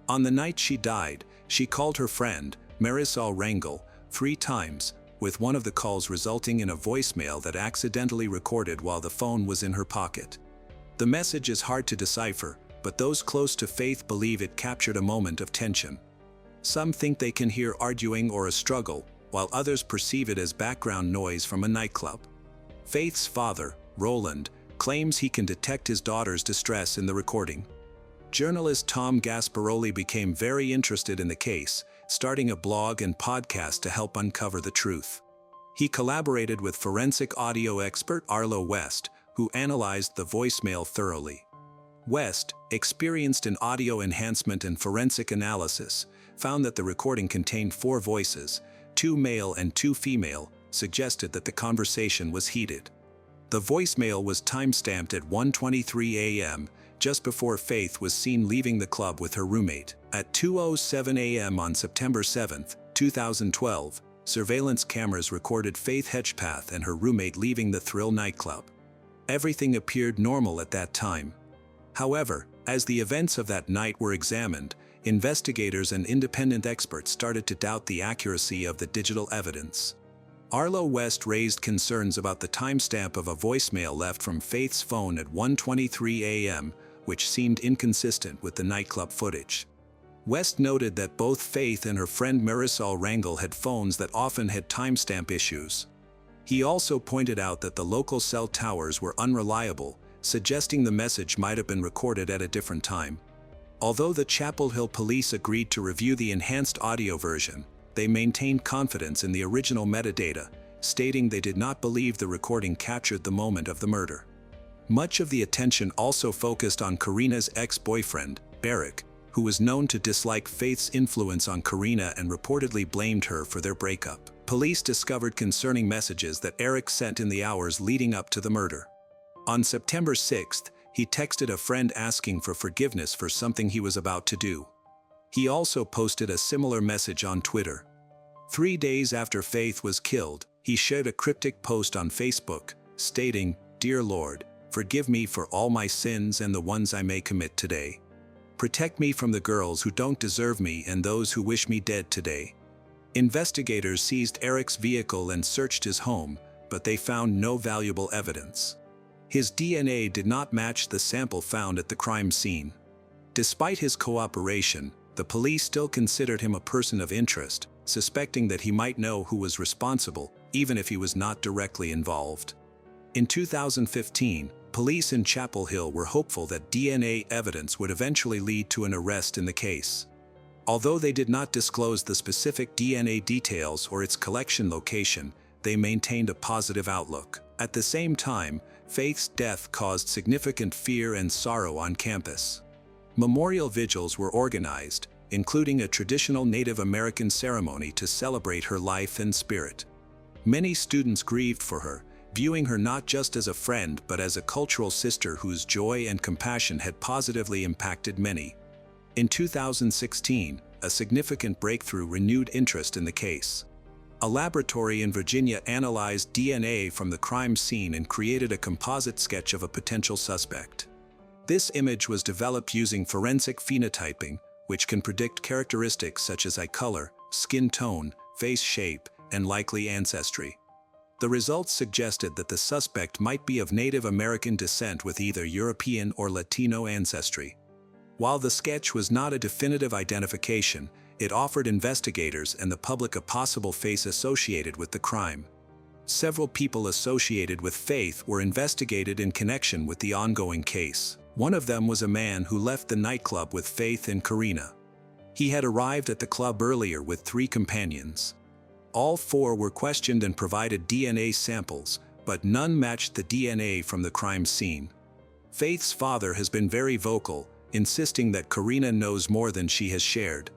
On the night she died, she called her friend, Marisol Rangel, 3 times, with one of the calls resulting in a voicemail that accidentally recorded while the phone was in her pocket. The message is hard to decipher, but those close to Faith believe it captured a moment of tension. Some think they can hear arguing or a struggle, while others perceive it as background noise from a nightclub. Faith's father, Roland, claims he can detect his daughter's distress in the recording. Journalist Tom Gasparoli became very interested in the case, starting a blog and podcast to help uncover the truth. He collaborated with forensic audio expert Arlo West, who analyzed the voicemail thoroughly. West, experienced in audio enhancement and forensic analysis, found that the recording contained 4 voices, 2 male and 2 female, suggested that the conversation was heated. The voicemail was timestamped at 1:23 a.m., just before Faith was seen leaving the club with her roommate. At 2:07 a.m. on September 7, 2012, surveillance cameras recorded Faith Hedgepath and her roommate leaving the Thrill nightclub. Everything appeared normal at that time. However, as the events of that night were examined, investigators and independent experts started to doubt the accuracy of the digital evidence. Arlo West raised concerns about the timestamp of a voicemail left from Faith's phone at 1:23 a.m., which seemed inconsistent with the nightclub footage. West noted that both Faith and her friend Marisol Rangel had phones that often had timestamp issues. He also pointed out that the local cell towers were unreliable, suggesting the message might have been recorded at a different time. Although the Chapel Hill police agreed to review the enhanced audio version, they maintained confidence in the original metadata, stating they did not believe the recording captured the moment of the murder. Much of the attention also focused on Karina's ex-boyfriend, Barrick, who was known to dislike Faith's influence on Karina and reportedly blamed her for their breakup. Police discovered concerning messages that Eric sent in the hours leading up to the murder. On September 6th, he texted a friend asking for forgiveness for something he was about to do. He also posted a similar message on Twitter. 3 days after Faith was killed, he shared a cryptic post on Facebook, stating, "Dear Lord, forgive me for all my sins and the ones I may commit today. Protect me from the girls who don't deserve me and those who wish me dead today." Investigators seized Eric's vehicle and searched his home, but they found no valuable evidence. His DNA did not match the sample found at the crime scene. Despite his cooperation, the police still considered him a person of interest, suspecting that he might know who was responsible, even if he was not directly involved. In 2015, police in Chapel Hill were hopeful that DNA evidence would eventually lead to an arrest in the case. Although they did not disclose the specific DNA details or its collection location, they maintained a positive outlook. At the same time, Faith's death caused significant fear and sorrow on campus. Memorial vigils were organized, including a traditional Native American ceremony to celebrate her life and spirit. Many students grieved for her, viewing her not just as a friend but as a cultural sister whose joy and compassion had positively impacted many. In 2016, a significant breakthrough renewed interest in the case. A laboratory in Virginia analyzed DNA from the crime scene and created a composite sketch of a potential suspect. This image was developed using forensic phenotyping, which can predict characteristics such as eye color, skin tone, face shape, and likely ancestry. The results suggested that the suspect might be of Native American descent with either European or Latino ancestry. While the sketch was not a definitive identification, it offered investigators and the public a possible face associated with the crime. Several people associated with Faith were investigated in connection with the ongoing case. One of them was a man who left the nightclub with Faith and Karina. He had arrived at the club earlier with 3 companions. All 4 were questioned and provided DNA samples, but none matched the DNA from the crime scene. Faith's father has been very vocal, insisting that Karina knows more than she has shared.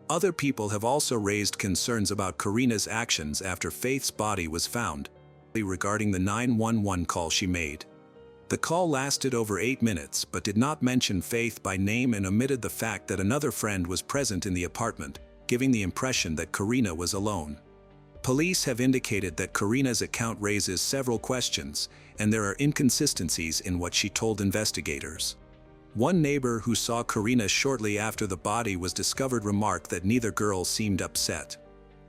Other people have also raised concerns about Karina's actions after Faith's body was found, regarding the 911 call she made. The call lasted over 8 minutes but did not mention Faith by name and omitted the fact that another friend was present in the apartment, giving the impression that Karina was alone. Police have indicated that Karina's account raises several questions, and there are inconsistencies in what she told investigators. One neighbor who saw Karina shortly after the body was discovered remarked that neither girl seemed upset.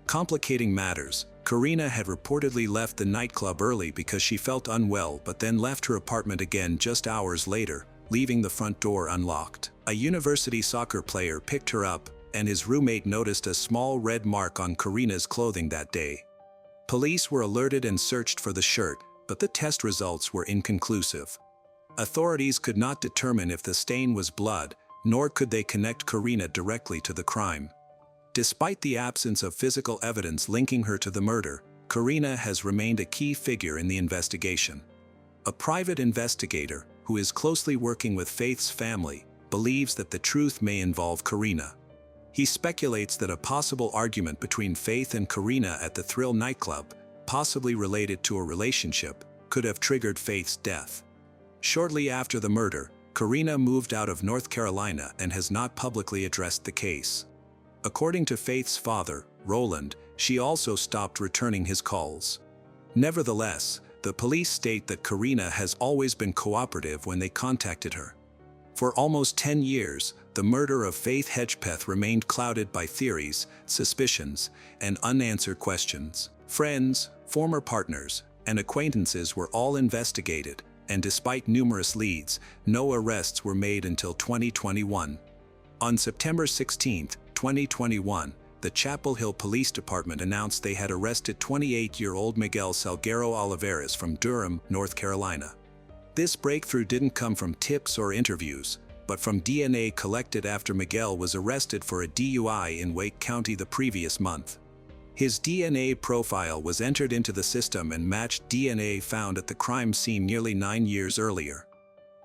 Complicating matters, Karina had reportedly left the nightclub early because she felt unwell but then left her apartment again just hours later, leaving the front door unlocked. A university soccer player picked her up, and his roommate noticed a small red mark on Karina's clothing that day. Police were alerted and searched for the shirt, but the test results were inconclusive. Authorities could not determine if the stain was blood, nor could they connect Karina directly to the crime. Despite the absence of physical evidence linking her to the murder, Karina has remained a key figure in the investigation. A private investigator, who is closely working with Faith's family, believes that the truth may involve Karina. He speculates that a possible argument between Faith and Karina at the Thrill nightclub, possibly related to a relationship, could have triggered Faith's death. Shortly after the murder, Karina moved out of North Carolina and has not publicly addressed the case. According to Faith's father, Roland, she also stopped returning his calls. Nevertheless, the police state that Karina has always been cooperative when they contacted her. For almost 10 years, the murder of Faith Hedgepeth remained clouded by theories, suspicions, and unanswered questions. Friends, former partners, and acquaintances were all investigated, and despite numerous leads, no arrests were made until 2021. On September 16, 2021, the Chapel Hill Police Department announced they had arrested 28-year-old Miguel Salguero Olivares from Durham, North Carolina. This breakthrough didn't come from tips or interviews, but from DNA collected after Miguel was arrested for a DUI in Wake County the previous month. His DNA profile was entered into the system and matched DNA found at the crime scene nearly 9 years earlier.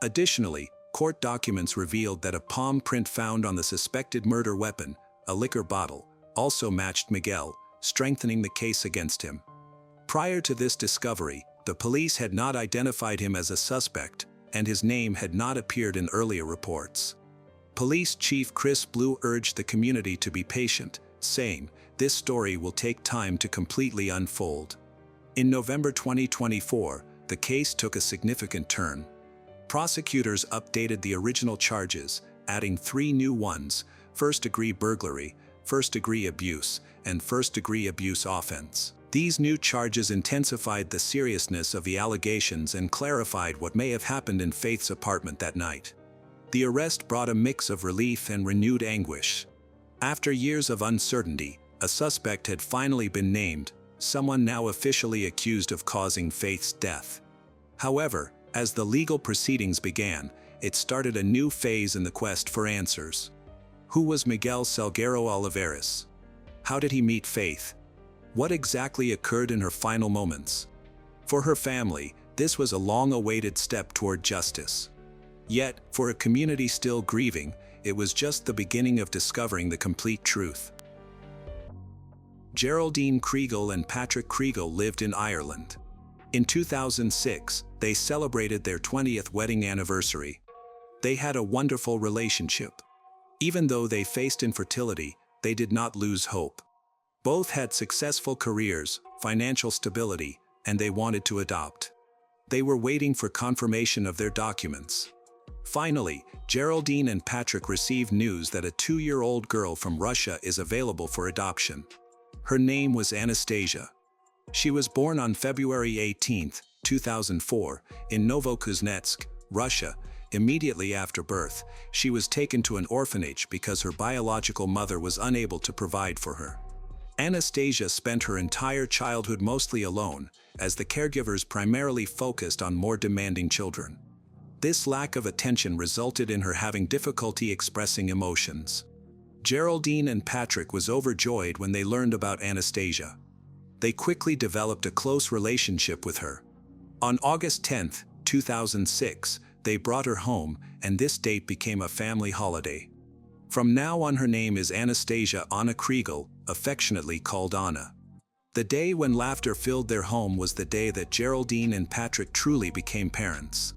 Additionally, court documents revealed that a palm print found on the suspected murder weapon, a liquor bottle, also matched Miguel, strengthening the case against him. Prior to this discovery, the police had not identified him as a suspect, and his name had not appeared in earlier reports. Police Chief Chris Blue urged the community to be patient, saying, "This story will take time to completely unfold." In November 2024, the case took a significant turn. Prosecutors updated the original charges, adding 3 new ones: first-degree burglary, first-degree abuse, and first-degree abuse offense. These new charges intensified the seriousness of the allegations and clarified what may have happened in Faith's apartment that night. The arrest brought a mix of relief and renewed anguish. After years of uncertainty, a suspect had finally been named, someone now officially accused of causing Faith's death. However, as the legal proceedings began, it started a new phase in the quest for answers. Who was Miguel Salguero Olivares? How did he meet Faith? What exactly occurred in her final moments? For her family, this was a long-awaited step toward justice. Yet, for a community still grieving, it was just the beginning of discovering the complete truth. Geraldine Kriegel and Patrick Kriegel lived in Ireland. In 2006, they celebrated their 20th wedding anniversary. They had a wonderful relationship. Even though they faced infertility, they did not lose hope. Both had successful careers, financial stability, and they wanted to adopt. They were waiting for confirmation of their documents. Finally, Geraldine and Patrick received news that a 2-year-old girl from Russia is available for adoption. Her name was Anastasia. She was born on February 18, 2004, in Novokuznetsk, Russia. Immediately after birth, she was taken to an orphanage because her biological mother was unable to provide for her. Anastasia spent her entire childhood mostly alone, as the caregivers primarily focused on more demanding children. This lack of attention resulted in her having difficulty expressing emotions. Geraldine and Patrick was overjoyed when they learned about Anastasia. They quickly developed a close relationship with her. On August 10, 2006, they brought her home, and this date became a family holiday. From now on, her name is Anastasia Anna Kriegel, affectionately called Anna. The day when laughter filled their home was the day that Geraldine and Patrick truly became parents.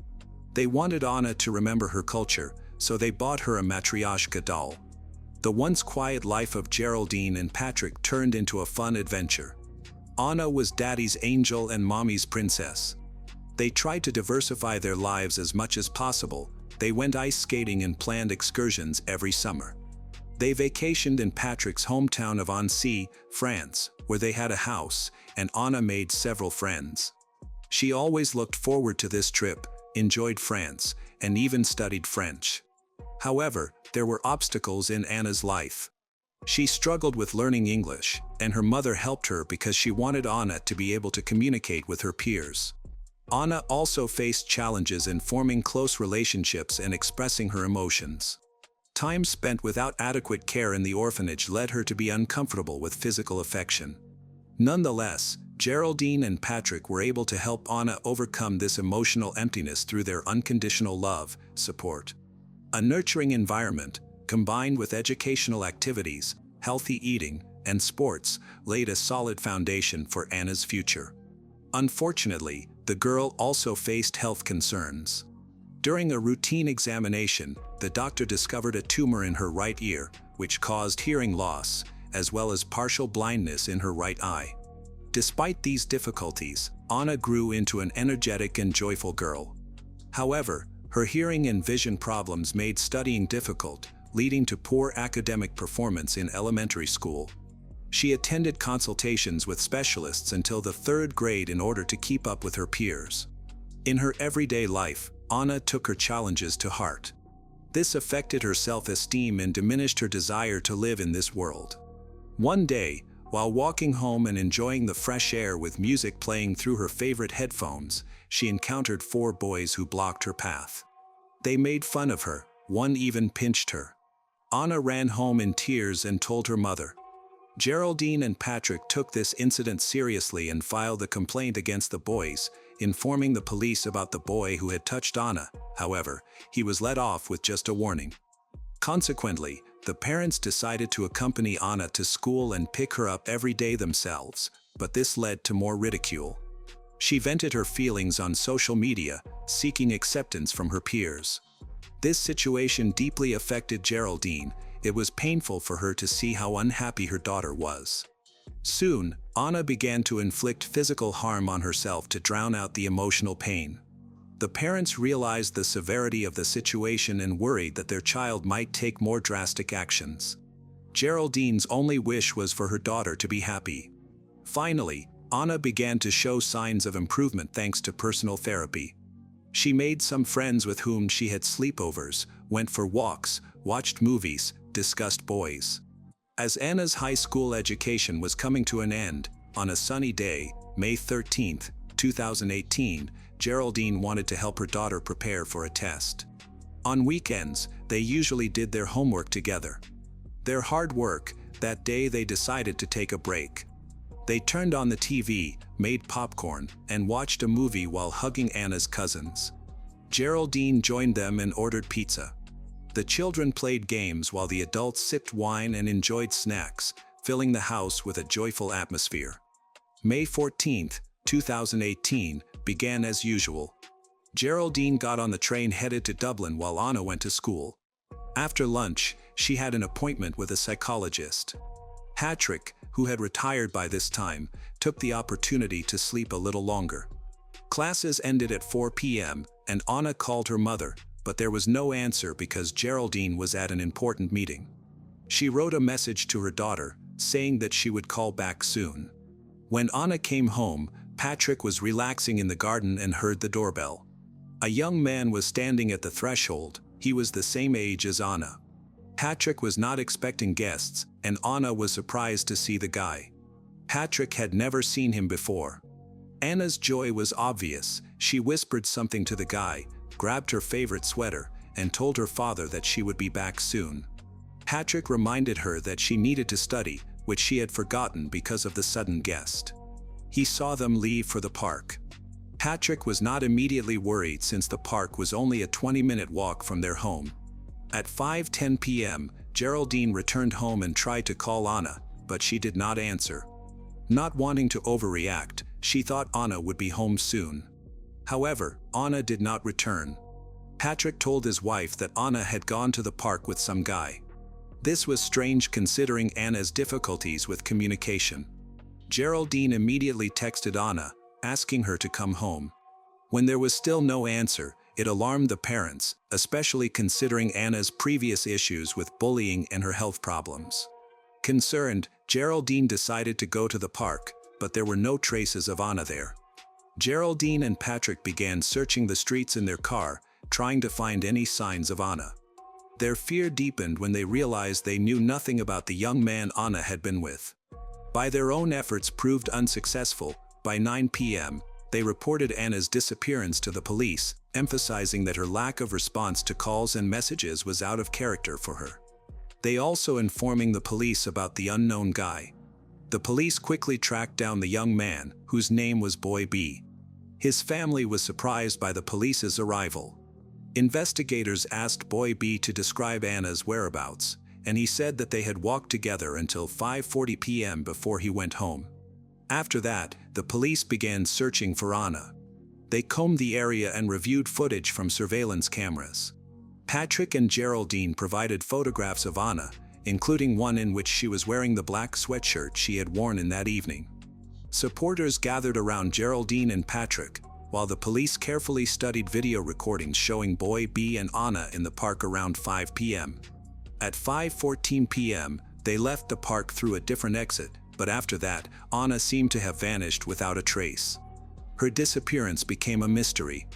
They wanted Anna to remember her culture, so they bought her a matryoshka doll. The once quiet life of Geraldine and Patrick turned into a fun adventure. Anna was daddy's angel and mommy's princess. They tried to diversify their lives as much as possible. They went ice skating and planned excursions every summer. They vacationed in Patrick's hometown of Annecy, France, where they had a house, and Anna made several friends. She always looked forward to this trip, enjoyed France, and even studied French. However, there were obstacles in Anna's life. She struggled with learning English, and her mother helped her because she wanted Anna to be able to communicate with her peers. Anna also faced challenges in forming close relationships and expressing her emotions. Time spent without adequate care in the orphanage led her to be uncomfortable with physical affection. Nonetheless, Geraldine and Patrick were able to help Anna overcome this emotional emptiness through their unconditional love, support. A nurturing environment, combined with educational activities, healthy eating, and sports, laid a solid foundation for Anna's future. Unfortunately, the girl also faced health concerns. During a routine examination, the doctor discovered a tumor in her right ear, which caused hearing loss, as well as partial blindness in her right eye. Despite these difficulties, Anna grew into an energetic and joyful girl. However, her hearing and vision problems made studying difficult, leading to poor academic performance in elementary school. She attended consultations with specialists until the 3rd grade in order to keep up with her peers. In her everyday life, Anna took her challenges to heart. This affected her self-esteem and diminished her desire to live in this world. One day, while walking home and enjoying the fresh air with music playing through her favorite headphones, she encountered 4 boys who blocked her path. They made fun of her, one even pinched her. Anna ran home in tears and told her mother. Geraldine and Patrick took this incident seriously and filed a complaint against the boys, informing the police about the boy who had touched Anna. However, he was let off with just a warning. Consequently, the parents decided to accompany Anna to school and pick her up every day themselves, but this led to more ridicule. She vented her feelings on social media, seeking acceptance from her peers. This situation deeply affected Geraldine. It was painful for her to see how unhappy her daughter was. Soon, Anna began to inflict physical harm on herself to drown out the emotional pain. The parents realized the severity of the situation and worried that their child might take more drastic actions. Geraldine's only wish was for her daughter to be happy. Finally, Anna began to show signs of improvement thanks to personal therapy. She made some friends with whom she had sleepovers, went for walks, watched movies, discussed boys. As Anna's high school education was coming to an end, on a sunny day, May 13, 2018, Geraldine wanted to help her daughter prepare for a test. On weekends, they usually did their homework together. Their hard work, that day they decided to take a break. They turned on the TV, made popcorn, and watched a movie while hugging Anna's cousins. Geraldine joined them and ordered pizza. The children played games while the adults sipped wine and enjoyed snacks, filling the house with a joyful atmosphere. May 14, 2018, began as usual. Geraldine got on the train headed to Dublin while Anna went to school. After lunch, she had an appointment with a psychologist. Patrick, who had retired by this time, took the opportunity to sleep a little longer. Classes ended at 4 p.m., and Anna called her mother, but there was no answer because Geraldine was at an important meeting. She wrote a message to her daughter, saying that she would call back soon. When Anna came home, Patrick was relaxing in the garden and heard the doorbell. A young man was standing at the threshold. He was the same age as Anna. Patrick was not expecting guests, and Anna was surprised to see the guy. Patrick had never seen him before. Anna's joy was obvious. She whispered something to the guy, grabbed her favorite sweater, and told her father that she would be back soon. Patrick reminded her that she needed to study, which she had forgotten because of the sudden guest. He saw them leave for the park. Patrick was not immediately worried since the park was only a 20-minute walk from their home. At 5:10 p.m., Geraldine returned home and tried to call Anna, but she did not answer. Not wanting to overreact, she thought Anna would be home soon. However, Anna did not return. Patrick told his wife that Anna had gone to the park with some guy. This was strange considering Anna's difficulties with communication. Geraldine immediately texted Anna, asking her to come home. When there was still no answer, it alarmed the parents, especially considering Anna's previous issues with bullying and her health problems. Concerned, Geraldine decided to go to the park, but there were no traces of Anna there. Geraldine and Patrick began searching the streets in their car, trying to find any signs of Anna. Their fear deepened when they realized they knew nothing about the young man Anna had been with. By their own efforts proved unsuccessful, by 9 p.m., they reported Anna's disappearance to the police, emphasizing that her lack of response to calls and messages was out of character for her. They also informing the police about the unknown guy. The police quickly tracked down the young man, whose name was Boy B. His family was surprised by the police's arrival. Investigators asked Boy B to describe Anna's whereabouts, and he said that they had walked together until 5:40 p.m. before he went home. After that, the police began searching for Anna. They combed the area and reviewed footage from surveillance cameras. Patrick and Geraldine provided photographs of Anna, including one in which she was wearing the black sweatshirt she had worn in that evening. Supporters gathered around Geraldine and Patrick, while the police carefully studied video recordings showing Boy B and Anna in the park around 5 p.m. At 5:14 p.m., they left the park through a different exit, but after that, Anna seemed to have vanished without a trace. Her disappearance became a mystery.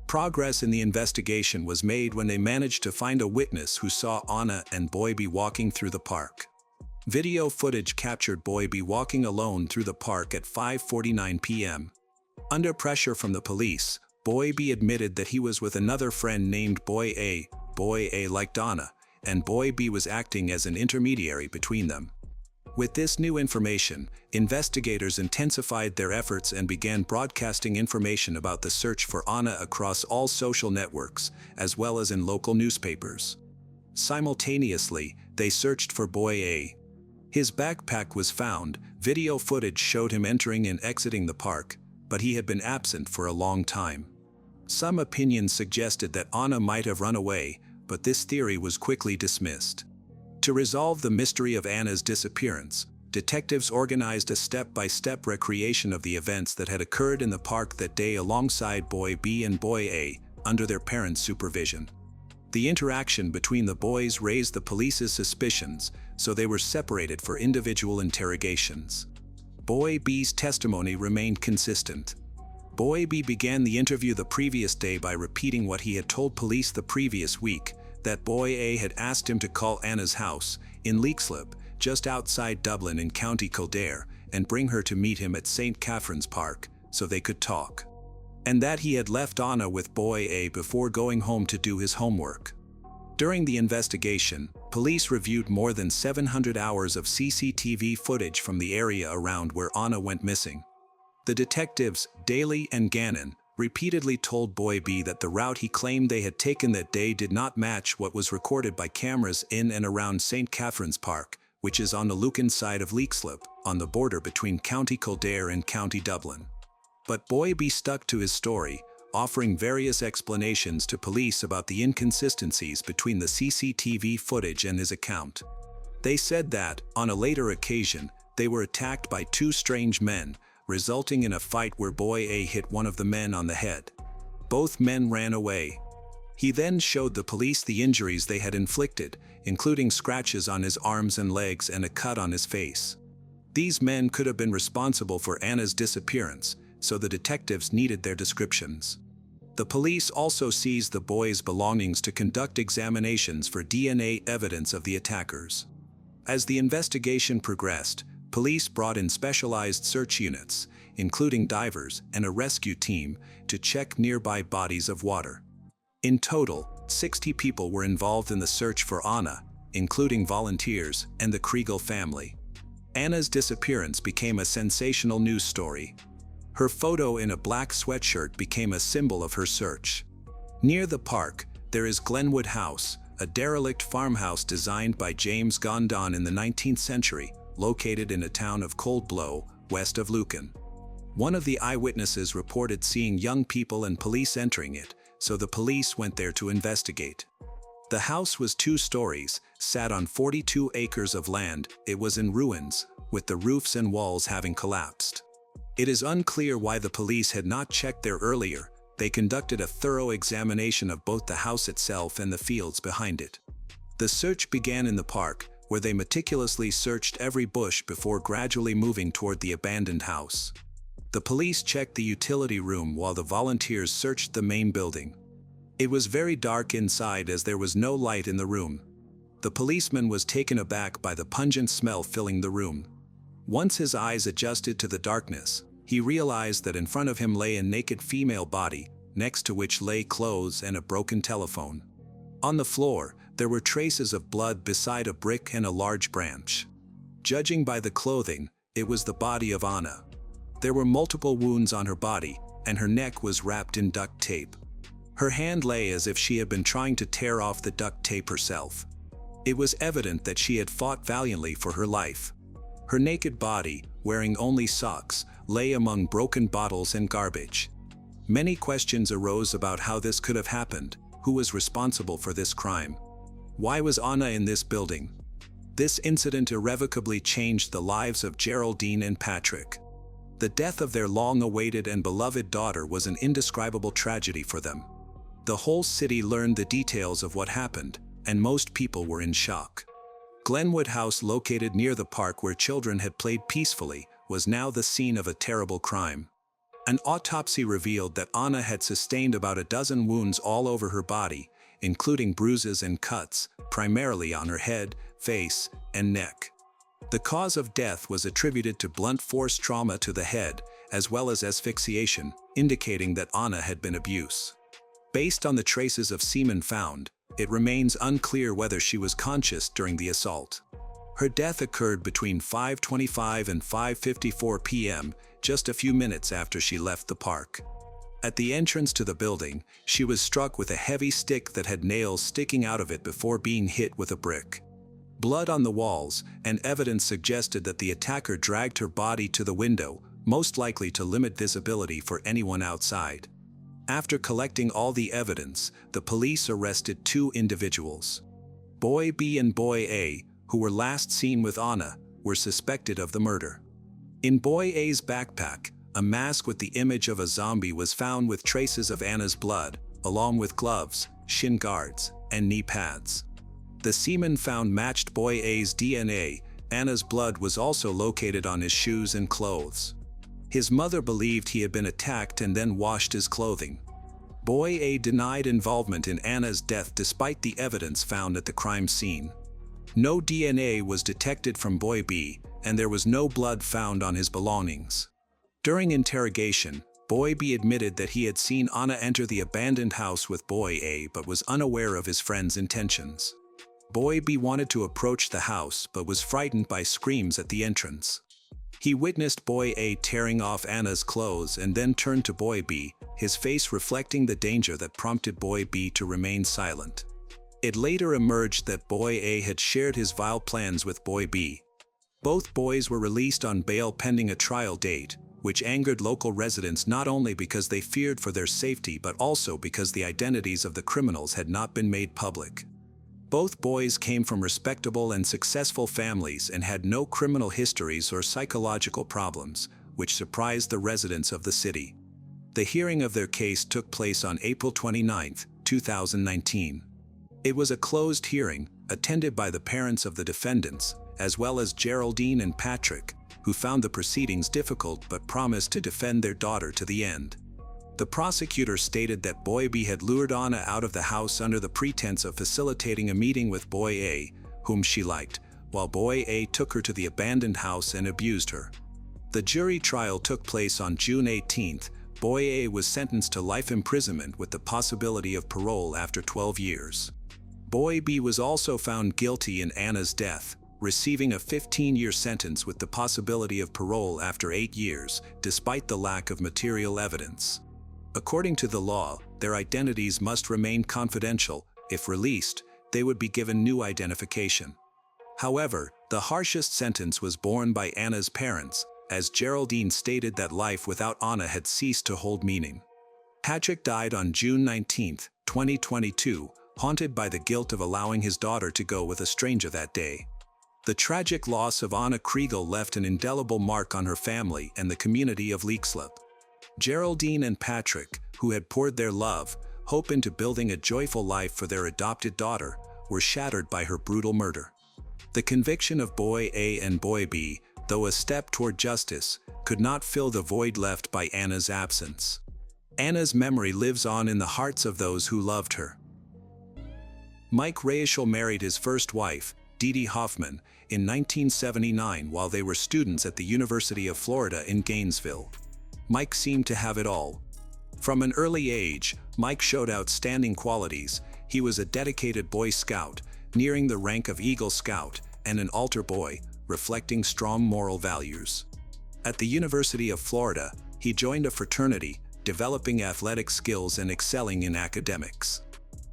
Progress in the investigation was made when they managed to find a witness who saw Anna and Boy B walking through the park. Video footage captured Boy B walking alone through the park at 5:49 p.m. Under pressure from the police, Boy B admitted that he was with another friend named Boy A. Boy A liked Anna, and Boy B was acting as an intermediary between them. With this new information, investigators intensified their efforts and began broadcasting information about the search for Anna across all social networks, as well as in local newspapers. Simultaneously, they searched for Boy A. His backpack was found. Video footage showed him entering and exiting the park, but he had been absent for a long time. Some opinions suggested that Anna might have run away, but this theory was quickly dismissed. To resolve the mystery of Anna's disappearance, detectives organized a step-by-step recreation of the events that had occurred in the park that day alongside Boy B and Boy A, under their parents' supervision. The interaction between the boys raised the police's suspicions, so they were separated for individual interrogations. Boy B's testimony remained consistent. Boy B began the interview the previous day by repeating what he had told police the previous week, that Boy A had asked him to call Anna's house, in Leixlip, just outside Dublin in County Kildare, and bring her to meet him at St. Catherine's Park, so they could talk. And that he had left Anna with Boy A before going home to do his homework. During the investigation, police reviewed more than 700 hours of CCTV footage from the area around where Anna went missing. The detectives, Daly and Gannon, repeatedly told Boy B that the route he claimed they had taken that day did not match what was recorded by cameras in and around St. Catherine's Park, which is on the Lucan side of Leixlip, on the border between County Kildare and County Dublin. But Boy B stuck to his story, offering various explanations to police about the inconsistencies between the CCTV footage and his account. They said that, on a later occasion, they were attacked by two strange men, resulting in a fight where Boy A hit one of the men on the head. Both men ran away. He then showed the police the injuries they had inflicted, including scratches on his arms and legs and a cut on his face. These men could have been responsible for Anna's disappearance, so the detectives needed their descriptions. The police also seized the boys' belongings to conduct examinations for DNA evidence of the attackers. As the investigation progressed, police brought in specialized search units, including divers and a rescue team, to check nearby bodies of water. In total, 60 people were involved in the search for Anna, including volunteers and the Kriegel family. Anna's disappearance became a sensational news story. Her photo in a black sweatshirt became a symbol of her search. Near the park, there is Glenwood House, a derelict farmhouse designed by James Gondon in the 19th century, located in the town of Coldblow, west of Lucan. One of the eyewitnesses reported seeing young people and police entering it, so the police went there to investigate. The house was 2 stories, sat on 42 acres of land. It was in ruins, with the roofs and walls having collapsed. It is unclear why the police had not checked there earlier. They conducted a thorough examination of both the house itself and the fields behind it. The search began in the park, where they meticulously searched every bush before gradually moving toward the abandoned house. The police checked the utility room while the volunteers searched the main building. It was very dark inside as there was no light in the room. The policeman was taken aback by the pungent smell filling the room. Once his eyes adjusted to the darkness, he realized that in front of him lay a naked female body, next to which lay clothes and a broken telephone. On the floor, there were traces of blood beside a brick and a large branch. Judging by the clothing, it was the body of Anna. There were multiple wounds on her body, and her neck was wrapped in duct tape. Her hand lay as if she had been trying to tear off the duct tape herself. It was evident that she had fought valiantly for her life. Her naked body, wearing only socks, lay among broken bottles and garbage. Many questions arose about how this could have happened, who was responsible for this crime. Why was Anna in this building? This incident irrevocably changed the lives of Geraldine and Patrick. The death of their long-awaited and beloved daughter was an indescribable tragedy for them. The whole city learned the details of what happened, and most people were in shock. Glenwood House, located near the park where children had played peacefully, was now the scene of a terrible crime. An autopsy revealed that Anna had sustained about a dozen wounds all over her body, including bruises and cuts, primarily on her head, face, and neck. The cause of death was attributed to blunt force trauma to the head, as well as asphyxiation, indicating that Anna had been abused. Based on the traces of semen found, it remains unclear whether she was conscious during the assault. Her death occurred between 5:25 and 5:54 p.m., just a few minutes after she left the park. At the entrance to the building, she was struck with a heavy stick that had nails sticking out of it before being hit with a brick. Blood on the walls and evidence suggested that the attacker dragged her body to the window, most likely to limit visibility for anyone outside. After collecting all the evidence, the police arrested two individuals. Boy B and Boy A, who were last seen with Anna, were suspected of the murder. In Boy A's backpack, a mask with the image of a zombie was found with traces of Anna's blood, along with gloves, shin guards, and knee pads. The semen found matched Boy A's DNA. Anna's blood was also located on his shoes and clothes. His mother believed he had been attacked and then washed his clothing. Boy A denied involvement in Anna's death despite the evidence found at the crime scene. No DNA was detected from Boy B, and there was no blood found on his belongings. During interrogation, Boy B admitted that he had seen Anna enter the abandoned house with Boy A but was unaware of his friend's intentions. Boy B wanted to approach the house but was frightened by screams at the entrance. He witnessed Boy A tearing off Anna's clothes and then turned to Boy B, his face reflecting the danger that prompted Boy B to remain silent. It later emerged that Boy A had shared his vile plans with Boy B. Both boys were released on bail pending a trial date, which angered local residents not only because they feared for their safety but also because the identities of the criminals had not been made public. Both boys came from respectable and successful families and had no criminal histories or psychological problems, which surprised the residents of the city. The hearing of their case took place on April 29, 2019. It was a closed hearing, attended by the parents of the defendants, as well as Geraldine and Patrick, who found the proceedings difficult but promised to defend their daughter to the end. The prosecutor stated that Boy B had lured Anna out of the house under the pretense of facilitating a meeting with Boy A, whom she liked, while Boy A took her to the abandoned house and abused her. The jury trial took place on June 18. Boy A was sentenced to life imprisonment with the possibility of parole after 12 years. Boy B was also found guilty in Anna's death, receiving a 15-year sentence with the possibility of parole after 8 years, despite the lack of material evidence. According to the law, their identities must remain confidential. If released, they would be given new identification. However, the harshest sentence was borne by Anna's parents, as Geraldine stated that life without Anna had ceased to hold meaning. Patrick died on June 19, 2022, haunted by the guilt of allowing his daughter to go with a stranger that day. The tragic loss of Anna Kriegel left an indelible mark on her family and the community of Leixlip. Geraldine and Patrick, who had poured their love, hope into building a joyful life for their adopted daughter, were shattered by her brutal murder. The conviction of Boy A and Boy B, though a step toward justice, could not fill the void left by Anna's absence. Anna's memory lives on in the hearts of those who loved her. Mike Reischel married his first wife, Dee Dee Hoffman, in 1979 while they were students at the University of Florida in Gainesville. Mike seemed to have it all. From an early age, Mike showed outstanding qualities. He was a dedicated Boy Scout, nearing the rank of Eagle Scout, and an altar boy, reflecting strong moral values. At the University of Florida, he joined a fraternity, developing athletic skills and excelling in academics.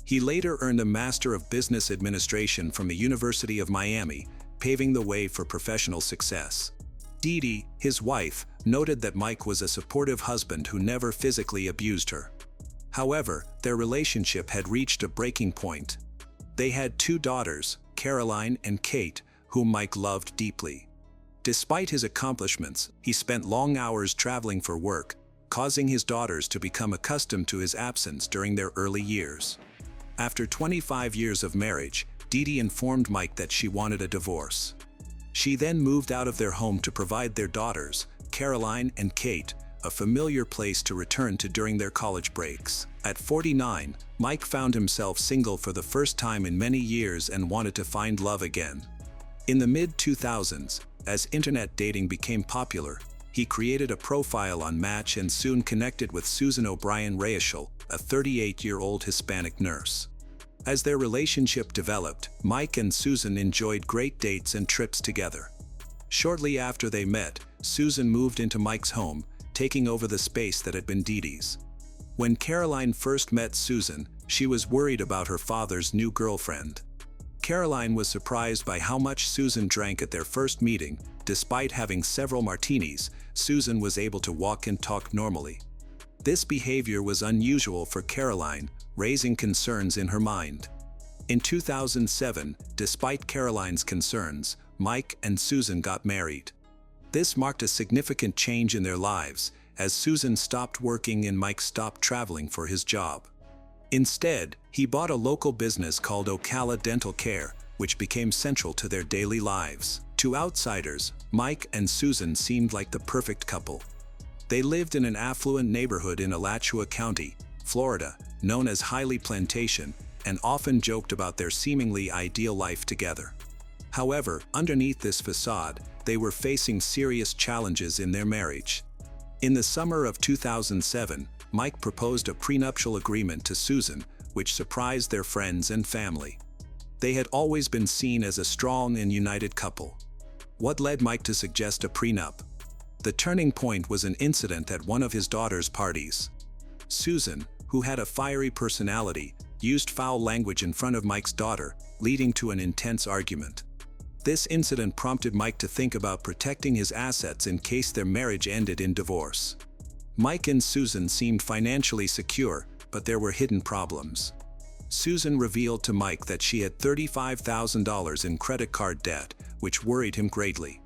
He later earned a Master of Business Administration from the University of Miami, paving the way for professional success. Dee Dee, his wife, noted that Mike was a supportive husband who never physically abused her. However, their relationship had reached a breaking point. They had 2 daughters, Caroline and Kate, whom Mike loved deeply. Despite his accomplishments, he spent long hours traveling for work, causing his daughters to become accustomed to his absence during their early years. After 25 years of marriage, Dee Dee informed Mike that she wanted a divorce. She then moved out of their home to provide their daughters, Caroline and Kate, a familiar place to return to during their college breaks. At 49, Mike found himself single for the first time in many years and wanted to find love again. In the mid-2000s, as internet dating became popular, he created a profile on Match and soon connected with Susan O'Brien Rayashel, a 38-year-old Hispanic nurse. As their relationship developed, Mike and Susan enjoyed great dates and trips together. Shortly after they met, Susan moved into Mike's home, taking over the space that had been Dee Dee's. When Caroline first met Susan, she was worried about her father's new girlfriend. Caroline was surprised by how much Susan drank at their first meeting. Despite having several martinis, Susan was able to walk and talk normally. This behavior was unusual for Caroline, raising concerns in her mind. In 2007, despite Caroline's concerns, Mike and Susan got married. This marked a significant change in their lives, as Susan stopped working and Mike stopped traveling for his job. Instead, he bought a local business called Ocala Dental Care, which became central to their daily lives. To outsiders, Mike and Susan seemed like the perfect couple. They lived in an affluent neighborhood in Alachua County, Florida, known as Highly Plantation, and often joked about their seemingly ideal life together. However, underneath this facade, they were facing serious challenges in their marriage. In the summer of 2007, Mike proposed a prenuptial agreement to Susan, which surprised their friends and family. They had always been seen as a strong and united couple. What led Mike to suggest a prenup? The turning point was an incident at one of his daughter's parties. Susan, who had a fiery personality, used foul language in front of Mike's daughter, leading to an intense argument. This incident prompted Mike to think about protecting his assets in case their marriage ended in divorce. Mike and Susan seemed financially secure, but there were hidden problems. Susan revealed to Mike that she had $35,000 in credit card debt, which worried him greatly.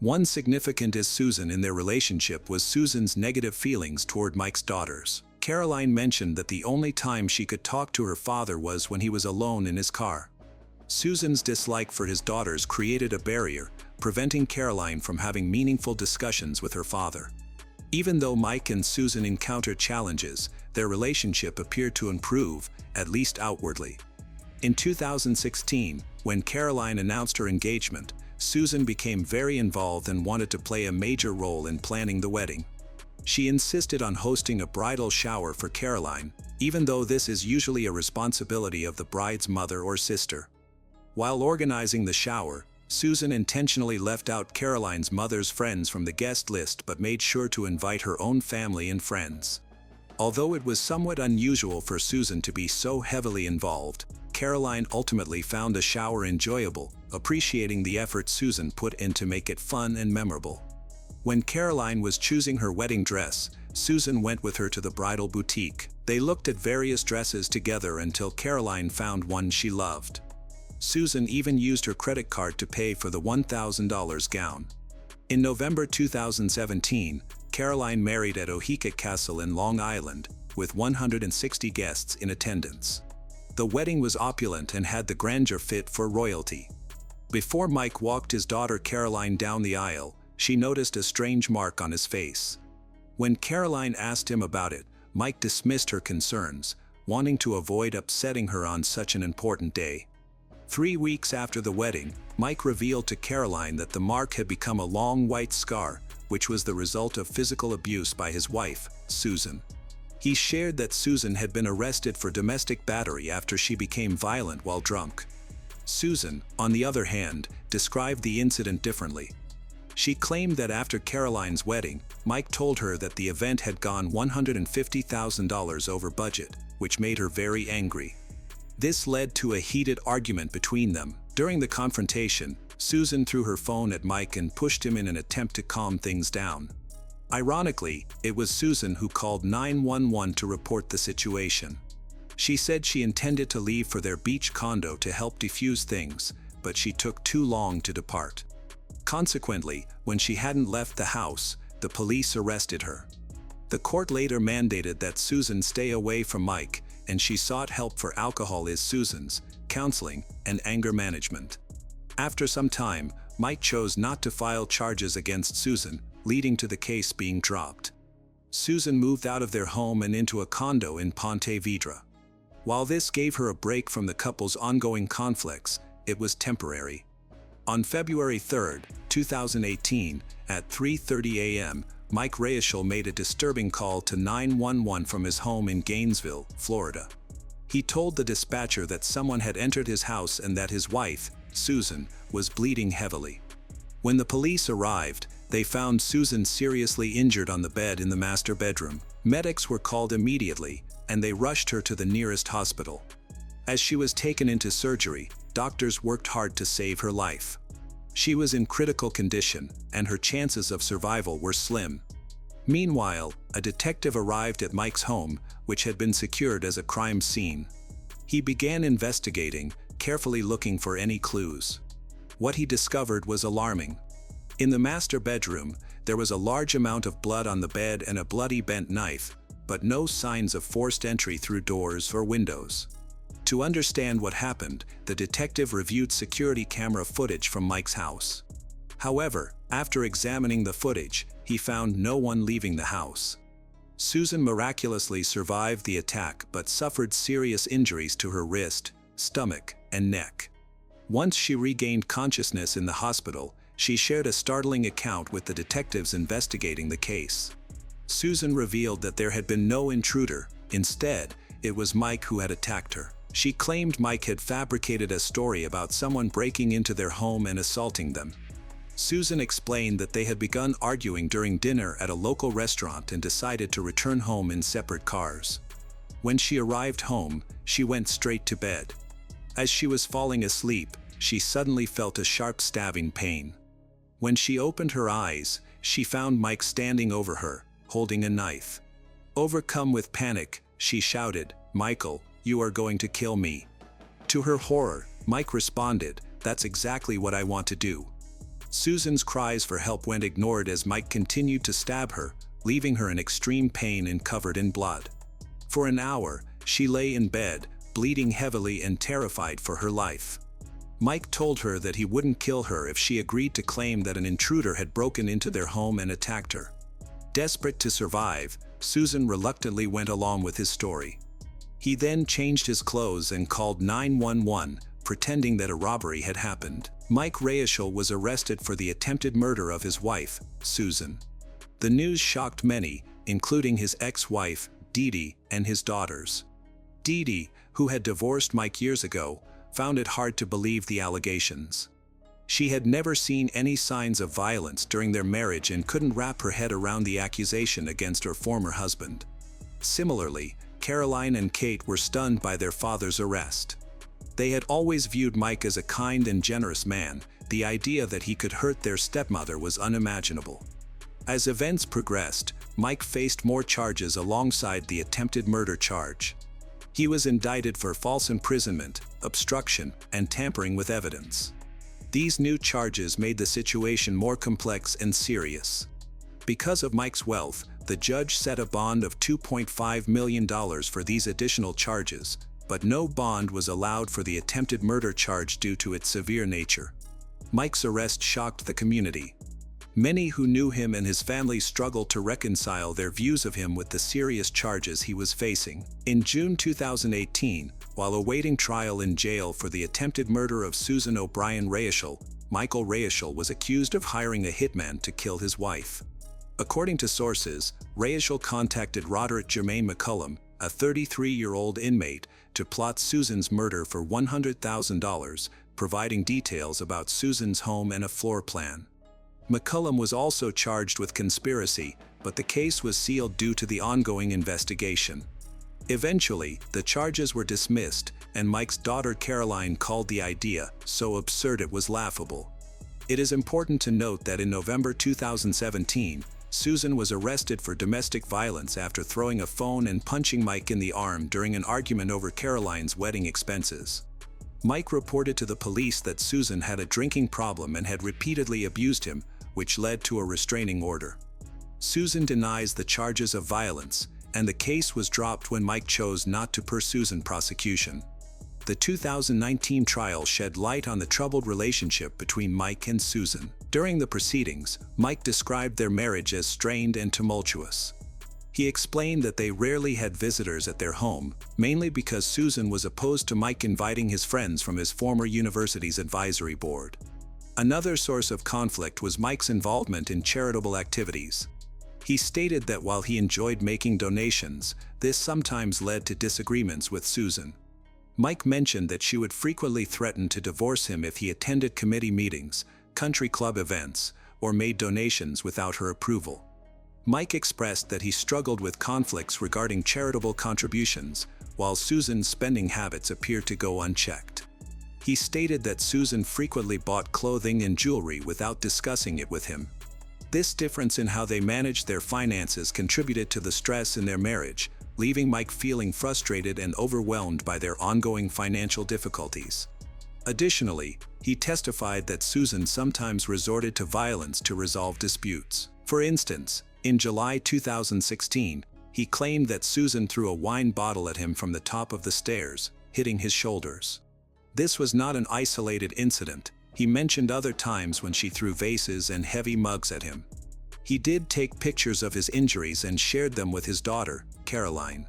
One significant as Susan in their relationship was Susan's negative feelings toward Mike's daughters. Caroline mentioned that the only time she could talk to her father was when he was alone in his car. Susan's dislike for his daughters created a barrier, preventing Caroline from having meaningful discussions with her father. Even though Mike and Susan encountered challenges, their relationship appeared to improve, at least outwardly. In 2016, when Caroline announced her engagement, Susan became very involved and wanted to play a major role in planning the wedding. She insisted on hosting a bridal shower for Caroline, even though this is usually a responsibility of the bride's mother or sister. While organizing the shower, Susan intentionally left out Caroline's mother's friends from the guest list but made sure to invite her own family and friends. Although it was somewhat unusual for Susan to be so heavily involved, Caroline ultimately found the shower enjoyable, appreciating the effort Susan put in to make it fun and memorable. When Caroline was choosing her wedding dress, Susan went with her to the bridal boutique. They looked at various dresses together until Caroline found one she loved. Susan even used her credit card to pay for the $1,000 gown. In November 2017, Caroline married at Oheka Castle in Long Island, with 160 guests in attendance. The wedding was opulent and had the grandeur fit for royalty. Before Mike walked his daughter Caroline down the aisle, she noticed a strange mark on his face. When Caroline asked him about it, Mike dismissed her concerns, wanting to avoid upsetting her on such an important day. 3 weeks after the wedding, Mike revealed to Caroline that the mark had become a long white scar, which was the result of physical abuse by his wife, Susan. He shared that Susan had been arrested for domestic battery after she became violent while drunk. Susan, on the other hand, described the incident differently. She claimed that after Caroline's wedding, Mike told her that the event had gone $150,000 over budget, which made her very angry. This led to a heated argument between them. During the confrontation, Susan threw her phone at Mike and pushed him in an attempt to calm things down. Ironically, it was Susan who called 911 to report the situation. She said she intended to leave for their beach condo to help defuse things, but she took too long to depart. Consequently, when she hadn't left the house, the police arrested her. The court later mandated that Susan stay away from Mike, and she sought help for alcohol is Susan's, counseling, and anger management. After some time, Mike chose not to file charges against Susan, leading to the case being dropped. Susan moved out of their home and into a condo in Ponte Vedra. While this gave her a break from the couple's ongoing conflicts, it was temporary. On February 3, 2018, at 3:30 a.m., Mike Reyeschel made a disturbing call to 911 from his home in Gainesville, Florida. He told the dispatcher that someone had entered his house and that his wife, Susan, was bleeding heavily. When the police arrived, they found Susan seriously injured on the bed in the master bedroom. Medics were called immediately, and they rushed her to the nearest hospital. As she was taken into surgery, doctors worked hard to save her life. She was in critical condition, and her chances of survival were slim. Meanwhile, a detective arrived at Mike's home, which had been secured as a crime scene. He began investigating, carefully looking for any clues. What he discovered was alarming. In the master bedroom, there was a large amount of blood on the bed and a bloody bent knife, but no signs of forced entry through doors or windows. To understand what happened, the detective reviewed security camera footage from Mike's house. However, after examining the footage, he found no one leaving the house. Susan miraculously survived the attack but suffered serious injuries to her wrist, stomach, and neck. Once she regained consciousness in the hospital, she shared a startling account with the detectives investigating the case. Susan revealed that there had been no intruder. Instead, it was Mike who had attacked her. She claimed Mike had fabricated a story about someone breaking into their home and assaulting them. Susan explained that they had begun arguing during dinner at a local restaurant and decided to return home in separate cars. When she arrived home, she went straight to bed. As she was falling asleep, she suddenly felt a sharp stabbing pain. When she opened her eyes, she found Mike standing over her, holding a knife. Overcome with panic, she shouted, "Michael, you are going to kill me." To her horror, Mike responded, "That's exactly what I want to do." Susan's cries for help went ignored as Mike continued to stab her, leaving her in extreme pain and covered in blood. For an hour, she lay in bed, bleeding heavily and terrified for her life. Mike told her that he wouldn't kill her if she agreed to claim that an intruder had broken into their home and attacked her. Desperate to survive, Susan reluctantly went along with his story. He then changed his clothes and called 911, pretending that a robbery had happened. Mike Reyeschel was arrested for the attempted murder of his wife, Susan. The news shocked many, including his ex-wife, Dee Dee, and his daughters. Dee Dee, who had divorced Mike years ago, found it hard to believe the allegations. She had never seen any signs of violence during their marriage and couldn't wrap her head around the accusation against her former husband. Similarly, Caroline and Kate were stunned by their father's arrest. They had always viewed Mike as a kind and generous man. The idea that he could hurt their stepmother was unimaginable. As events progressed, Mike faced more charges alongside the attempted murder charge. He was indicted for false imprisonment, obstruction, and tampering with evidence. These new charges made the situation more complex and serious. Because of Mike's wealth, the judge set a bond of $2.5 million for these additional charges, but no bond was allowed for the attempted murder charge due to its severe nature. Mike's arrest shocked the community. Many who knew him and his family struggled to reconcile their views of him with the serious charges he was facing. In June 2018, while awaiting trial in jail for the attempted murder of Susan O'Brien Reyeschel, Michael Reyeschel was accused of hiring a hitman to kill his wife. According to sources, Reyeschel contacted Roderick Jermaine McCullum, a 33-year-old inmate, to plot Susan's murder for $100,000, providing details about Susan's home and a floor plan. McCullum was also charged with conspiracy, but the case was sealed due to the ongoing investigation. Eventually, the charges were dismissed, and Mike's daughter Caroline called the idea so absurd it was laughable. It is important to note that in November 2017, Susan was arrested for domestic violence after throwing a phone and punching Mike in the arm during an argument over Caroline's wedding expenses. Mike reported to the police that Susan had a drinking problem and had repeatedly abused him, which led to a restraining order. Susan denies the charges of violence, and the case was dropped when Mike chose not to pursue Susan's prosecution. The 2019 trial shed light on the troubled relationship between Mike and Susan. During the proceedings, Mike described their marriage as strained and tumultuous. He explained that they rarely had visitors at their home, mainly because Susan was opposed to Mike inviting his friends from his former university's advisory board. Another source of conflict was Mike's involvement in charitable activities. He stated that while he enjoyed making donations, this sometimes led to disagreements with Susan. Mike mentioned that she would frequently threaten to divorce him if he attended committee meetings, country club events, or made donations without her approval. Mike expressed that he struggled with conflicts regarding charitable contributions, while Susan's spending habits appeared to go unchecked. He stated that Susan frequently bought clothing and jewelry without discussing it with him. This difference in how they managed their finances contributed to the stress in their marriage, leaving Mike feeling frustrated and overwhelmed by their ongoing financial difficulties. Additionally, he testified that Susan sometimes resorted to violence to resolve disputes. For instance, in July 2016, he claimed that Susan threw a wine bottle at him from the top of the stairs, hitting his shoulders. This was not an isolated incident. He mentioned other times when she threw vases and heavy mugs at him. He did take pictures of his injuries and shared them with his daughter, Caroline.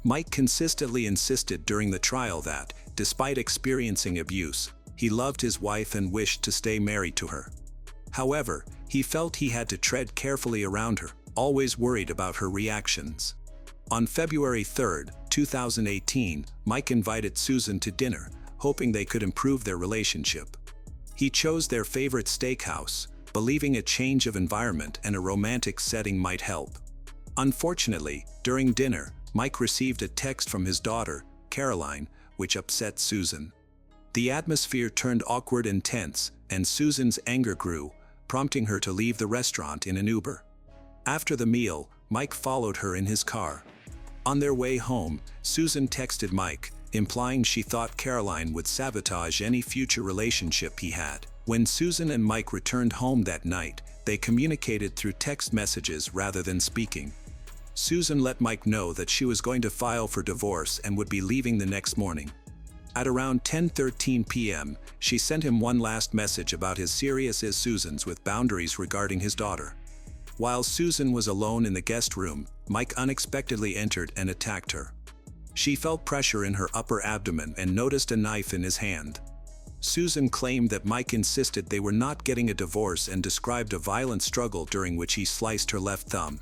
Mike consistently insisted during the trial that, despite experiencing abuse, he loved his wife and wished to stay married to her. However, he felt he had to tread carefully around her, always worried about her reactions. On February 3, 2018, Mike invited Susan to dinner, hoping they could improve their relationship. He chose their favorite steakhouse, believing a change of environment and a romantic setting might help. Unfortunately, during dinner, Mike received a text from his daughter, Caroline, which upset Susan. The atmosphere turned awkward and tense, and Susan's anger grew, prompting her to leave the restaurant in an Uber. After the meal, Mike followed her in his car. On their way home, Susan texted Mike, implying she thought Caroline would sabotage any future relationship he had. When Susan and Mike returned home that night, they communicated through text messages rather than speaking. Susan let Mike know that she was going to file for divorce and would be leaving the next morning. At around 10:13 p.m., she sent him one last message about his serious as Susan's with boundaries regarding his daughter. While Susan was alone in the guest room, Mike unexpectedly entered and attacked her. She felt pressure in her upper abdomen and noticed a knife in his hand. Susan claimed that Mike insisted they were not getting a divorce and described a violent struggle during which he sliced her left thumb.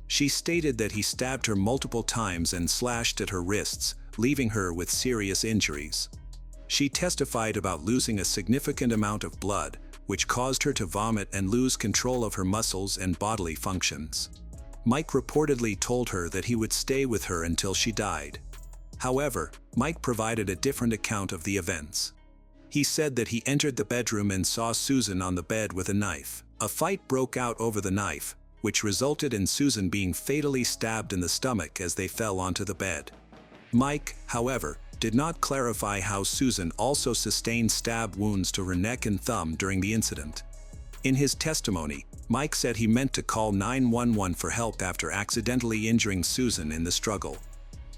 She stated that he stabbed her multiple times and slashed at her wrists, leaving her with serious injuries. She testified about losing a significant amount of blood, which caused her to vomit and lose control of her muscles and bodily functions. Mike reportedly told her that he would stay with her until she died. However, Mike provided a different account of the events. He said that he entered the bedroom and saw Susan on the bed with a knife. A fight broke out over the knife, which resulted in Susan being fatally stabbed in the stomach as they fell onto the bed. Mike, however, did not clarify how Susan also sustained stab wounds to her neck and thumb during the incident. In his testimony, Mike said he meant to call 911 for help after accidentally injuring Susan in the struggle.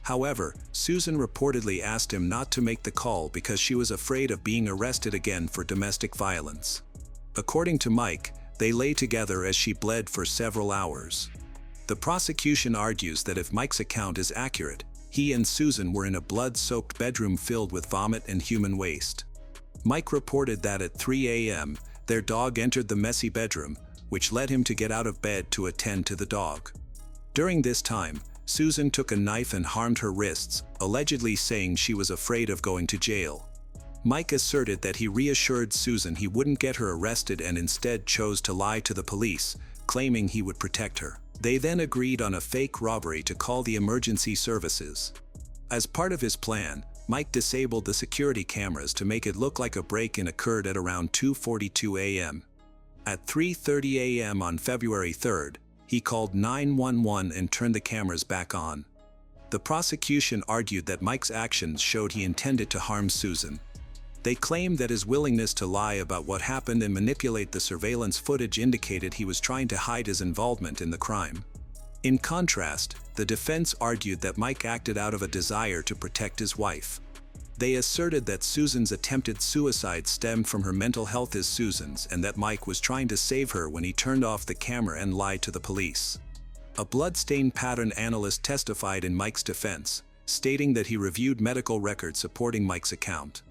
However, Susan reportedly asked him not to make the call because she was afraid of being arrested again for domestic violence. According to Mike, they lay together as she bled for several hours. The prosecution argues that if Mike's account is accurate, he and Susan were in a blood-soaked bedroom filled with vomit and human waste. Mike reported that at 3 a.m., their dog entered the messy bedroom, which led him to get out of bed to attend to the dog. During this time, Susan took a knife and harmed her wrists, allegedly saying she was afraid of going to jail. Mike asserted that he reassured Susan he wouldn't get her arrested and instead chose to lie to the police, claiming he would protect her. They then agreed on a fake robbery to call the emergency services. As part of his plan, Mike disabled the security cameras to make it look like a break-in occurred at around 2:42 a.m. At 3:30 a.m. on February 3rd, he called 911 and turned the cameras back on. The prosecution argued that Mike's actions showed he intended to harm Susan. They claimed that his willingness to lie about what happened and manipulate the surveillance footage indicated he was trying to hide his involvement in the crime. In contrast, the defense argued that Mike acted out of a desire to protect his wife. They asserted that Susan's attempted suicide stemmed from her mental health as Susan's and that Mike was trying to save her when he turned off the camera and lied to the police. A bloodstain pattern analyst testified in Mike's defense, stating that he reviewed medical records supporting Mike's account.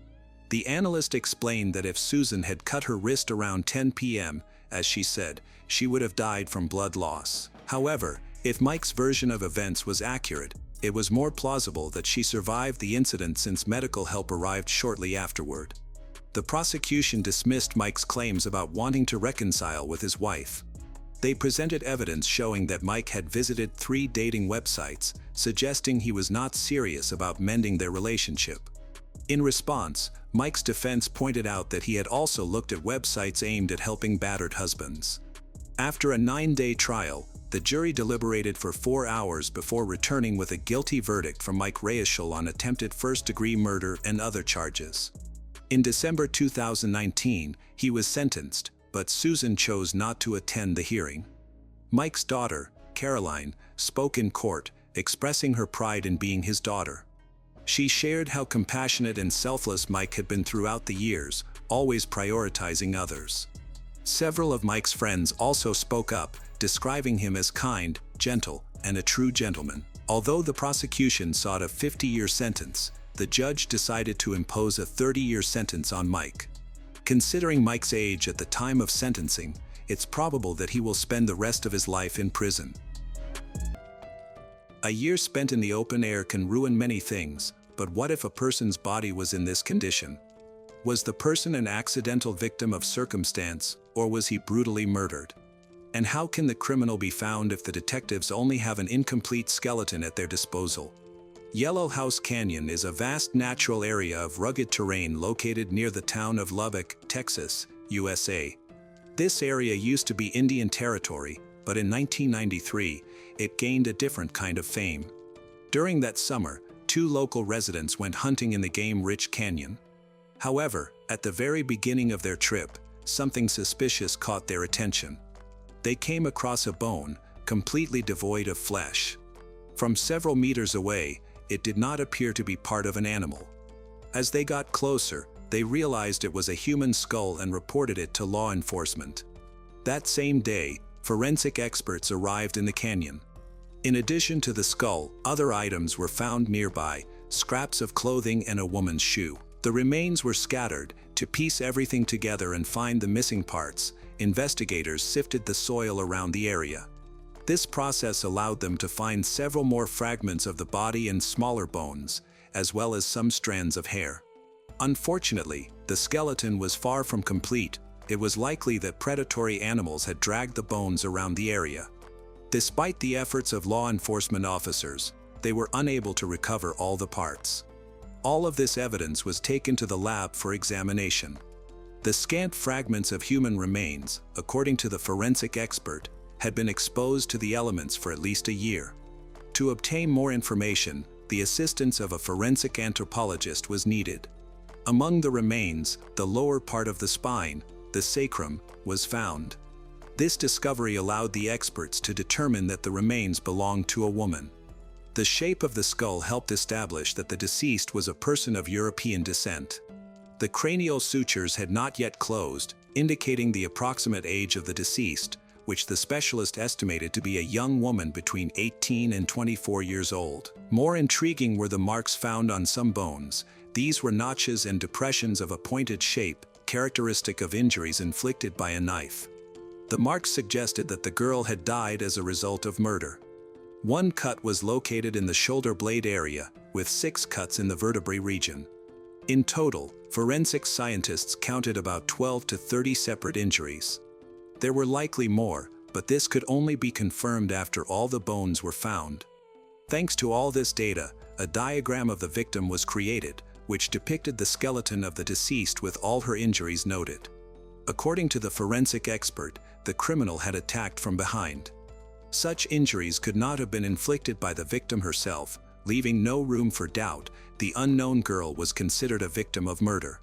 The analyst explained that if Susan had cut her wrist around 10 p.m., as she said, she would have died from blood loss. However, if Mike's version of events was accurate, it was more plausible that she survived the incident since medical help arrived shortly afterward. The prosecution dismissed Mike's claims about wanting to reconcile with his wife. They presented evidence showing that Mike had visited 3 dating websites, suggesting he was not serious about mending their relationship. In response, Mike's defense pointed out that he had also looked at websites aimed at helping battered husbands. After a 9-day trial, the jury deliberated for 4 hours before returning with a guilty verdict for Mike Reischel on attempted first-degree murder and other charges. In December 2019, he was sentenced, but Susan chose not to attend the hearing. Mike's daughter, Caroline, spoke in court, expressing her pride in being his daughter. She shared how compassionate and selfless Mike had been throughout the years, always prioritizing others. Several of Mike's friends also spoke up, describing him as kind, gentle, and a true gentleman. Although the prosecution sought a 50-year sentence, the judge decided to impose a 30-year sentence on Mike. Considering Mike's age at the time of sentencing, it's probable that he will spend the rest of his life in prison. A year spent in the open air can ruin many things, but what if a person's body was in this condition? Was the person an accidental victim of circumstance, or was he brutally murdered? And how can the criminal be found if the detectives only have an incomplete skeleton at their disposal? Yellow House Canyon is a vast natural area of rugged terrain located near the town of Lubbock, Texas, USA. This area used to be Indian territory, but in 1993, it gained a different kind of fame. During that summer, 2 local residents went hunting in the game-rich canyon. However, at the very beginning of their trip, something suspicious caught their attention. They came across a bone, completely devoid of flesh. From several meters away, it did not appear to be part of an animal. As they got closer, they realized it was a human skull and reported it to law enforcement. That same day, forensic experts arrived in the canyon. In addition to the skull, other items were found nearby, scraps of clothing and a woman's shoe. The remains were scattered. To piece everything together and find the missing parts, investigators sifted the soil around the area. This process allowed them to find several more fragments of the body and smaller bones, as well as some strands of hair. Unfortunately, the skeleton was far from complete. It was likely that predatory animals had dragged the bones around the area. Despite the efforts of law enforcement officers, they were unable to recover all the parts. All of this evidence was taken to the lab for examination. The scant fragments of human remains, according to the forensic expert, had been exposed to the elements for at least a year. To obtain more information, the assistance of a forensic anthropologist was needed. Among the remains, the lower part of the spine, the sacrum, was found. This discovery allowed the experts to determine that the remains belonged to a woman. The shape of the skull helped establish that the deceased was a person of European descent. The cranial sutures had not yet closed, indicating the approximate age of the deceased, which the specialist estimated to be a young woman between 18 and 24 years old. More intriguing were the marks found on some bones. These were notches and depressions of a pointed shape, characteristic of injuries inflicted by a knife. The marks suggested that the girl had died as a result of murder. One cut was located in the shoulder blade area, with 6 cuts in the vertebrae region. In total, forensic scientists counted about 12 to 30 separate injuries. There were likely more, but this could only be confirmed after all the bones were found. Thanks to all this data, a diagram of the victim was created, which depicted the skeleton of the deceased with all her injuries noted. According to the forensic expert, the criminal had attacked from behind. Such injuries could not have been inflicted by the victim herself, leaving no room for doubt. The unknown girl was considered a victim of murder.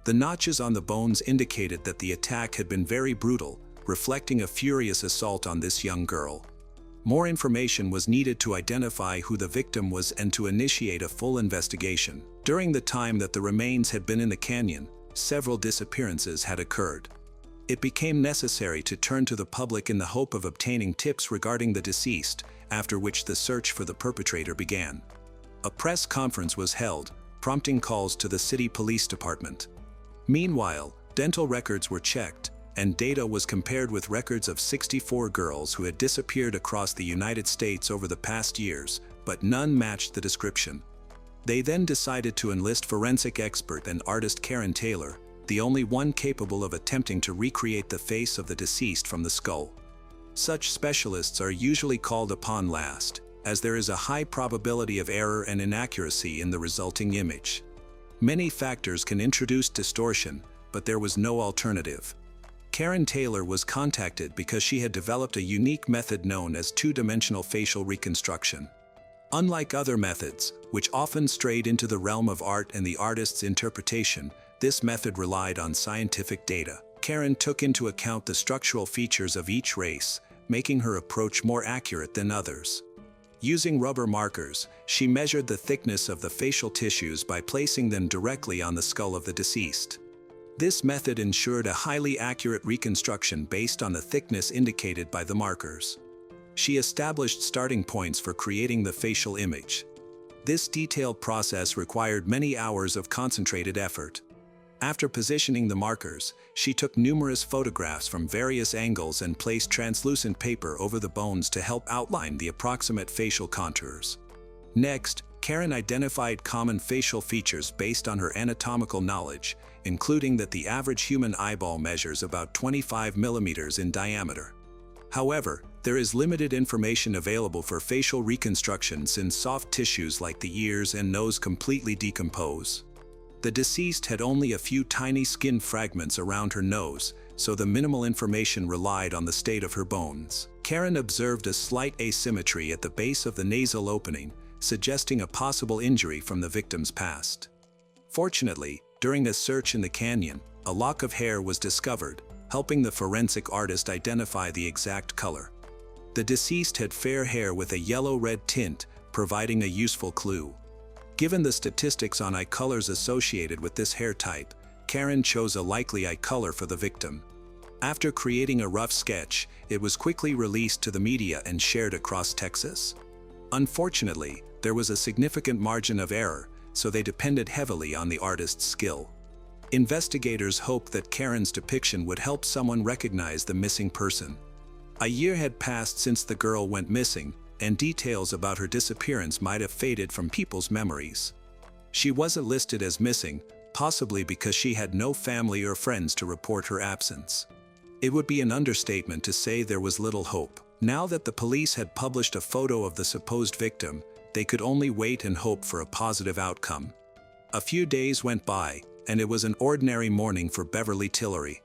The notches on the bones indicated that the attack had been very brutal, reflecting a furious assault on this young girl. More information was needed to identify who the victim was and to initiate a full investigation. During the time that the remains had been in the canyon, several disappearances had occurred. It became necessary to turn to the public in the hope of obtaining tips regarding the deceased, after which the search for the perpetrator began. A press conference was held, prompting calls to the city police department. Meanwhile, dental records were checked, and data was compared with records of 64 girls who had disappeared across the United States over the past years, but none matched the description. They then decided to enlist forensic expert and artist Karen Taylor, the only one capable of attempting to recreate the face of the deceased from the skull. Such specialists are usually called upon last, as there is a high probability of error and inaccuracy in the resulting image. Many factors can introduce distortion, but there was no alternative. Karen Taylor was contacted because she had developed a unique method known as two-dimensional facial reconstruction. Unlike other methods, which often strayed into the realm of art and the artist's interpretation, this method relied on scientific data. Karen took into account the structural features of each race, making her approach more accurate than others. Using rubber markers, she measured the thickness of the facial tissues by placing them directly on the skull of the deceased. This method ensured a highly accurate reconstruction based on the thickness indicated by the markers. She established starting points for creating the facial image. This detailed process required many hours of concentrated effort. After positioning the markers, she took numerous photographs from various angles and placed translucent paper over the bones to help outline the approximate facial contours. Next, Karen identified common facial features based on her anatomical knowledge, including that the average human eyeball measures about 25 millimeters in diameter. However, there is limited information available for facial reconstruction since soft tissues like the ears and nose completely decompose. The deceased had only a few tiny skin fragments around her nose, so the minimal information relied on the state of her bones. Karen observed a slight asymmetry at the base of the nasal opening, suggesting a possible injury from the victim's past. Fortunately, during a search in the canyon, a lock of hair was discovered, helping the forensic artist identify the exact color. The deceased had fair hair with a yellow-red tint, providing a useful clue. Given the statistics on eye colors associated with this hair type, Karen chose a likely eye color for the victim. After creating a rough sketch, it was quickly released to the media and shared across Texas. Unfortunately, there was a significant margin of error, so they depended heavily on the artist's skill. Investigators hoped that Karen's depiction would help someone recognize the missing person. A year had passed since the girl went missing, and details about her disappearance might have faded from people's memories. She wasn't listed as missing, possibly because she had no family or friends to report her absence. It would be an understatement to say there was little hope. Now that the police had published a photo of the supposed victim, they could only wait and hope for a positive outcome. A few days went by, and it was an ordinary morning for Beverly Tillery.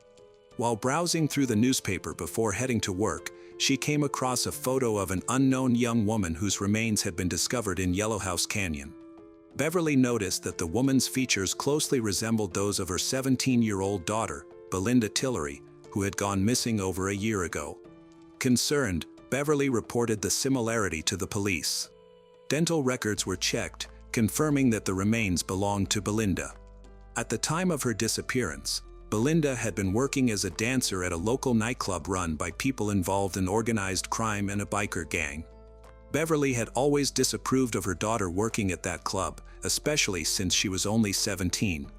While browsing through the newspaper before heading to work, she came across a photo of an unknown young woman whose remains had been discovered in Yellowhouse Canyon. Beverly noticed that the woman's features closely resembled those of her 17-year-old daughter, Belinda Tillery, who had gone missing over a year ago. Concerned, Beverly reported the similarity to the police. Dental records were checked, confirming that the remains belonged to Belinda. At the time of her disappearance, Belinda had been working as a dancer at a local nightclub run by people involved in organized crime and a biker gang. Beverly had always disapproved of her daughter working at that club, especially since she was only 17.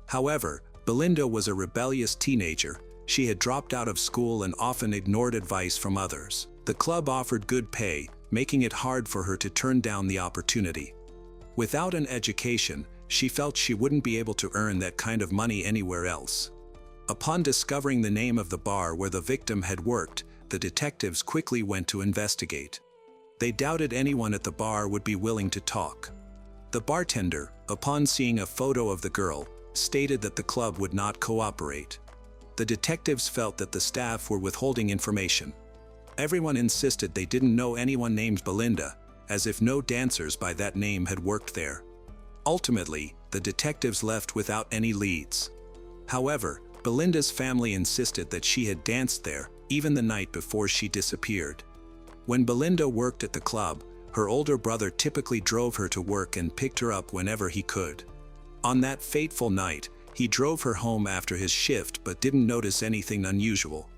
However, Belinda was a rebellious teenager. She had dropped out of school and often ignored advice from others. The club offered good pay, making it hard for her to turn down the opportunity. Without an education, she felt she wouldn't be able to earn that kind of money anywhere else. Upon discovering the name of the bar where the victim had worked, the detectives quickly went to investigate. They doubted anyone at the bar would be willing to talk. The bartender, upon seeing a photo of the girl, stated that the club would not cooperate. The detectives felt that the staff were withholding information. Everyone insisted they didn't know anyone named Belinda, as if no dancers by that name had worked there. Ultimately, the detectives left without any leads. However, Belinda's family insisted that she had danced there, even the night before she disappeared. When Belinda worked at the club, her older brother typically drove her to work and picked her up whenever he could. On that fateful night, he drove her home after his shift but didn't notice anything unusual.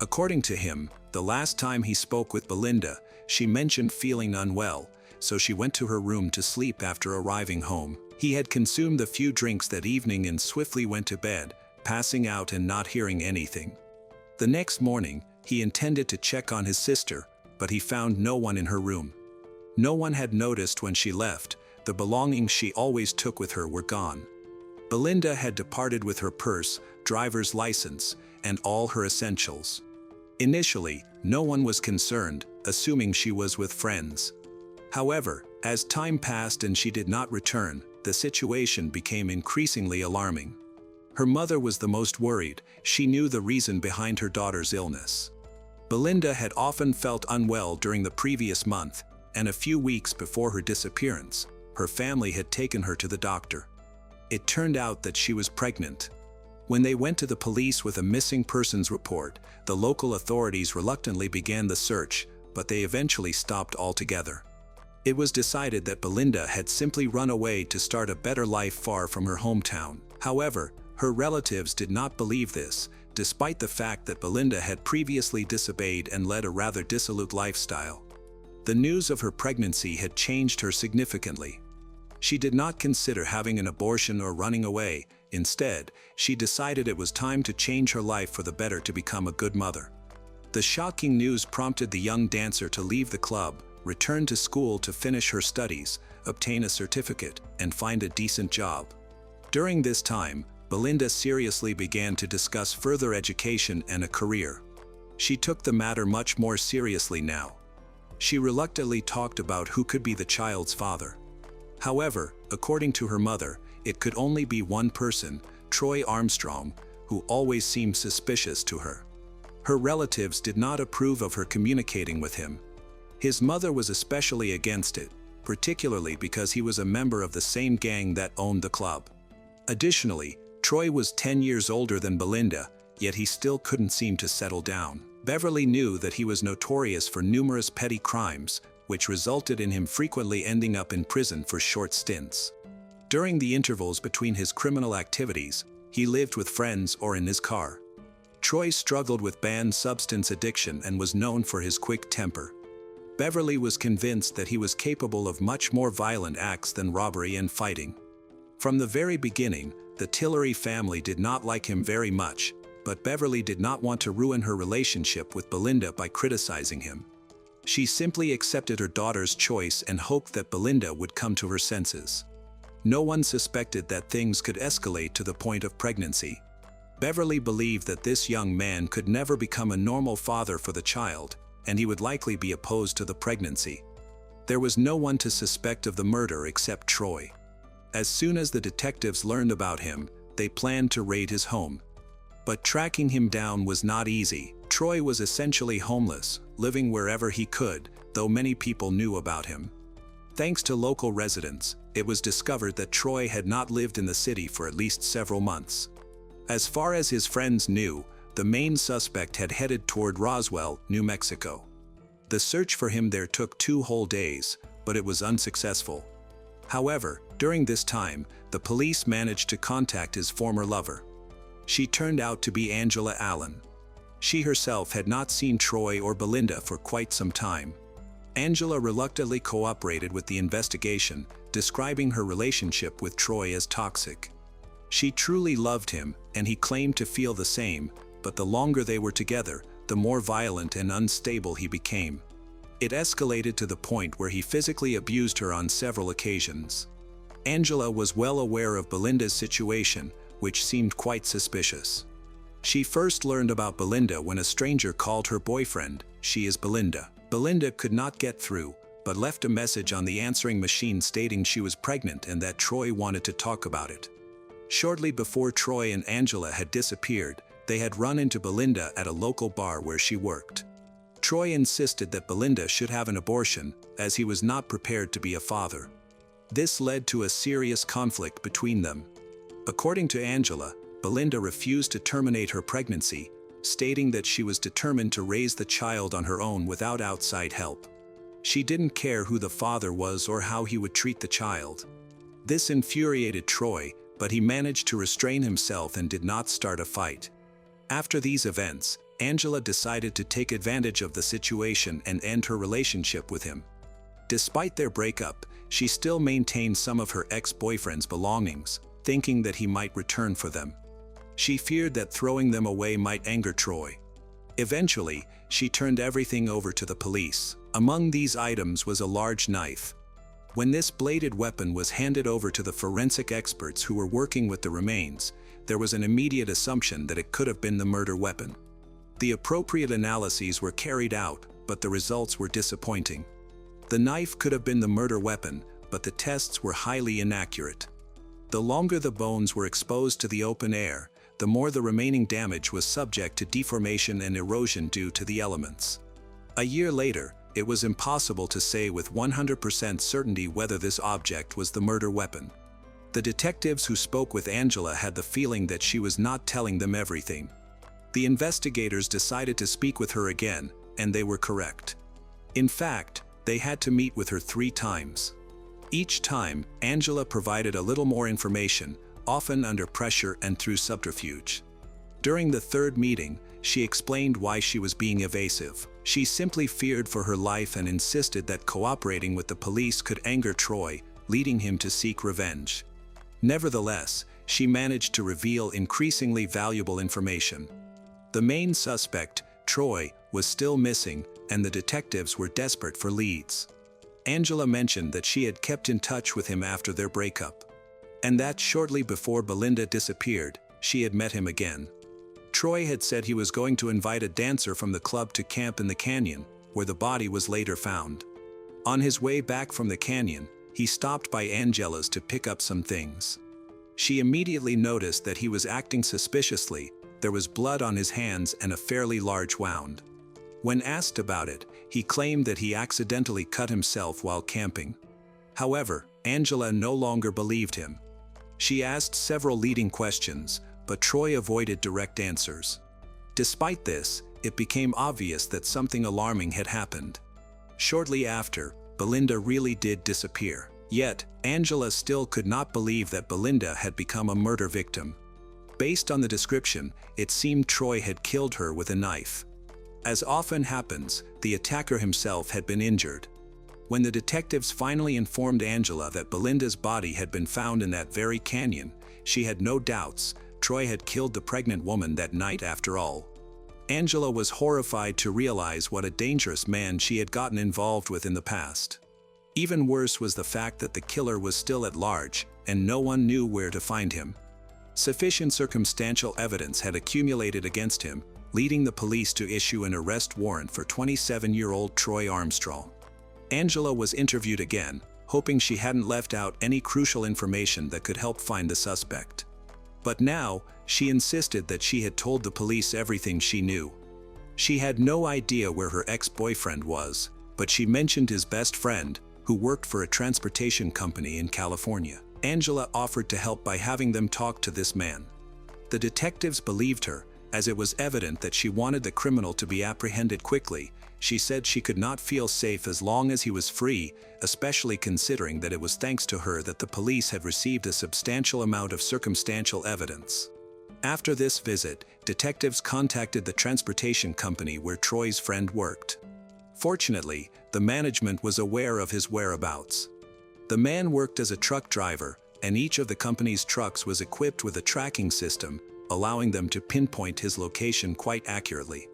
According to him, the last time he spoke with Belinda, she mentioned feeling unwell, so she went to her room to sleep after arriving home. He had consumed a few drinks that evening and swiftly went to bed, passing out and not hearing anything. The next morning, he intended to check on his sister, but he found no one in her room. No one had noticed when she left. The belongings she always took with her were gone. Belinda had departed with her purse, driver's license, and all her essentials. Initially, no one was concerned, assuming she was with friends. However, as time passed and she did not return, the situation became increasingly alarming. Her mother was the most worried. She knew the reason behind her daughter's illness. Belinda had often felt unwell during the previous month, and a few weeks before her disappearance, her family had taken her to the doctor. It turned out that she was pregnant. When they went to the police with a missing persons report, the local authorities reluctantly began the search, but they eventually stopped altogether. It was decided that Belinda had simply run away to start a better life far from her hometown. However, her relatives did not believe this, despite the fact that Belinda had previously disobeyed and led a rather dissolute lifestyle. The news of her pregnancy had changed her significantly. She did not consider having an abortion or running away. Instead, she decided it was time to change her life for the better to become a good mother. The shocking news prompted the young dancer to leave the club, return to school to finish her studies, obtain a certificate, and find a decent job. During this time, Belinda seriously began to discuss further education and a career. She took the matter much more seriously now. She reluctantly talked about who could be the child's father. However, according to her mother, it could only be one person, Troy Armstrong, who always seemed suspicious to her. Her relatives did not approve of her communicating with him. His mother was especially against it, particularly because he was a member of the same gang that owned the club. Additionally, Troy was 10 years older than Belinda, yet he still couldn't seem to settle down. Beverly knew that he was notorious for numerous petty crimes, which resulted in him frequently ending up in prison for short stints. During the intervals between his criminal activities, he lived with friends or in his car. Troy struggled with banned substance addiction and was known for his quick temper. Beverly was convinced that he was capable of much more violent acts than robbery and fighting. From the very beginning, the Tillery family did not like him very much, but Beverly did not want to ruin her relationship with Belinda by criticizing him. She simply accepted her daughter's choice and hoped that Belinda would come to her senses. No one suspected that things could escalate to the point of pregnancy. Beverly believed that this young man could never become a normal father for the child, and he would likely be opposed to the pregnancy. There was no one to suspect of the murder except Troy. As soon as the detectives learned about him, they planned to raid his home. But tracking him down was not easy. Troy was essentially homeless, living wherever he could, though many people knew about him. Thanks to local residents, it was discovered that Troy had not lived in the city for at least several months. As far as his friends knew, the main suspect had headed toward Roswell, New Mexico. The search for him there took 2 whole days, but it was unsuccessful. However, during this time, the police managed to contact his former lover. She turned out to be Angela Allen. She herself had not seen Troy or Belinda for quite some time. Angela reluctantly cooperated with the investigation, describing her relationship with Troy as toxic. She truly loved him, and he claimed to feel the same, but the longer they were together, the more violent and unstable he became. It escalated to the point where he physically abused her on several occasions. Angela was well aware of Belinda's situation, which seemed quite suspicious. She first learned about Belinda when a stranger called her boyfriend, "She is Belinda." Belinda could not get through, but left a message on the answering machine stating she was pregnant and that Troy wanted to talk about it. Shortly before Troy and Angela had disappeared, they had run into Belinda at a local bar where she worked. Troy insisted that Belinda should have an abortion, as he was not prepared to be a father. This led to a serious conflict between them. According to Angela, Belinda refused to terminate her pregnancy, stating that she was determined to raise the child on her own without outside help. She didn't care who the father was or how he would treat the child. This infuriated Troy, but he managed to restrain himself and did not start a fight. After these events, Angela decided to take advantage of the situation and end her relationship with him. Despite their breakup, she still maintained some of her ex-boyfriend's belongings, thinking that he might return for them. She feared that throwing them away might anger Troy. Eventually, she turned everything over to the police. Among these items was a large knife. When this bladed weapon was handed over to the forensic experts who were working with the remains, there was an immediate assumption that it could have been the murder weapon. The appropriate analyses were carried out, but the results were disappointing. The knife could have been the murder weapon, but the tests were highly inaccurate. The longer the bones were exposed to the open air, the more the remaining damage was subject to deformation and erosion due to the elements. A year later, it was impossible to say with 100% certainty whether this object was the murder weapon. The detectives who spoke with Angela had the feeling that she was not telling them everything. The investigators decided to speak with her again, and they were correct. In fact, they had to meet with her 3 times. Each time, Angela provided a little more information, often under pressure and through subterfuge. During the 3rd meeting, she explained why she was being evasive. She simply feared for her life and insisted that cooperating with the police could anger Troy, leading him to seek revenge. Nevertheless, she managed to reveal increasingly valuable information. The main suspect, Troy, was still missing, and the detectives were desperate for leads. Angela mentioned that she had kept in touch with him after their breakup, and that shortly before Belinda disappeared, she had met him again. Troy had said he was going to invite a dancer from the club to camp in the canyon, where the body was later found. On his way back from the canyon, he stopped by Angela's to pick up some things. She immediately noticed that he was acting suspiciously. There was blood on his hands and a fairly large wound. When asked about it, he claimed that he accidentally cut himself while camping. However, Angela no longer believed him. She asked several leading questions, but Troy avoided direct answers. Despite this, it became obvious that something alarming had happened. Shortly after, Belinda really did disappear. Yet, Angela still could not believe that Belinda had become a murder victim. Based on the description, it seemed Troy had killed her with a knife. As often happens, the attacker himself had been injured. When the detectives finally informed Angela that Belinda's body had been found in that very canyon, she had no doubts. Troy had killed the pregnant woman that night after all. Angela was horrified to realize what a dangerous man she had gotten involved with in the past. Even worse was the fact that the killer was still at large, and no one knew where to find him. Sufficient circumstantial evidence had accumulated against him, leading the police to issue an arrest warrant for 27-year-old Troy Armstrong. Angela was interviewed again, hoping she hadn't left out any crucial information that could help find the suspect. But now, she insisted that she had told the police everything she knew. She had no idea where her ex-boyfriend was, but she mentioned his best friend, who worked for a transportation company in California. Angela offered to help by having them talk to this man. The detectives believed her, as it was evident that she wanted the criminal to be apprehended quickly. She said she could not feel safe as long as he was free, especially considering that it was thanks to her that the police had received a substantial amount of circumstantial evidence. After this visit, detectives contacted the transportation company where Troy's friend worked. Fortunately, the management was aware of his whereabouts. The man worked as a truck driver, and each of the company's trucks was equipped with a tracking system, allowing them to pinpoint his location quite accurately.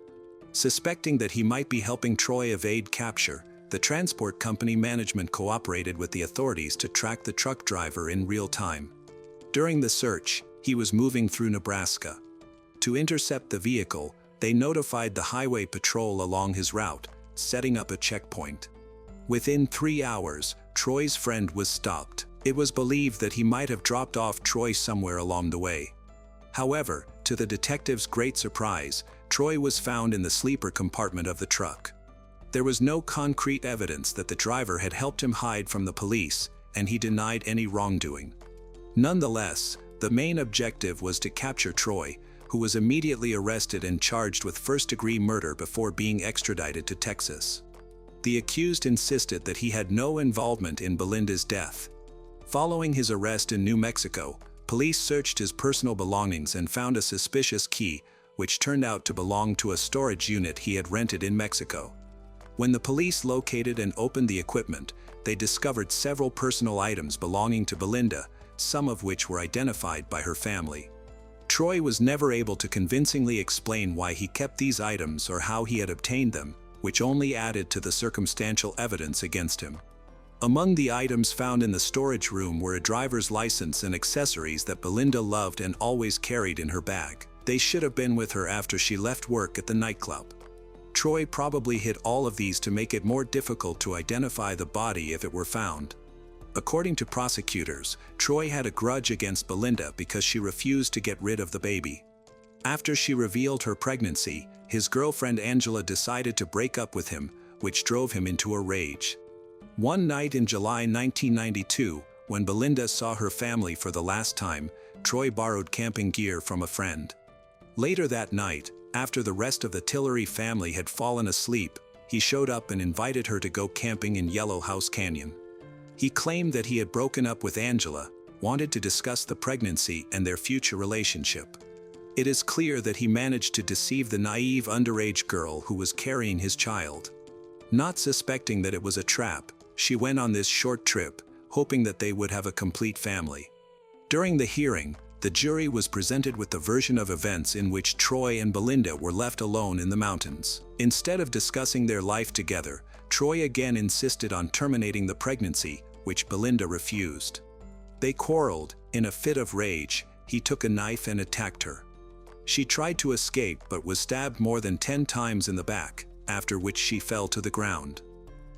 Suspecting that he might be helping Troy evade capture, the transport company management cooperated with the authorities to track the truck driver in real time. During the search, he was moving through Nebraska. To intercept the vehicle, they notified the highway patrol along his route, setting up a checkpoint. Within 3 hours, Troy's friend was stopped. It was believed that he might have dropped off Troy somewhere along the way. However, to the detective's great surprise, Troy was found in the sleeper compartment of the truck. There was no concrete evidence that the driver had helped him hide from the police, and he denied any wrongdoing. Nonetheless, the main objective was to capture Troy, who was immediately arrested and charged with first-degree murder before being extradited to Texas. The accused insisted that he had no involvement in Belinda's death. Following his arrest in New Mexico, police searched his personal belongings and found a suspicious key, which turned out to belong to a storage unit he had rented in Mexico. When the police located and opened the equipment, they discovered several personal items belonging to Belinda, some of which were identified by her family. Troy was never able to convincingly explain why he kept these items or how he had obtained them, which only added to the circumstantial evidence against him. Among the items found in the storage room were a driver's license and accessories that Belinda loved and always carried in her bag. They should have been with her after she left work at the nightclub. Troy probably hid all of these to make it more difficult to identify the body if it were found. According to prosecutors, Troy had a grudge against Belinda because she refused to get rid of the baby. After she revealed her pregnancy, his girlfriend Angela decided to break up with him, which drove him into a rage. One night in July 1992, when Belinda saw her family for the last time, Troy borrowed camping gear from a friend. Later that night, after the rest of the Tillery family had fallen asleep, he showed up and invited her to go camping in Yellow House Canyon. He claimed that he had broken up with Angela, wanted to discuss the pregnancy and their future relationship. It is clear that he managed to deceive the naive underage girl who was carrying his child. Not suspecting that it was a trap, she went on this short trip, hoping that they would have a complete family. During the hearing, the jury was presented with the version of events in which Troy and Belinda were left alone in the mountains. Instead of discussing their life together, Troy again insisted on terminating the pregnancy, which Belinda refused. They quarreled. In a fit of rage, he took a knife and attacked her. She tried to escape but was stabbed more than 10 times in the back, after which she fell to the ground.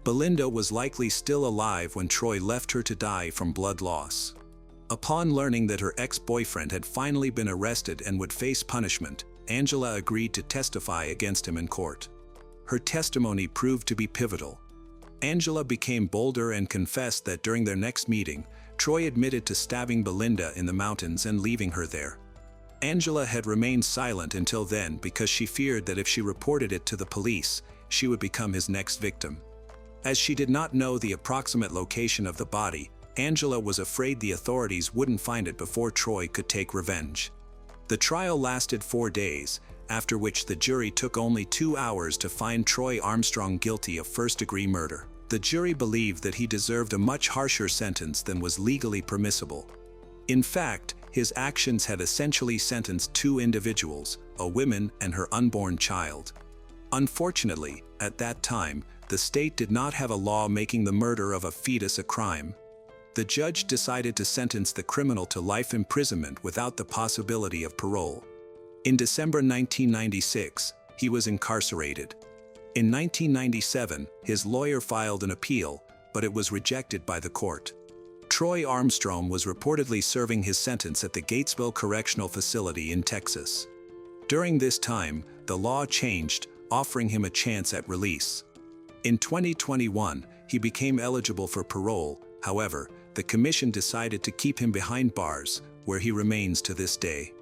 Belinda was likely still alive when Troy left her to die from blood loss. Upon learning that her ex-boyfriend had finally been arrested and would face punishment, Angela agreed to testify against him in court. Her testimony proved to be pivotal. Angela became bolder and confessed that during their next meeting, Troy admitted to stabbing Belinda in the mountains and leaving her there. Angela had remained silent until then because she feared that if she reported it to the police, she would become his next victim. As she did not know the approximate location of the body, Angela was afraid the authorities wouldn't find it before Troy could take revenge. The trial lasted 4 days, after which the jury took only 2 hours to find Troy Armstrong guilty of first-degree murder. The jury believed that he deserved a much harsher sentence than was legally permissible. In fact, his actions had essentially sentenced 2 individuals, a woman and her unborn child. Unfortunately, at that time, the state did not have a law making the murder of a fetus a crime. The judge decided to sentence the criminal to life imprisonment without the possibility of parole. In December 1996, he was incarcerated. In 1997, his lawyer filed an appeal, but it was rejected by the court. Troy Armstrong was reportedly serving his sentence at the Gatesville Correctional Facility in Texas. During this time, the law changed, offering him a chance at release. In 2021, he became eligible for parole. However, the commission decided to keep him behind bars, where he remains to this day.